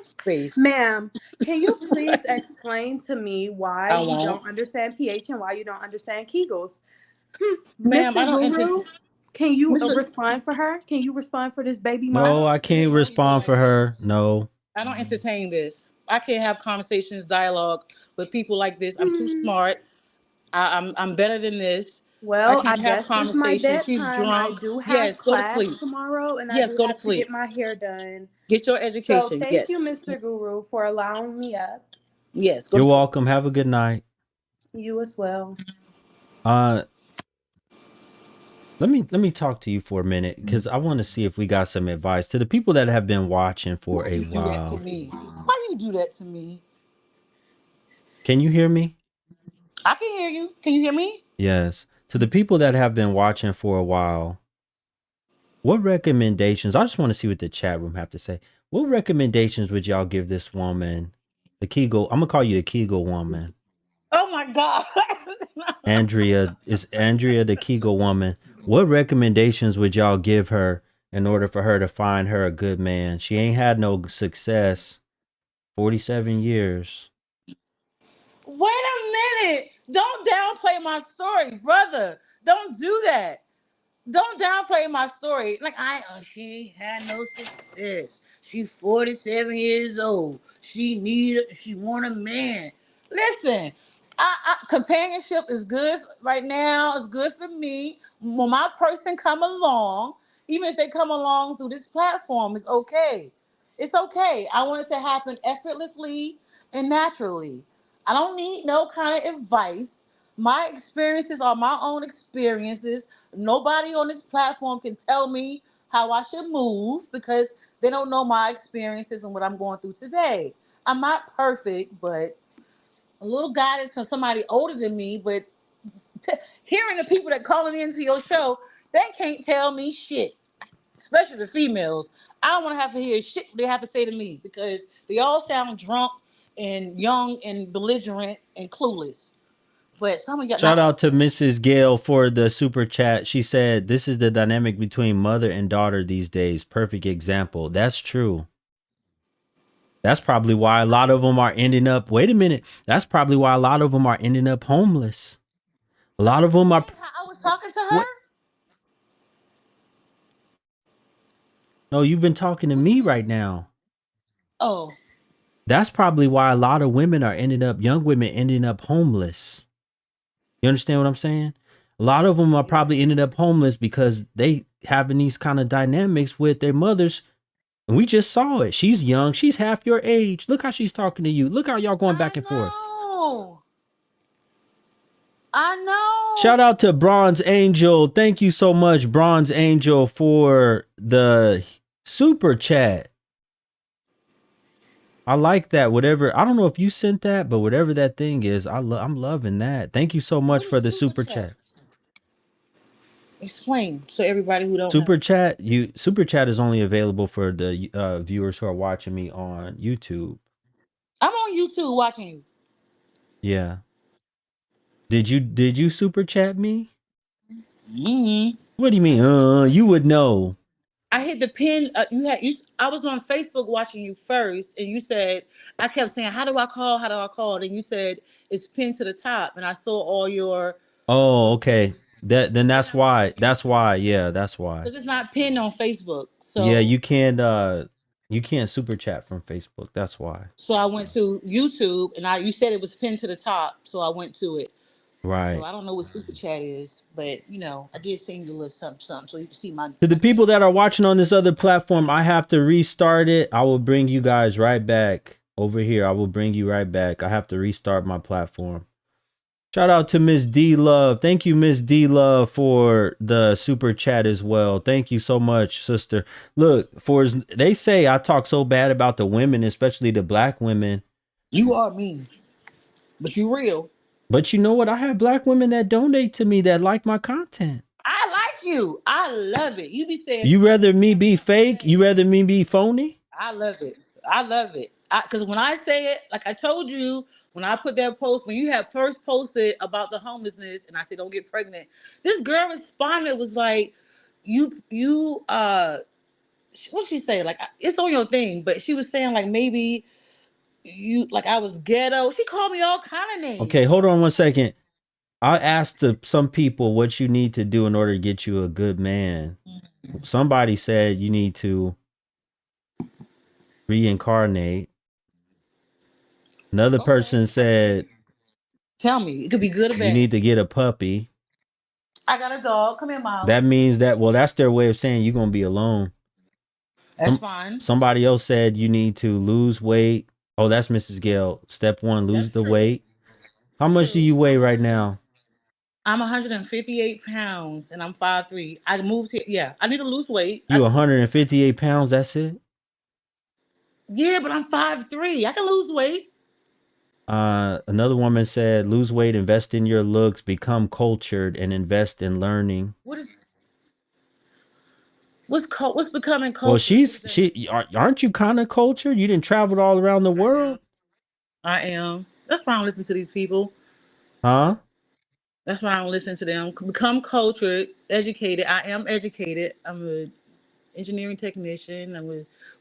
space? Ma'am, can you please explain to me why I you won't. don't understand pH and why you don't understand Kegels? Ma'am, I Mr. don't Guru, entertain. can you Mr. respond for her? Can you respond for this baby No, mama? I Yeah, can't no, you respond for can't. her. No. I don't entertain this. I can't have conversations, dialogue with people like this. I'm too Hmm. smart. I'm better than this. I Well, I can't have guess it's my conversations. She's bedtime. I drunk. do have Yes, go to class sleep. tomorrow and I Yes, do go to have to sleep. get my hair done. Get your So education. thank you, Yes. Mr. Guru, for allowing me up. Yes, go to You're sleep. welcome. Have a good night. You as well. Uh let me talk to you for a minute because I want to see if we got some advice to the people that have been watching for Why a you do that to while. me? Why you do that to me? Can you hear me? I can hear you. Can you hear me? Yes. To the people that have been watching for a while, what recommendations? I just want to see what the chat room have to say. What recommendations would y'all give this woman, the Kegel? I'm gonna call you the Kegel woman. Oh my God. Andrea is Andrea the Kegel woman. What recommendations would y'all give her in order for her to find her a good man? She ain't had no success. 47 years. Wait a minute. Don't downplay my story, brother. Don't do that. Don't downplay my story. Like she had no success. She 47 years old. She want a man. Listen, companionship is good right now. It's good for me. When my person come along, even if they come along through this platform, it's okay. It's okay. I want it to happen effortlessly and naturally. I don't need no kind of advice. My experiences are my own experiences. Nobody on this platform can tell me how I should move because they don't know my experiences and what I'm going through today. I'm not perfect, but a little guidance from somebody older than me. But hearing the people that calling into your show, they can't tell me shit, especially the females. I don't want to have to hear shit they have to say to me because they all sound drunk and young and belligerent and clueless. But some of y'all Shout not. out to Mrs. Gail for the super chat. She said, "This is the dynamic between mother and daughter these days. Perfect example." That's true. That's probably why a lot of them are ending up. Wait a minute. That's probably why a lot of them are ending up homeless. A lot of them are. I was talking to her. What? No, you've been talking to What you me mean? right now. Oh, That's probably why a lot of women are ending up, young women ending up homeless. You understand what I'm saying? A lot of them are probably ending up homeless because they having these kind of dynamics with their mothers. And we just saw it. She's young. She's half your age. Look how she's talking to you. Look how y'all going back I and forth. know. I Shout know. out to Bronze Angel. Thank you so much, Bronze Angel, for the super chat. I like that. Whatever. I don't know if you sent that, but whatever that thing is, I'm loving that. Thank you so much What for is the super super chat? chat. Explain so everybody who don't Super know. chat, super chat is only available for the viewers who are watching me on YouTube. I'm on YouTube watching you. Yeah. Did you super chat me? Mm-hmm. What do you mean? You would know. I hit the pin. I was on Facebook watching you first, and you said I kept saying, "How do I call? How do I call?" And you said it's pinned to the top, and I saw all your Oh, okay. Then then that's I went why. That's why. Yeah, that's why. because it's not pinned on Facebook. Yeah, So you can't super chat from Facebook. That's why. I went to YouTube, and I you said it was pinned to the top, so I went to it. So Right. I don't know what super chat is, but I did send you a little something, something, so you can see To the my name. people that are watching on this other platform, I have to restart it. I will bring you guys right back over here. I will bring you right back. I have to restart my platform. Shout out to Miss D Love. Thank you, Miss D Love, for the super chat as well. Thank you so much, sister. Look, they say I talk so bad about the women, especially the black women. You are mean, but you real. But you know what? I have black women that donate to me that like my content. I like you. I love it. You be saying You rather me be everything you fake? say. You rather me be phony? I love it. I love it. Because when I say it, like I told you, when I put that post, when you had first posted about the homelessness, and I said don't get pregnant, this girl responded was like, what she say? Like it's on your thing, but she was saying like maybe you like I was ghetto. She called me all kind of names, Okay, hold yo. on one second. I asked some people what you need to do in order to get you a good man. Somebody said you need to reincarnate. Another Okay, person I can tell said you. Tell me, it could be good or you bad. need to get a puppy. I got a dog. Come here, Miles. That means that, well, that's their way of saying you're going to be alone. That's fine. Somebody else said you need to lose weight. Oh, that's Mrs. Gale. Step one, lose That's the true. weight. How much do True. you weigh right now? I'm 158 pounds and I'm 5'3". I moved here. Yeah, I need to lose weight. You 158 pounds, that's it? Yeah, but I'm 5'3". I can lose weight. Another woman said lose weight, invest in your looks, become cultured, and invest in learning. What is what's becoming Well, culture? What does that mean? aren't you kind of cultured? You didn't travel all around the I am. world, I am. That's why I don't listen to these people. huh? That's why I don't listen to them. Become cultured, educated. I am educated. I'm a engineering technician.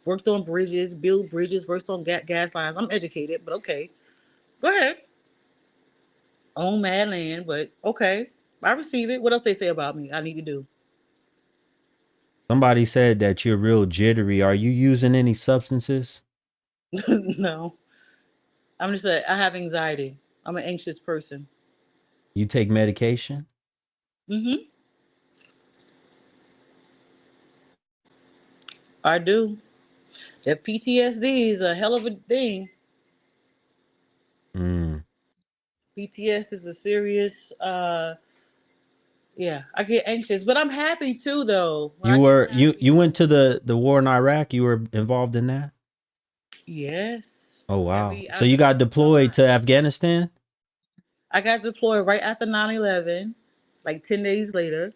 Worked on bridges, build bridges, worked on gas lines. I'm educated, but okay. Go ahead. Own mad land, but okay. I receive it. What else they say about me? I need to do. Somebody said that you're real jittery. Are you using any substances? No, I'm just like I have anxiety. I'm an anxious person. You take medication? Hmm. I do. That PTSD is a hell of a thing. Mm. PTS is a serious. Yeah, I get anxious, but I'm happy too. Though when I get You happy, went to the war in Iraq. You were involved in that. yes. Oh wow! Every So you got deployed summer, to Afghanistan? I got deployed right after 9/11, like 10 days later.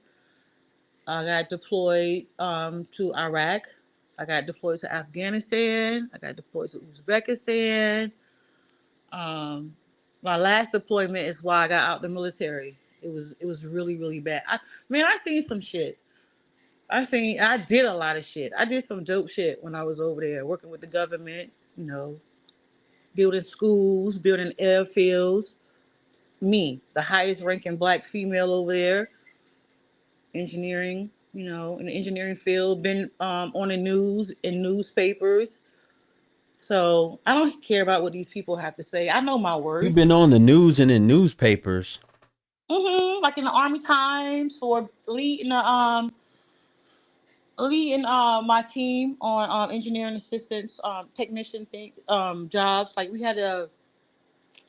I got deployed to Iraq. I got deployed to Afghanistan. I got deployed to Uzbekistan. Um, my last deployment is why I got out the military. It was really really bad. I seen some shit. I did a lot of shit. I did some dope shit when I was over there working with the government. Building schools, building airfields. Me, the highest ranking black female over there, engineering. In the engineering field, been on the news in newspapers. So I don't care about what these people have to say. I know my You've worth. been on the news and in newspapers. Like in the Army Times for leading my team on engineering assistance technician thing jobs. Like we had a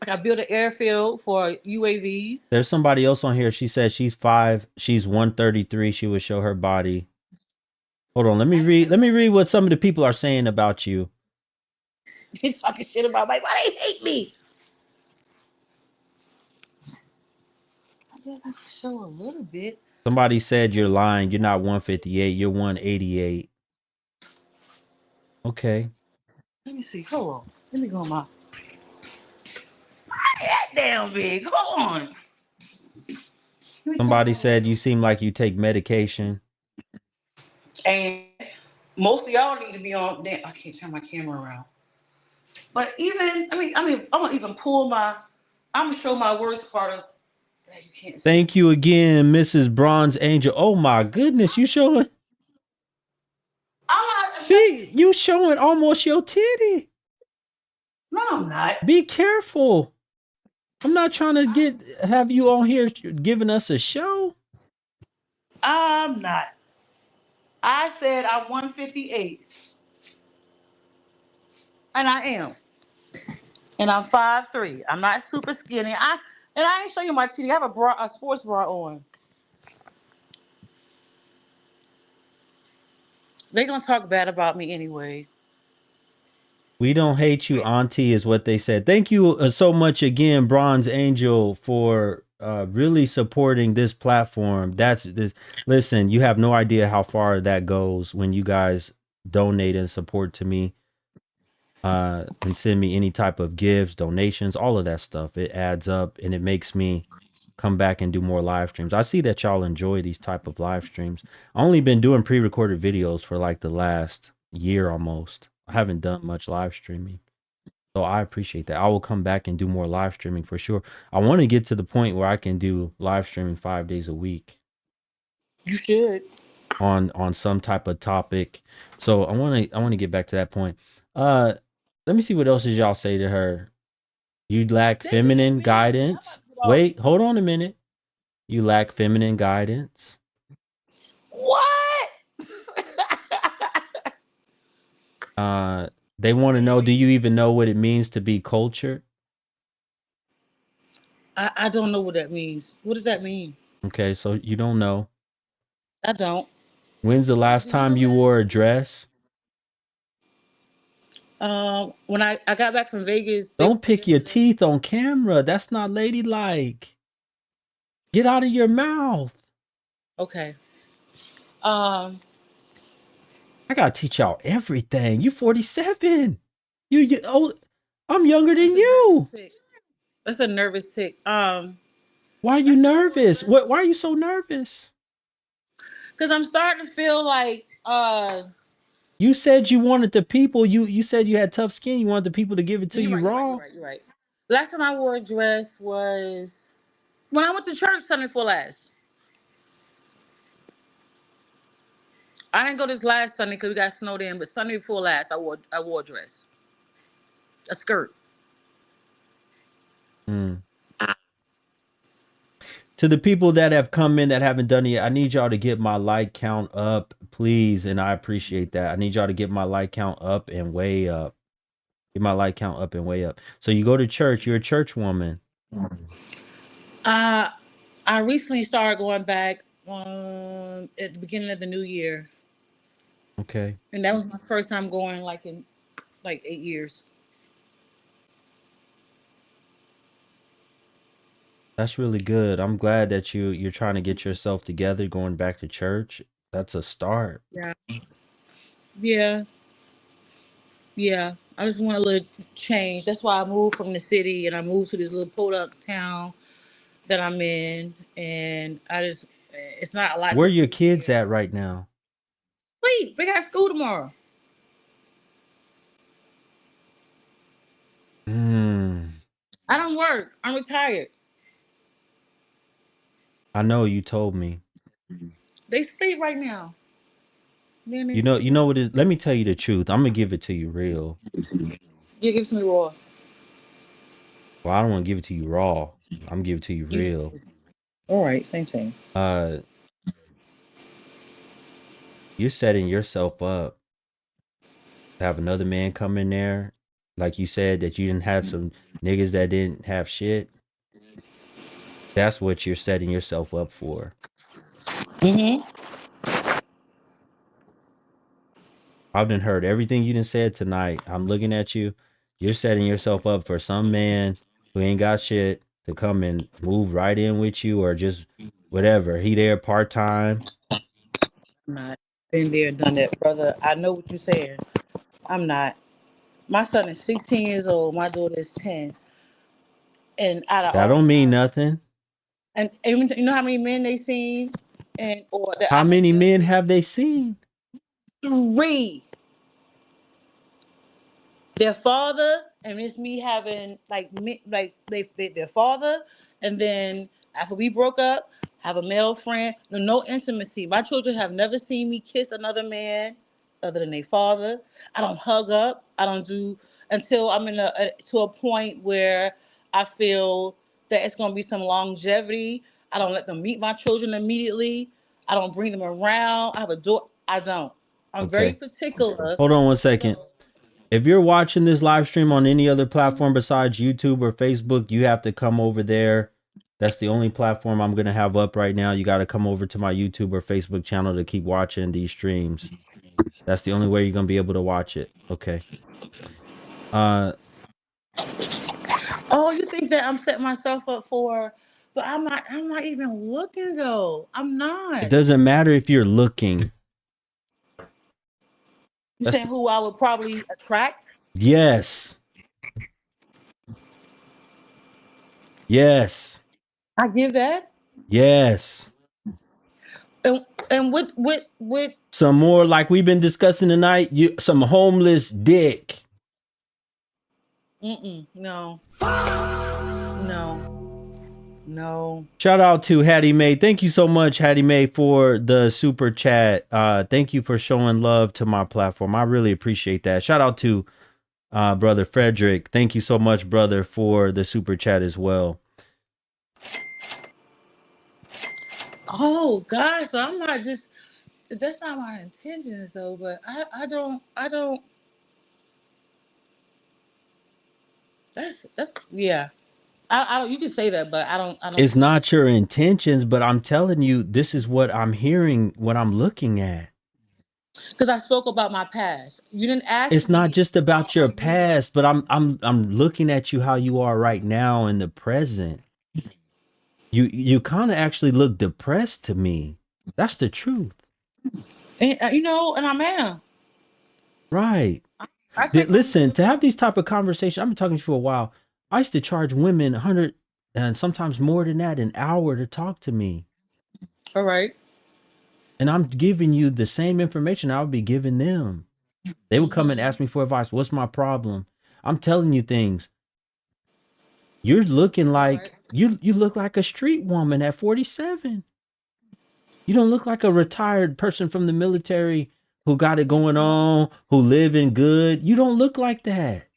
like I built an airfield for UAVs. There's somebody else on here. She said she's 133. She would show her body. Hold on, let me I read. didn't Let me know read that. what some of the people are saying about you. He's talking shit about me. Why they hate me? I guess I can show a little bit. Somebody said you're lying. You're not 158. You're 188. Okay. Let me see. Hold on. Let me go on my that damn big. Hold on. Let me check Somebody my weight said you real seem like you take medication. quick. And Most of y'all need to be on. Damn, I can't turn my camera around. But even, I'm gonna even pull my. I'm gonna show my worst part of that you can't see. Thank you again, Mrs. Bronze Angel. Oh my goodness, you showing? I'm gonna have to show you. You showing almost your titty. No, I'm not. Be careful. I'm not trying to have you on here giving us a show. I'm not. I said I'm 158, and I am, and I'm 5'3". I'm not super skinny. I ain't show you my titty. I have a sports bra on. They gonna talk bad about me anyway. We don't hate you, Auntie, is what they said. Thank you so much again, Bronze Angel, for really supporting this platform. That's this. Listen, you have no idea how far that goes when you guys donate and support to me, and send me any type of gifts, donations, all of that stuff. It adds up and it makes me come back and do more live streams. I see that y'all enjoy these type of live streams. I only been doing pre-recorded videos for like the last year almost. I haven't done much live streaming. So I appreciate that. I will come back and do more live streaming for sure. I want to get to the point where I can do live streaming 5 days a week You should. on some type of topic. So I want to get back to that point. Let me see what else did y'all say to her. You lack feminine guidance. Wait, hold on a minute. You lack feminine guidance. What? They want to know, do you even know what it means to be cultured? I don't know what that means. What does that mean? Okay, so you don't know. I don't. When's the last time you wore a dress? When I got back from Vegas. Don't pick your teeth on camera. That's not ladylike. Get out of your mouth. Okay. I gotta teach y'all everything. You 47. You old. I'm younger than you. That's a nervous tick. Why are you nervous? Why are you so nervous? Because I'm starting to feel like you said you wanted the people. You said you had tough skin. You wanted the people to give it to you right, raw. You're right. Last time I wore a dress was when I went to church Sunday before last. I didn't go this last Sunday because we got snowed in, but Sunday before last I wore a dress. A skirt. To the people that have come in that haven't done it yet, I need y'all to get my like count up, please. And I appreciate that. I need y'all to get my like count up and way up. Get my like count up and way up. So you go to church, you're a church woman. I recently started going back at the beginning of the new year. Okay. And that was my first time going in 8 years. That's really good. I'm glad that you're trying to get yourself together, going back to church. That's a start. Yeah. I just want a little change. That's why I moved from the city and I moved to this little podunk town that I'm in. And it's not a lot. Where are your kids at right now? Sleep. They got school tomorrow. I don't work. I'm retired. I know you told me. They sleep right now. You know what it is? Let me tell you the truth. I'm gonna give it to you real. You give it to me raw. Well, I don't want to give it to you raw. I'm gonna give it to you real. All right, same. You're setting yourself up to have another man come in there, like you said that you didn't have some niggas that didn't have shit. That's what you're setting yourself up for. I've done heard everything you done said tonight. I'm looking at you. You're setting yourself up for some man who ain't got shit to come and move right in with you, or just whatever. He there part-time. I'm not been there, done that, brother. I know what you're saying. I'm not. My son is 16 years old. My daughter is 10. And out of That don't mean nothing. And you know how many men they seen, how many men have they seen? 3. Their father, and it's me having like their father, and then after we broke up, have a male friend. No intimacy. My children have never seen me kiss another man other than their father. I don't hug up. I don't do until I'm in to a point where I feel that it's gonna be some longevity. I don't let them meet my children immediately. I don't bring them around. I have a door. I don't. I'm very Okay. particular. Hold on one second. If you're watching this live stream on any other platform besides YouTube or Facebook, you have to come over there. That's the only platform I'm going to have up right now. You got to come over to my YouTube or Facebook channel to keep watching these streams. That's the only way you're going to be able to watch it. Okay. Oh, you think that I'm setting myself up for, but I'm not even looking though. I'm It not. doesn't matter if you're looking. You That's saying who I would probably attract? yes. Yes. I give that. Yes. And what Some more like we've been discussing tonight, some homeless dick. no. No. Shout out to Hattie Mae. Thank you so much, Hattie Mae, for the super chat. Thank you for showing love to my platform. I really appreciate that. Shout out to brother Frederick. Thank you so much, brother, for the super chat as well. Oh gosh, so I'm not just that's not my intentions though, but I don't that's yeah. I don't you can say that, but I don't It's not your intentions, but I'm telling you, this is what I'm hearing, what I'm looking at. because I spoke about my past. You didn't ask It's not me just about your how you know. past, but I'm looking at you how you are right now in the present. You kind of actually look depressed to me. That's the truth. And, you know, and I am. Right. I take Listen, to have responsibility. these type of conversations, I've been talking to you for a while. I used to charge women 100 and sometimes more than that an hour to talk to me. All right. And I'm giving you the same information I would be giving them. They would come and ask me for advice. What's my problem? I'm telling you things. You're looking All right. like you look like a street woman at 47. You don't look like a retired person from the military who got it going on, who living good. You don't look like that.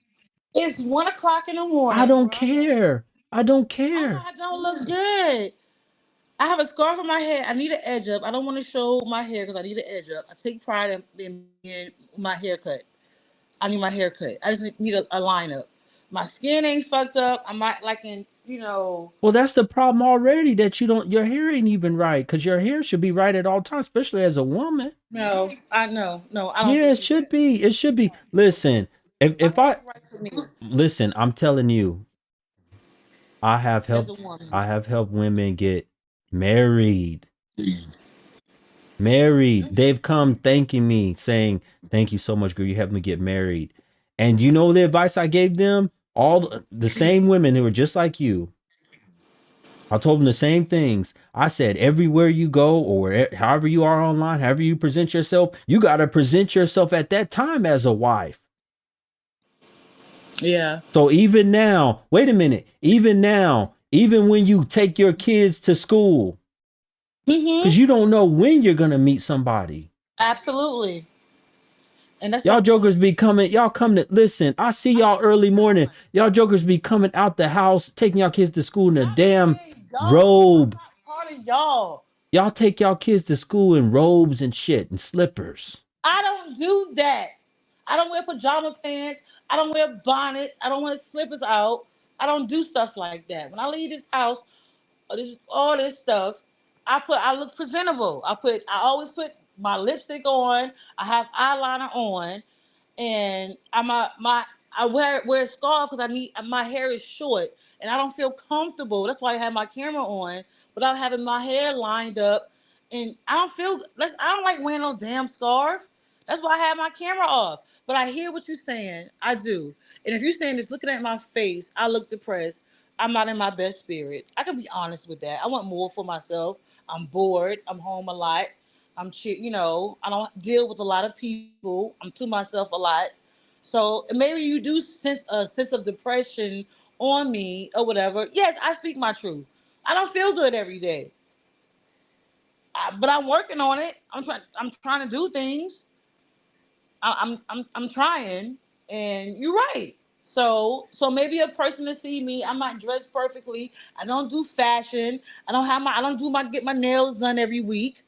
It's 1 o'clock in the I morning. don't care. I don't care. I don't look good. I have a scarf on my head. I need an edge up. I don't want to show my hair because I need an edge up. I take pride in being my haircut. I need my haircut. I just need a line up. My skin ain't fucked up. I'm not like in, you know. Well, that's the problem already that your hair ain't even right because your hair should be right at all times, especially as a woman. No, I know. No, I don't Yeah, it believe should that. be. It should be. Listen, My if hair I is right for me listen, I'm telling you, I have as a helped. woman. I have helped women get married. Married. They've come thanking me, saying, "Thank you so much, girl. You helped me get married." And you know the advice I gave them? All the same women who were just like you. I told them the same things. I said, everywhere you go or however you are online, however you present yourself, you got to present yourself at that time as a wife. Yeah. So even now, wait a minute, even now, even when you take your kids to school, because you don't know when you're going to meet somebody. Absolutely. And that's what Y'all I'm doing. jokers be coming, y'all come to listen. I see y'all early morning. Y'all jokers be coming out the house, taking y'all kids to school in a damn Y'all, I'm robe. not part of y'all. Y'all take y'all kids to school in robes and shit and slippers. I don't do that. I don't wear pajama pants. I don't wear bonnets. I don't wear slippers out. I don't do stuff like that. When I leave this house, this all this stuff, I look presentable. I always put my lipstick on. I have eyeliner on, and I wear a scarf because I need my hair is short and I don't feel comfortable. That's why I have my camera on without having my hair lined up, and I don't like wearing no damn scarf. That's why I have my camera off. But I hear what you're saying. I do. And if you're saying this, looking at my face, I look depressed. I'm not in my best spirit. I can be honest with that. I want more for myself. I'm bored. I'm home a lot. I don't deal with a lot of people. I'm to myself a lot. So maybe you do sense a sense of depression on me or whatever. Yes, I speak my truth. I don't feel good every day, but I'm working on it. I'm trying to do things. I'm trying, and you're right. So maybe a person to see me, I might dress perfectly. I don't do fashion. I don't do my get my nails done every week.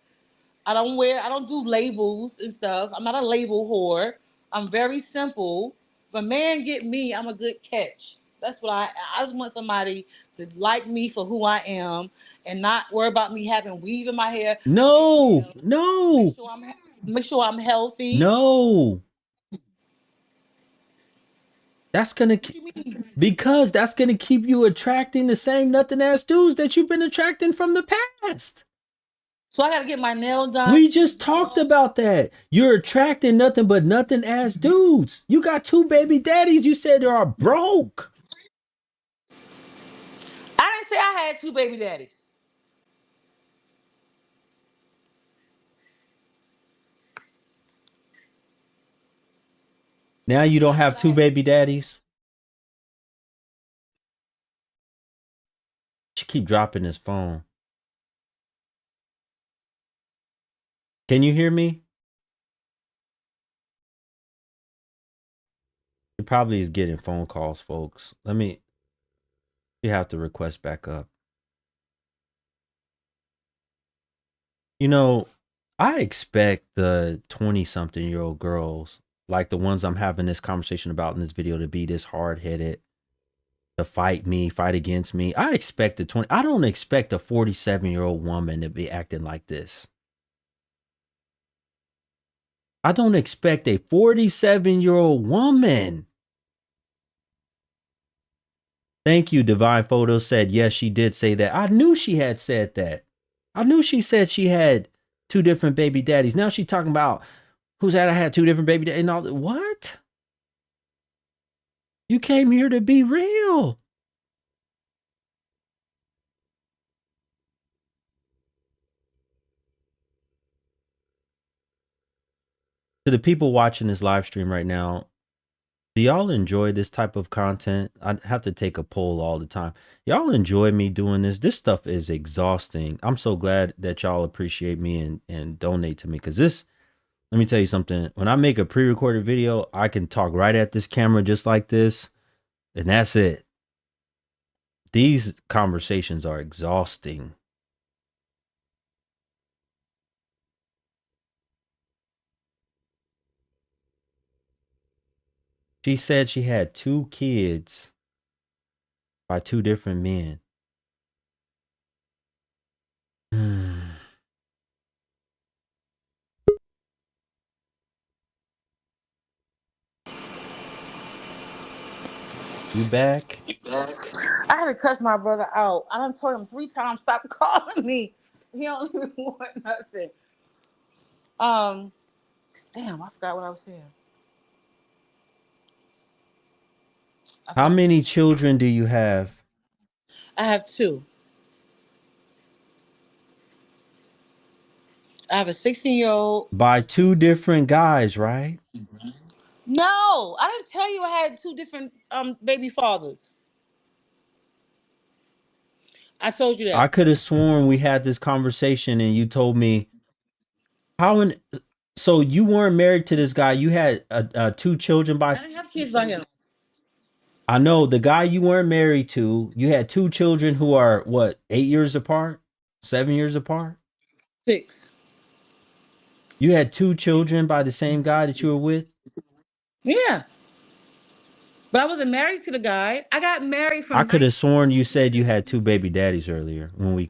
I don't do labels and stuff. I'm not a label whore. I'm very simple. If a man get me, I'm a good catch. That's what I just want somebody to like me for who I am and not worry about me having weave in my hair, fake No, nails. Make no, sure I'm make sure I'm healthy. no. That's gonna What you mean? because that's gonna keep you attracting the same nothing ass dudes that you've been attracting from the past. So I gotta get my nail done. We just talked about that. You're attracting nothing but nothing ass dudes. You got 2 baby daddies. You said they are broke. I didn't say I had two baby daddies. Now you don't I have said I two had. baby daddies. She keep dropping his phone. Can you hear me? He probably is getting phone calls, folks. You have to request back up. You know, I expect the 20-something-year-old girls, like the ones I'm having this conversation about in this video, to be this hard-headed, to fight me, fight against me. I don't expect a 47-year-old woman to be acting like this. I don't expect a 47-year-old woman. Thank you, Divine Photo said, yes, she did say that. I knew she had said that. I knew she said she had 2 different baby daddies. Now she talking about who's had I had 2 different baby daddies and all that. What? You came here to be real. To the people watching this live stream right now, do y'all enjoy this type of content? I have to take a poll all the time. Y'all enjoy me doing this? This stuff is exhausting. I'm so glad that y'all appreciate me and donate to me, because let me tell you something. When I make a pre-recorded video, I can talk right at this camera just like this, and that's it. These conversations are exhausting. She said she had 2 kids by 2 different men. You back? I had to cuss my brother out. I done told him 3 times stop calling me. He don't even want nothing. Um, damn, I forgot what I was saying. I How forgot what I was many saying. children do you have? I have two. I have a 16-year-old. By 2 different guys, right? No, I didn't tell you I had two different baby fathers. I told you I that. could have sworn we had this conversation and you told me how in so you weren't married to this guy. You had 2 children I by didn't have kids by him. I know the guy you weren't married to. You had 2 children who are what, 8 years apart, 7 years apart. 6. You had 2 children by the same guy that you were with. Yeah, but I wasn't married to the guy. I got married I from could have 19 sworn to you said you 22. had 2 baby daddies earlier when we.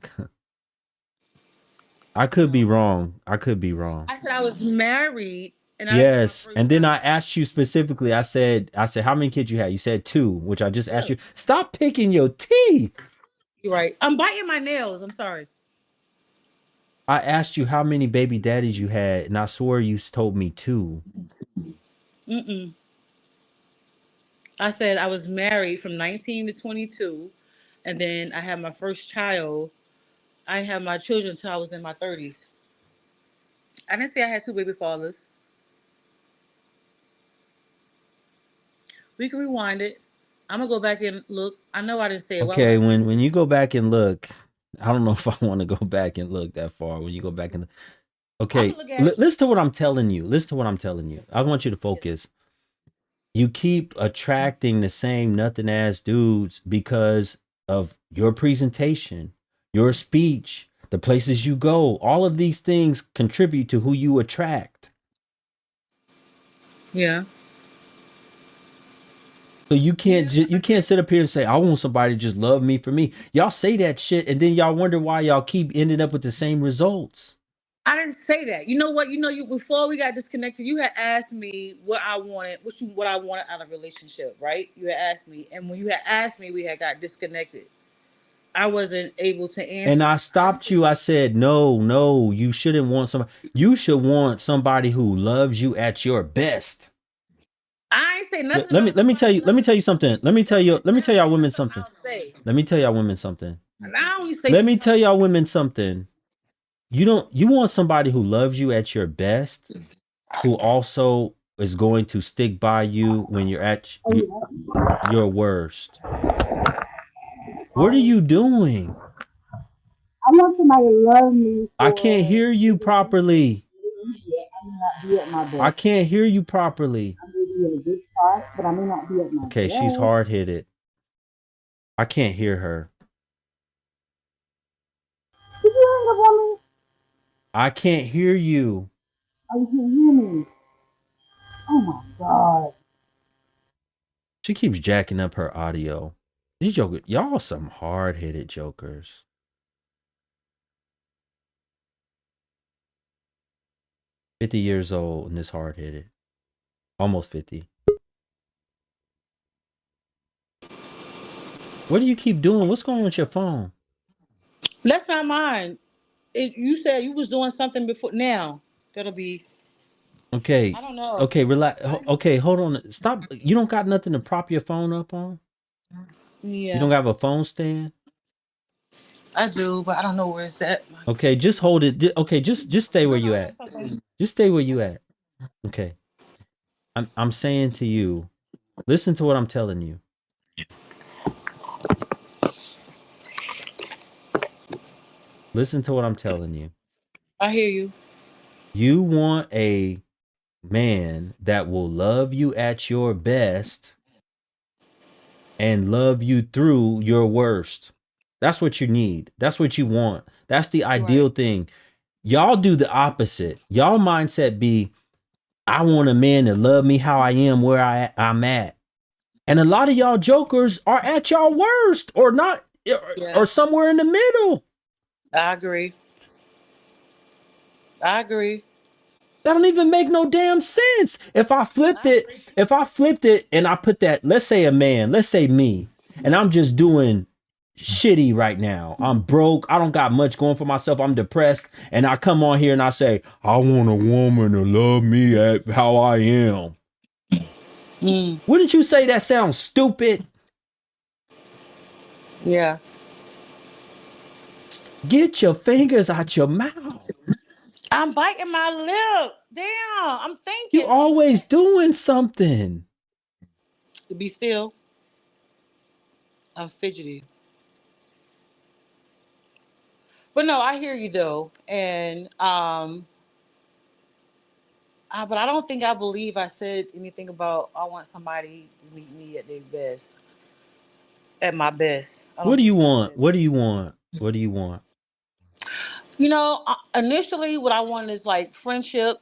I could be No, wrong. I could be wrong. I said I was married and I had my Yes, first and then I child. asked you specifically. I said, how many kids you had? You said 2, which I just asked Two. you. Stop picking your teeth. You're right. I'm biting my nails. I'm sorry. I asked you how many baby daddies you had, and I swore you told me 2. Mm-mm. I said I was married from 19 to 22, and then I had my first child. I had my children until I was in my 30s. I didn't say I had two baby fathers. We can rewind it. I'm gonna go back and look. I know I didn't say it. Why would Okay, I say when you go back and look, I don't know if I want to go back and look that far. When you go back and I can okay, look at it. listen to what I'm telling you. Listen to what I'm telling you. I want you to focus. You keep attracting the same nothing ass dudes because of your presentation, your speech, the places you go. All of these things contribute to who you attract. Yeah. So Yeah, you can't sit up here and say I want somebody to just love me for me. Y'all say that shit and then y'all wonder why y'all keep ending up with the same results. I didn't say that. You know what? You know, you before we got disconnected, you had asked me what I wanted, what I wanted out of a relationship, right? You had asked me, and when you had asked me, we had got disconnected. I wasn't able to And answer I you. I didn't stopped say you. I said, no, no, you shouldn't want somebody. You should want somebody who loves you at your best. I ain't say nothing Let about me nobody loving tell me you for something. me. That's just Let me tell y'all women something something. I'll say. Let me tell y'all women something. And I only say Let some me stuff. tell y'all women something. You want somebody who loves you at your best, who also is going to stick by you when you're at your worst. What are you doing? I want somebody to love me I for can't hear you properly. I may not be at my I best. can't hear you properly. I may be in a good spot, but I may not be at my Okay, she's best. hard headed. I can't hear her. Did you hang up on me? I can't hear you. Oh, you can't hear me. Oh my God. She keeps jacking up her audio. These jokers, y'all some hard headed jokers. 50 years old and this hard headed. Almost 50. What do you keep doing? What's going on with your phone? That's not mine. You said you was doing something before. Now that'll be. Okay. I don't know. Okay, relax. Okay, hold on. Stop. You don't got nothing to prop your phone up on? You Yeah, don't have a phone stand? I do, but I don't know where it's at. Okay, just hold it. Okay, just stay where No, you no, at. it's okay. Just stay where you at. Okay. I'm saying to you, listen to what I'm telling you. Listen to what I'm telling you. I hear you. You want a man that will love you at your best and love you through your worst. That's what you need. That's what you want. That's the Right. ideal thing. Y'all do the opposite. Y'all mindset be, I want a man to love me how I am where I'm at. And a lot of y'all jokers are at y'all worst or not Yeah, or somewhere in the middle. I agree. I agree. That don't even make no damn sense. I agree. If I flipped it and I put that, let's say a man, let's say me, and I'm just doing shitty right now. I'm broke. I don't got much going for myself. I'm depressed. And I come on here and I say, I want a woman to love me at how I am. Mm, Wouldn't you say that sounds stupid? yeah. Get your fingers out your mouth. I'm biting my lip. Damn. I'm You thinking. always doing something. To be still. I'm fidgety. But no, I hear you though. And but I don't think I believe I said anything about I want somebody to meet me at their best. At my best. I What don't do you believe I want? said that. What do you want? What do you want? You know, initially what I wanted is like friendship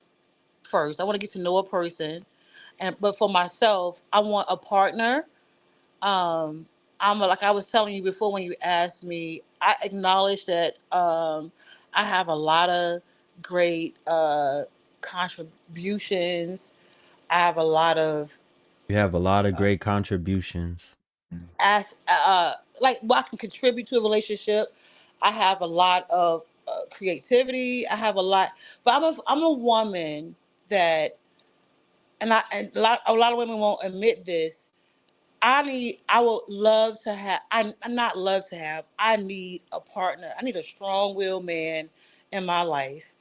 first. I want to get to know a person. And but for myself, I want a partner. Um like I was telling you before when you asked me, I acknowledge that I have a lot of great contributions. I have a lot of You have a lot of uh, great contributions. as like what I can contribute to a relationship. I have a lot of creativity. I have a lot, but I'm a woman that, and a lot of women won't admit this. I would love to have. I'm not love to have. I need a partner. I need a strong willed man in my life.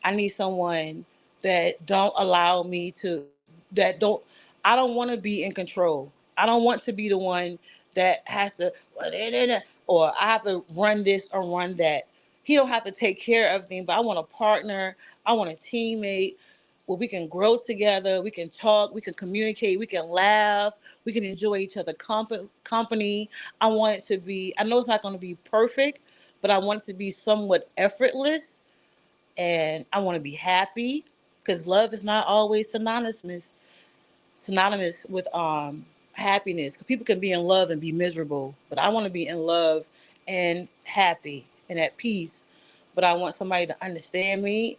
I need someone that don't allow me to, that don't, I don't want to be in control. I don't want to be the one that has to, or I have to run this or run that. He don't have to take care of everything, but I want a partner. I want a teammate where we can grow together, we can talk, we can communicate, we can laugh, we can enjoy each other company. I want it to be, I know it's not going to be perfect, but I want it to be somewhat effortless, and I want to be happy, because love is not always synonymous with happiness. Because people can be in love and be miserable, but I want to be in love and happy and at peace. But I want somebody to understand me,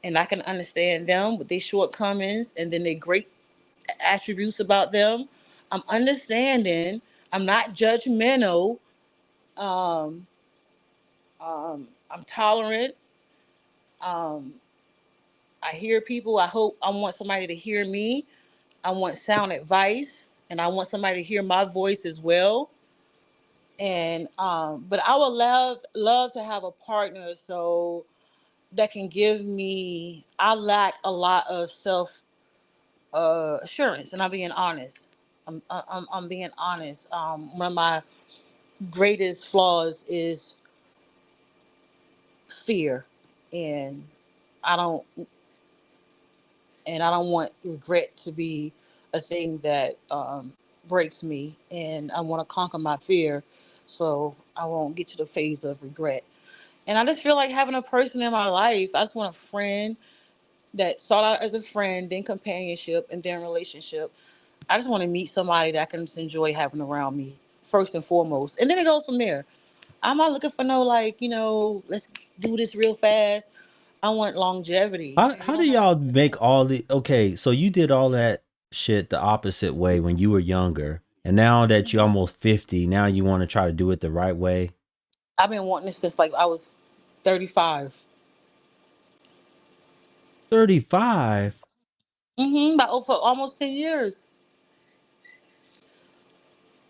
and I can understand them with their shortcomings and then their great attributes about them. I'm understanding. I'm not judgmental. Um, I'm tolerant. Um, I hear people. I want somebody to hear me. I want sound advice, and I want somebody to hear my voice as well. And but I would love to have a partner so that can give me. I lack a lot of self assurance, and I'm being honest. I'm being honest. One of my greatest flaws is fear, and I don't I don't want regret to be a thing that breaks me, and I want to conquer my fear, so I won't get to the phase of regret. And I just feel like having a person in my life. I just want a friend that sought out as a friend, then companionship, and then relationship. I just want to meet somebody that I can just enjoy having around me first and foremost, and then it goes from there. I'm not looking for no, like, let's do this real fast. I want longevity, and we How do don't have to y'all do it make all the okay? So you did all that shit the opposite way when you were younger, and now that you're now. almost 50, now you want to try to do it the right way. I've been wanting this since like I was 35. 35. About over almost 10 years.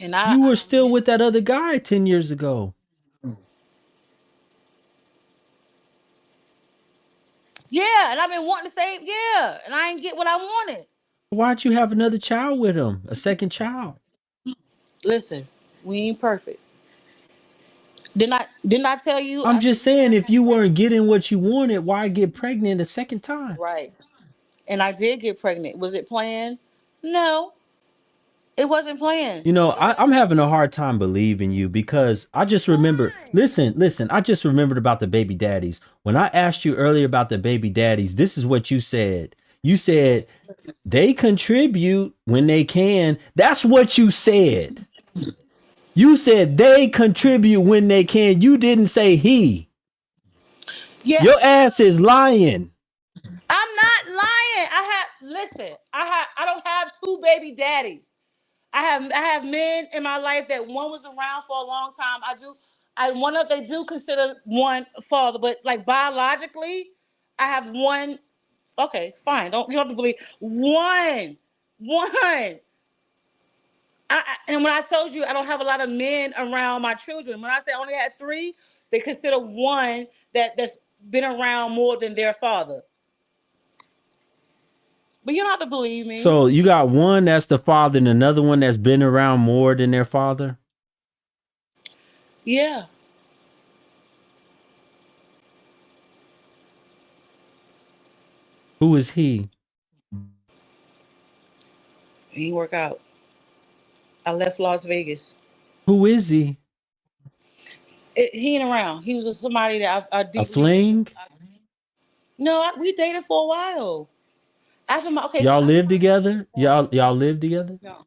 And You were still with that other guy 10 years ago. yeah, and I've been wanting to say, yeah, and I ain't get what I wanted. Why'd you have another child with him? A second child? Listen, we ain't perfect. Didn't I tell you? I'm I said just you saying, can't if have you pregnant. weren't getting what you wanted, why get pregnant a second time? Right. And I did get pregnant. Was it planned? No, it wasn't planned. I'm having a hard time believing you because I just remember, Why? listen, I just remembered about the baby daddies. When I asked you earlier about the baby daddies, this is what you said. You said they contribute when they can. That's what you said. You said they contribute when they can. You didn't say he. Yeah, Your ass is lying. I'm not lying. I don't have two baby daddies. I have men in my life that one was around for a long time. I one of they do consider one father, but like biologically, I have one. Okay, fine. Don't you don't have to believe one. And when I told you I don't have a lot of men around my children, when I say I only had three, they consider one that's been around more than their father. But you don't have to believe me. So you got one that's the father and another one that's been around more than their father. Yeah, Who is he? it didn't work out. I left Las Vegas. Who is he? He ain't around. He was somebody that I A deeply. fling? No, we dated for a while. After my okay, so Y'all after live my together? Y'all live together? no,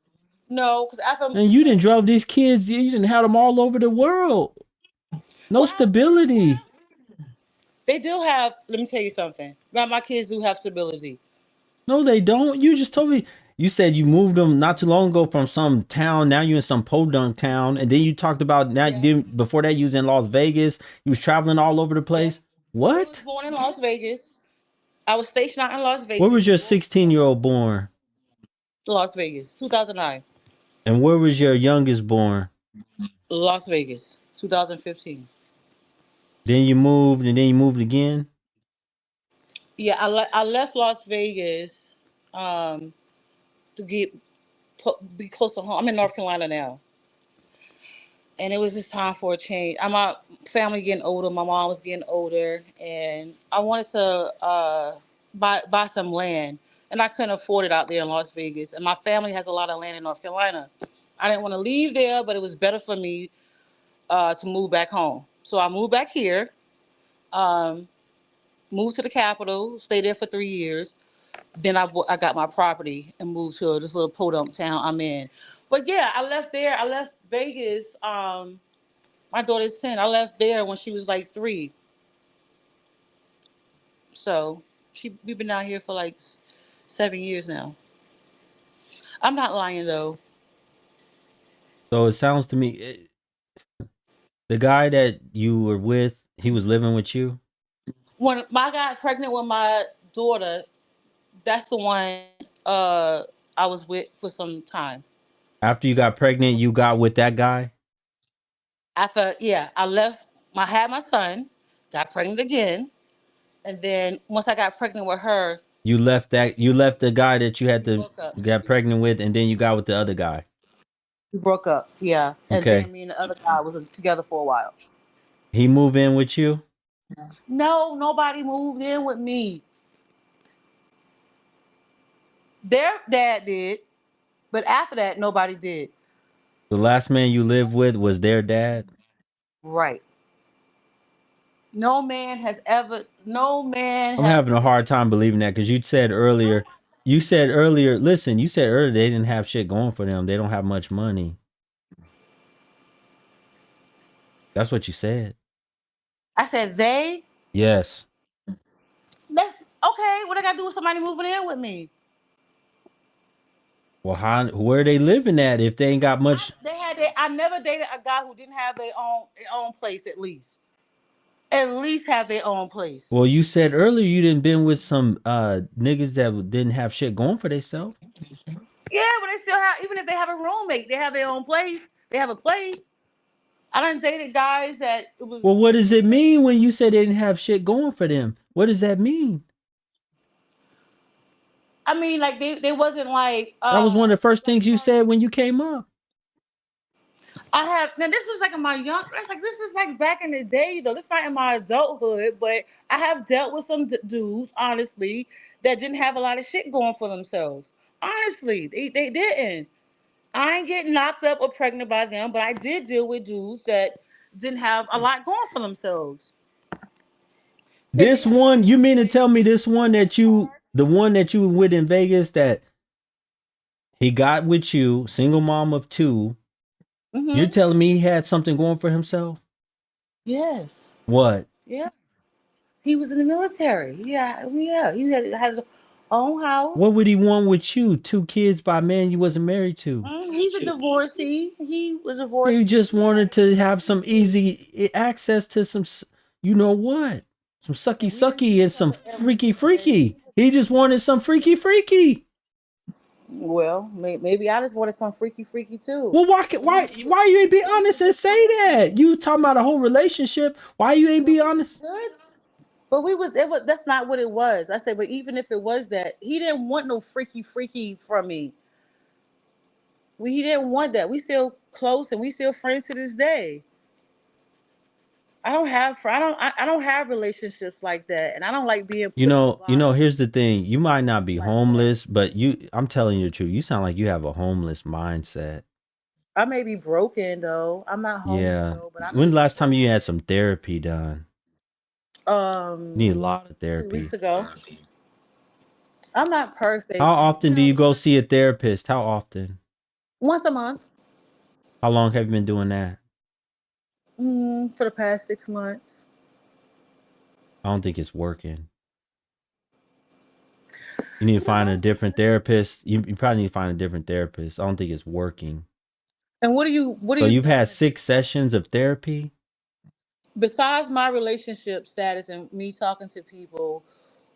no, because after And you didn't drove these kids. You didn't have them all over the world. No well, stability. they do have. Let me tell you something. My kids do have stability. No, they don't. You just told me. You said you moved them not too long ago from some town. Now you in some podunk town, and then you talked about now. Yeah, Before that, you was in Las Vegas. You was traveling all over the yeah. place. They was What? born in Las Vegas. I was stationed out in Las Where Vegas. was your 16-year-old born? Las Vegas, 2009. And where was your youngest born? Las Vegas, 2015. Then you moved, and then you moved again. Yeah, I left Las Vegas um, to be close to home. I'm in North Carolina now, and it was just time for a change. My family getting older. My mom was getting older, and I wanted to buy some land, and I couldn't afford it out there in Las Vegas. And my family has a lot of land in North Carolina. I didn't want to leave there, but it was better for me to move back home. So I moved back here. Um, Moved to the capital, stayed there for 3 years. Then I got my property and moved to this little podunk town I'm in. But yeah, I left there. I left Vegas. My daughter's 10. I left there when she was like 3. So we've been out here for like 7 years now. I'm not lying though. So it sounds to me, the guy that you were with, he was living with you When I got pregnant with my daughter, that's the one I was with for some time. after you got pregnant. You got with that guy. After yeah, I left. I had my son, got pregnant again, and then once I got pregnant with her, You left that. You left the guy that you had we to broke up. get pregnant with, and then you got with the other guy. We broke up, yeah. And then Okay, me and the other guy was together for a while. he moved in with you. No, nobody moved in with me. Their dad did, but after that, nobody did. The last man you lived with was their dad. Right. No man has ever. No man I'm has. having a hard time believing that because you said earlier. You said earlier. Listen, you said earlier they didn't have shit going for them. They don't have much money. That's what you said. I said they. Yes. That's okay. What I got to do with somebody moving in with me? Well, where are they living at if they ain't got much? I never dated a guy who didn't have their own place. At least have their own place. Well, you said earlier you didn't been with some niggas that didn't have shit going for themselves. Yeah, but they still have. Even if they have a roommate, they have their own place. They have a place. I done dated guys that it was. Well, what does it mean when you said they didn't have shit going for them? What does that mean? I mean, like they wasn't like. That was one of the first things you said when you came up. I have now. This was like in my young. It's like this is like back in the day though. This not in my adulthood, but I have dealt with some dudes, honestly, that didn't have a lot of shit going for themselves. Honestly, they didn't. I ain't getting knocked up or pregnant by them, but I did deal with dudes that didn't have a lot going for themselves. They This didn't have one, money. you mean to tell me this one that the one that you were with in Vegas that he got with you, single mom of 2, you're Mm-hmm. telling me he had something going for himself? Yes. What? Yeah. He was in the military. Yeah. Yeah. He had his own house. What would he want with you? 2 kids by a man you wasn't married to. He's a divorcee. He was You divorced. just wanted to have some easy access to some, you know what? Some sucky And we didn't sucky see and each other some every freaky day. freaky. He just wanted some freaky freaky. Well, maybe I just wanted some freaky freaky too. Well, why you ain't be honest and say that? You talking about a whole relationship? Why you ain't be honest? Good. But it was that's not what it was. I said, but even if it was that, he didn't want no freaky freaky from me. He didn't want that. We still close and we still friends to this day. I don't have relationships like that, and I don't like being You put in a know, you know. box Here's the thing: you might not be like that. homeless, but I'm telling you the truth. You sound like you have a homeless mindset. I may be broken though. I'm not homeless Yeah. though, but I may When's the be last time you broken. had some therapy done? You need a lot of 2 weeks therapy. ago. I'm not How perfect, and often do you go see a therapist? How often? once a month, How long have you been doing that? for the past 6 months. I don't think it's working. You need to find a No. different therapist. You probably need to find a different therapist. I don't think it's working. And what are So you you've had doing 6 sessions of therapy? besides my relationship status and me talking to people?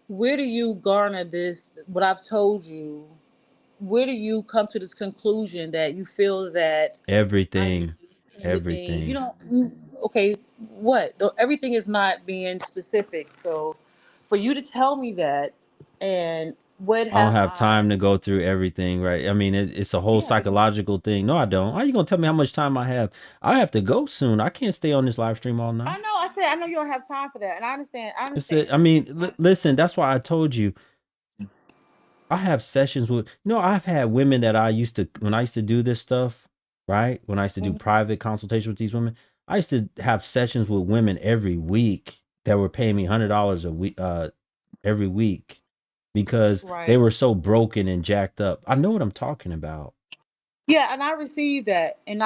Where do you garner this? What I've told you. Where do you come to this conclusion that you feel that I need Everything. anything? You Everything. don't. Okay. What? Everything is not being specific. So for you to tell me that, and what I don't have have I? time to go through everything, right? I mean, it's a whole Yeah, but psychological thing. No, I don't. How are you gonna tell me how much time I have? I have to go soon. I can't stay on this live stream all night. I know. I said I know you don't have time for that, and I understand. I It's the, understand. I mean, I, listen, that's why I told you I have sessions with, I've had women that when I used to do this stuff, right? When I used to do Mhm. private consultation with these women, I used to have sessions with women every week that were paying me $100 a week, every week because they Right. were so broken and jacked up. I know what I'm talking about. Yeah, and I received that, and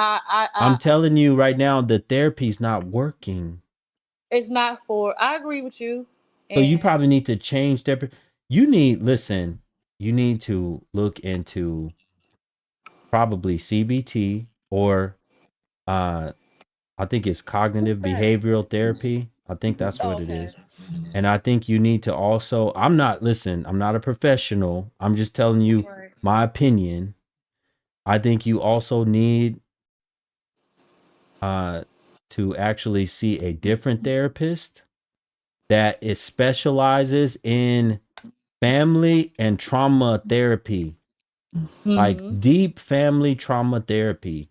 I'm telling you right now, the therapy's not working. it's not for. I agree with you, So you and probably need to change listen, you need to look into probably CBT or uh I think it's what's cognitive that? behavioral therapy. I think that's Oh, what it okay. is. And I think you need to also, I'm not a professional. I'm just telling you Right. my opinion. I think you also need uh to actually see a different therapist that it specializes in family and trauma therapy, like Mm-hmm. deep family trauma therapy.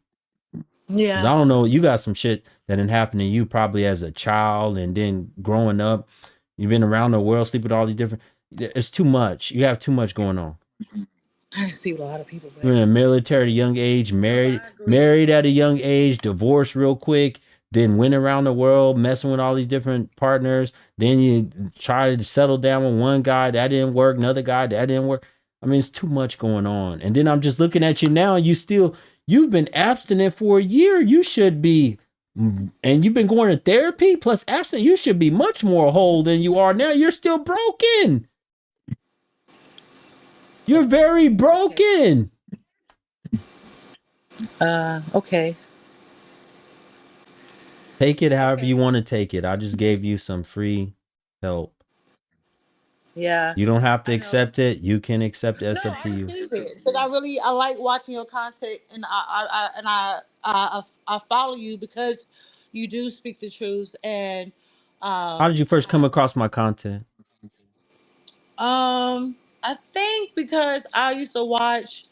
Because I Yeah. don't know, you got some shit that didn't happen to you probably as a child and then growing up. You've been around the world, sleep with all these different. It's too much. You have too much going on. I see a lot of people, You were but in the military at a young age, no, married, I agree. married at a young age, divorced real quick, then went around the world messing with all these different partners. Then you tried to settle down with one guy, that didn't work, another guy, that didn't work. I mean, it's too much going on. And then I'm just looking at you now, and you've been abstinent for a year. You should be, and you've been going to therapy plus abstinent. You should be much more whole than you are now. You're still broken. You're very Okay. broken. Okay. Take it however you Okay. want to take it. I just gave you some free help. Yeah, You don't have to I know. accept it. You can accept it. No, It's up I to you. receive it because I like watching your content, and I follow you because you do speak the truth, and How did um you first come across my content? I think because I used to watch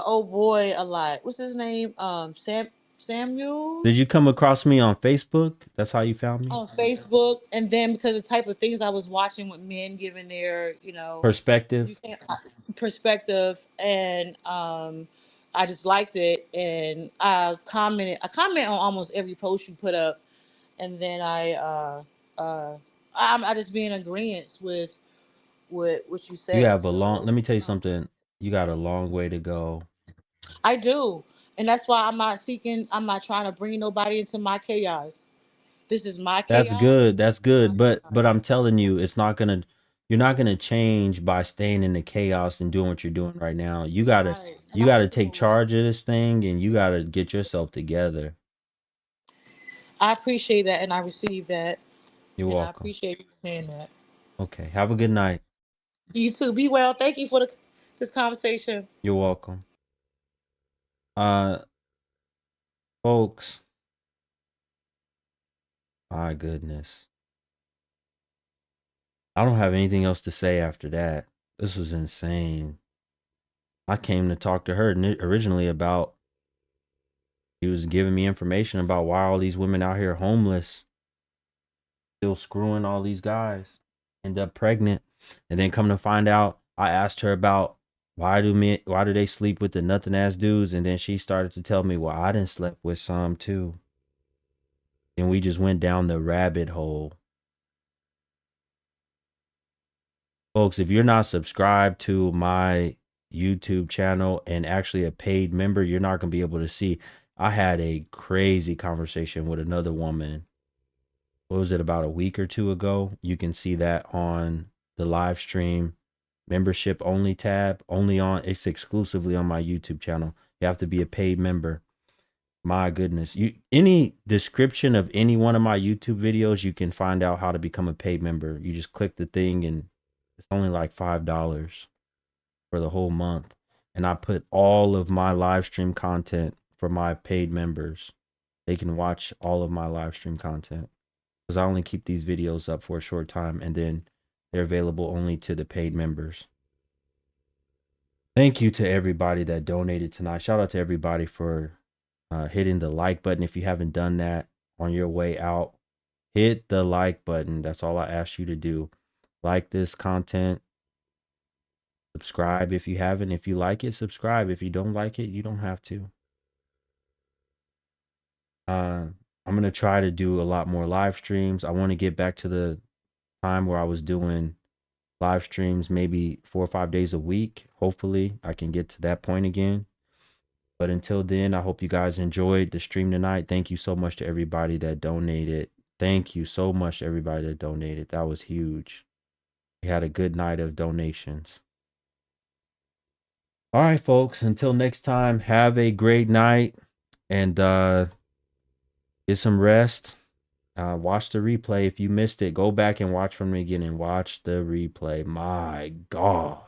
oh boy a lot. What's his name? Did Samuels you come across me on Facebook? That's how you found me? on Facebook, and then because the type of things I was watching with men giving their, you Perspective. can't perspective, and I just liked it, and I comment on almost every post you put up, and then I just be in agreement with what you You say. have a long, So let me tell you something. You got a long way to go. I do, and that's why I'm not trying to bring nobody into my chaos. This is my That's chaos. good. That's This is my good. But chaos. I'm telling you, you're not gonna change by staying in the chaos and doing what you're doing right now. Right, and You I've gotta been take doing work. charge of this thing and you gotta get yourself together. I appreciate that, and I receive that, You're and I welcome. appreciate you saying that. Okay. Have a good night. You too. Be well. Thank you for this conversation. You're welcome. Uh folks, my goodness. I don't have anything else to say after that. This was insane. I came to talk to her originally about she was giving me information about why all these women out here homeless, still screwing all these guys, end up pregnant, and then come to find out, I asked her about why do they sleep with the nothing ass dudes, and then she started to tell me, well, I didn't slept with some too, and we just went down the rabbit hole. Folks, if you're not subscribed to my YouTube channel and actually a paid member, you're not going to be able to see. I had a crazy conversation with another woman. What was it, about a week or two ago? You can see that on the live stream membership only tab. It's exclusively on my YouTube channel. You have to be a paid member. My goodness. Any description of any one of my YouTube videos, you can find out how to become a paid member. You just click the thing and it's only like $5 for the whole month. And I put all of my live stream content for my paid members. They can watch all of my live stream content. because I only keep these videos up for a short time, and then they're available only to the paid members. Thank you to everybody that donated tonight. Shout out to everybody for hitting the like button. If you haven't done that on your way out, hit the like button. That's all I ask you to do. Like this content. Subscribe if you haven't. If you like it, subscribe. If you don't like it, you don't have to. I'm going to try to do a lot more live streams. I want to get back to the time where I was doing live streams maybe 4 or 5 days a week. Hopefully I can get to that point again. But until then, I hope you guys enjoyed the stream tonight. Thank you so much to everybody that donated. Thank you so much to everybody that donated. That was huge. We had a good night of donations. All right, folks, until next time, have a great night and get some rest. Watch the replay. If you missed it, go back and watch from the beginning. Watch the replay. My God.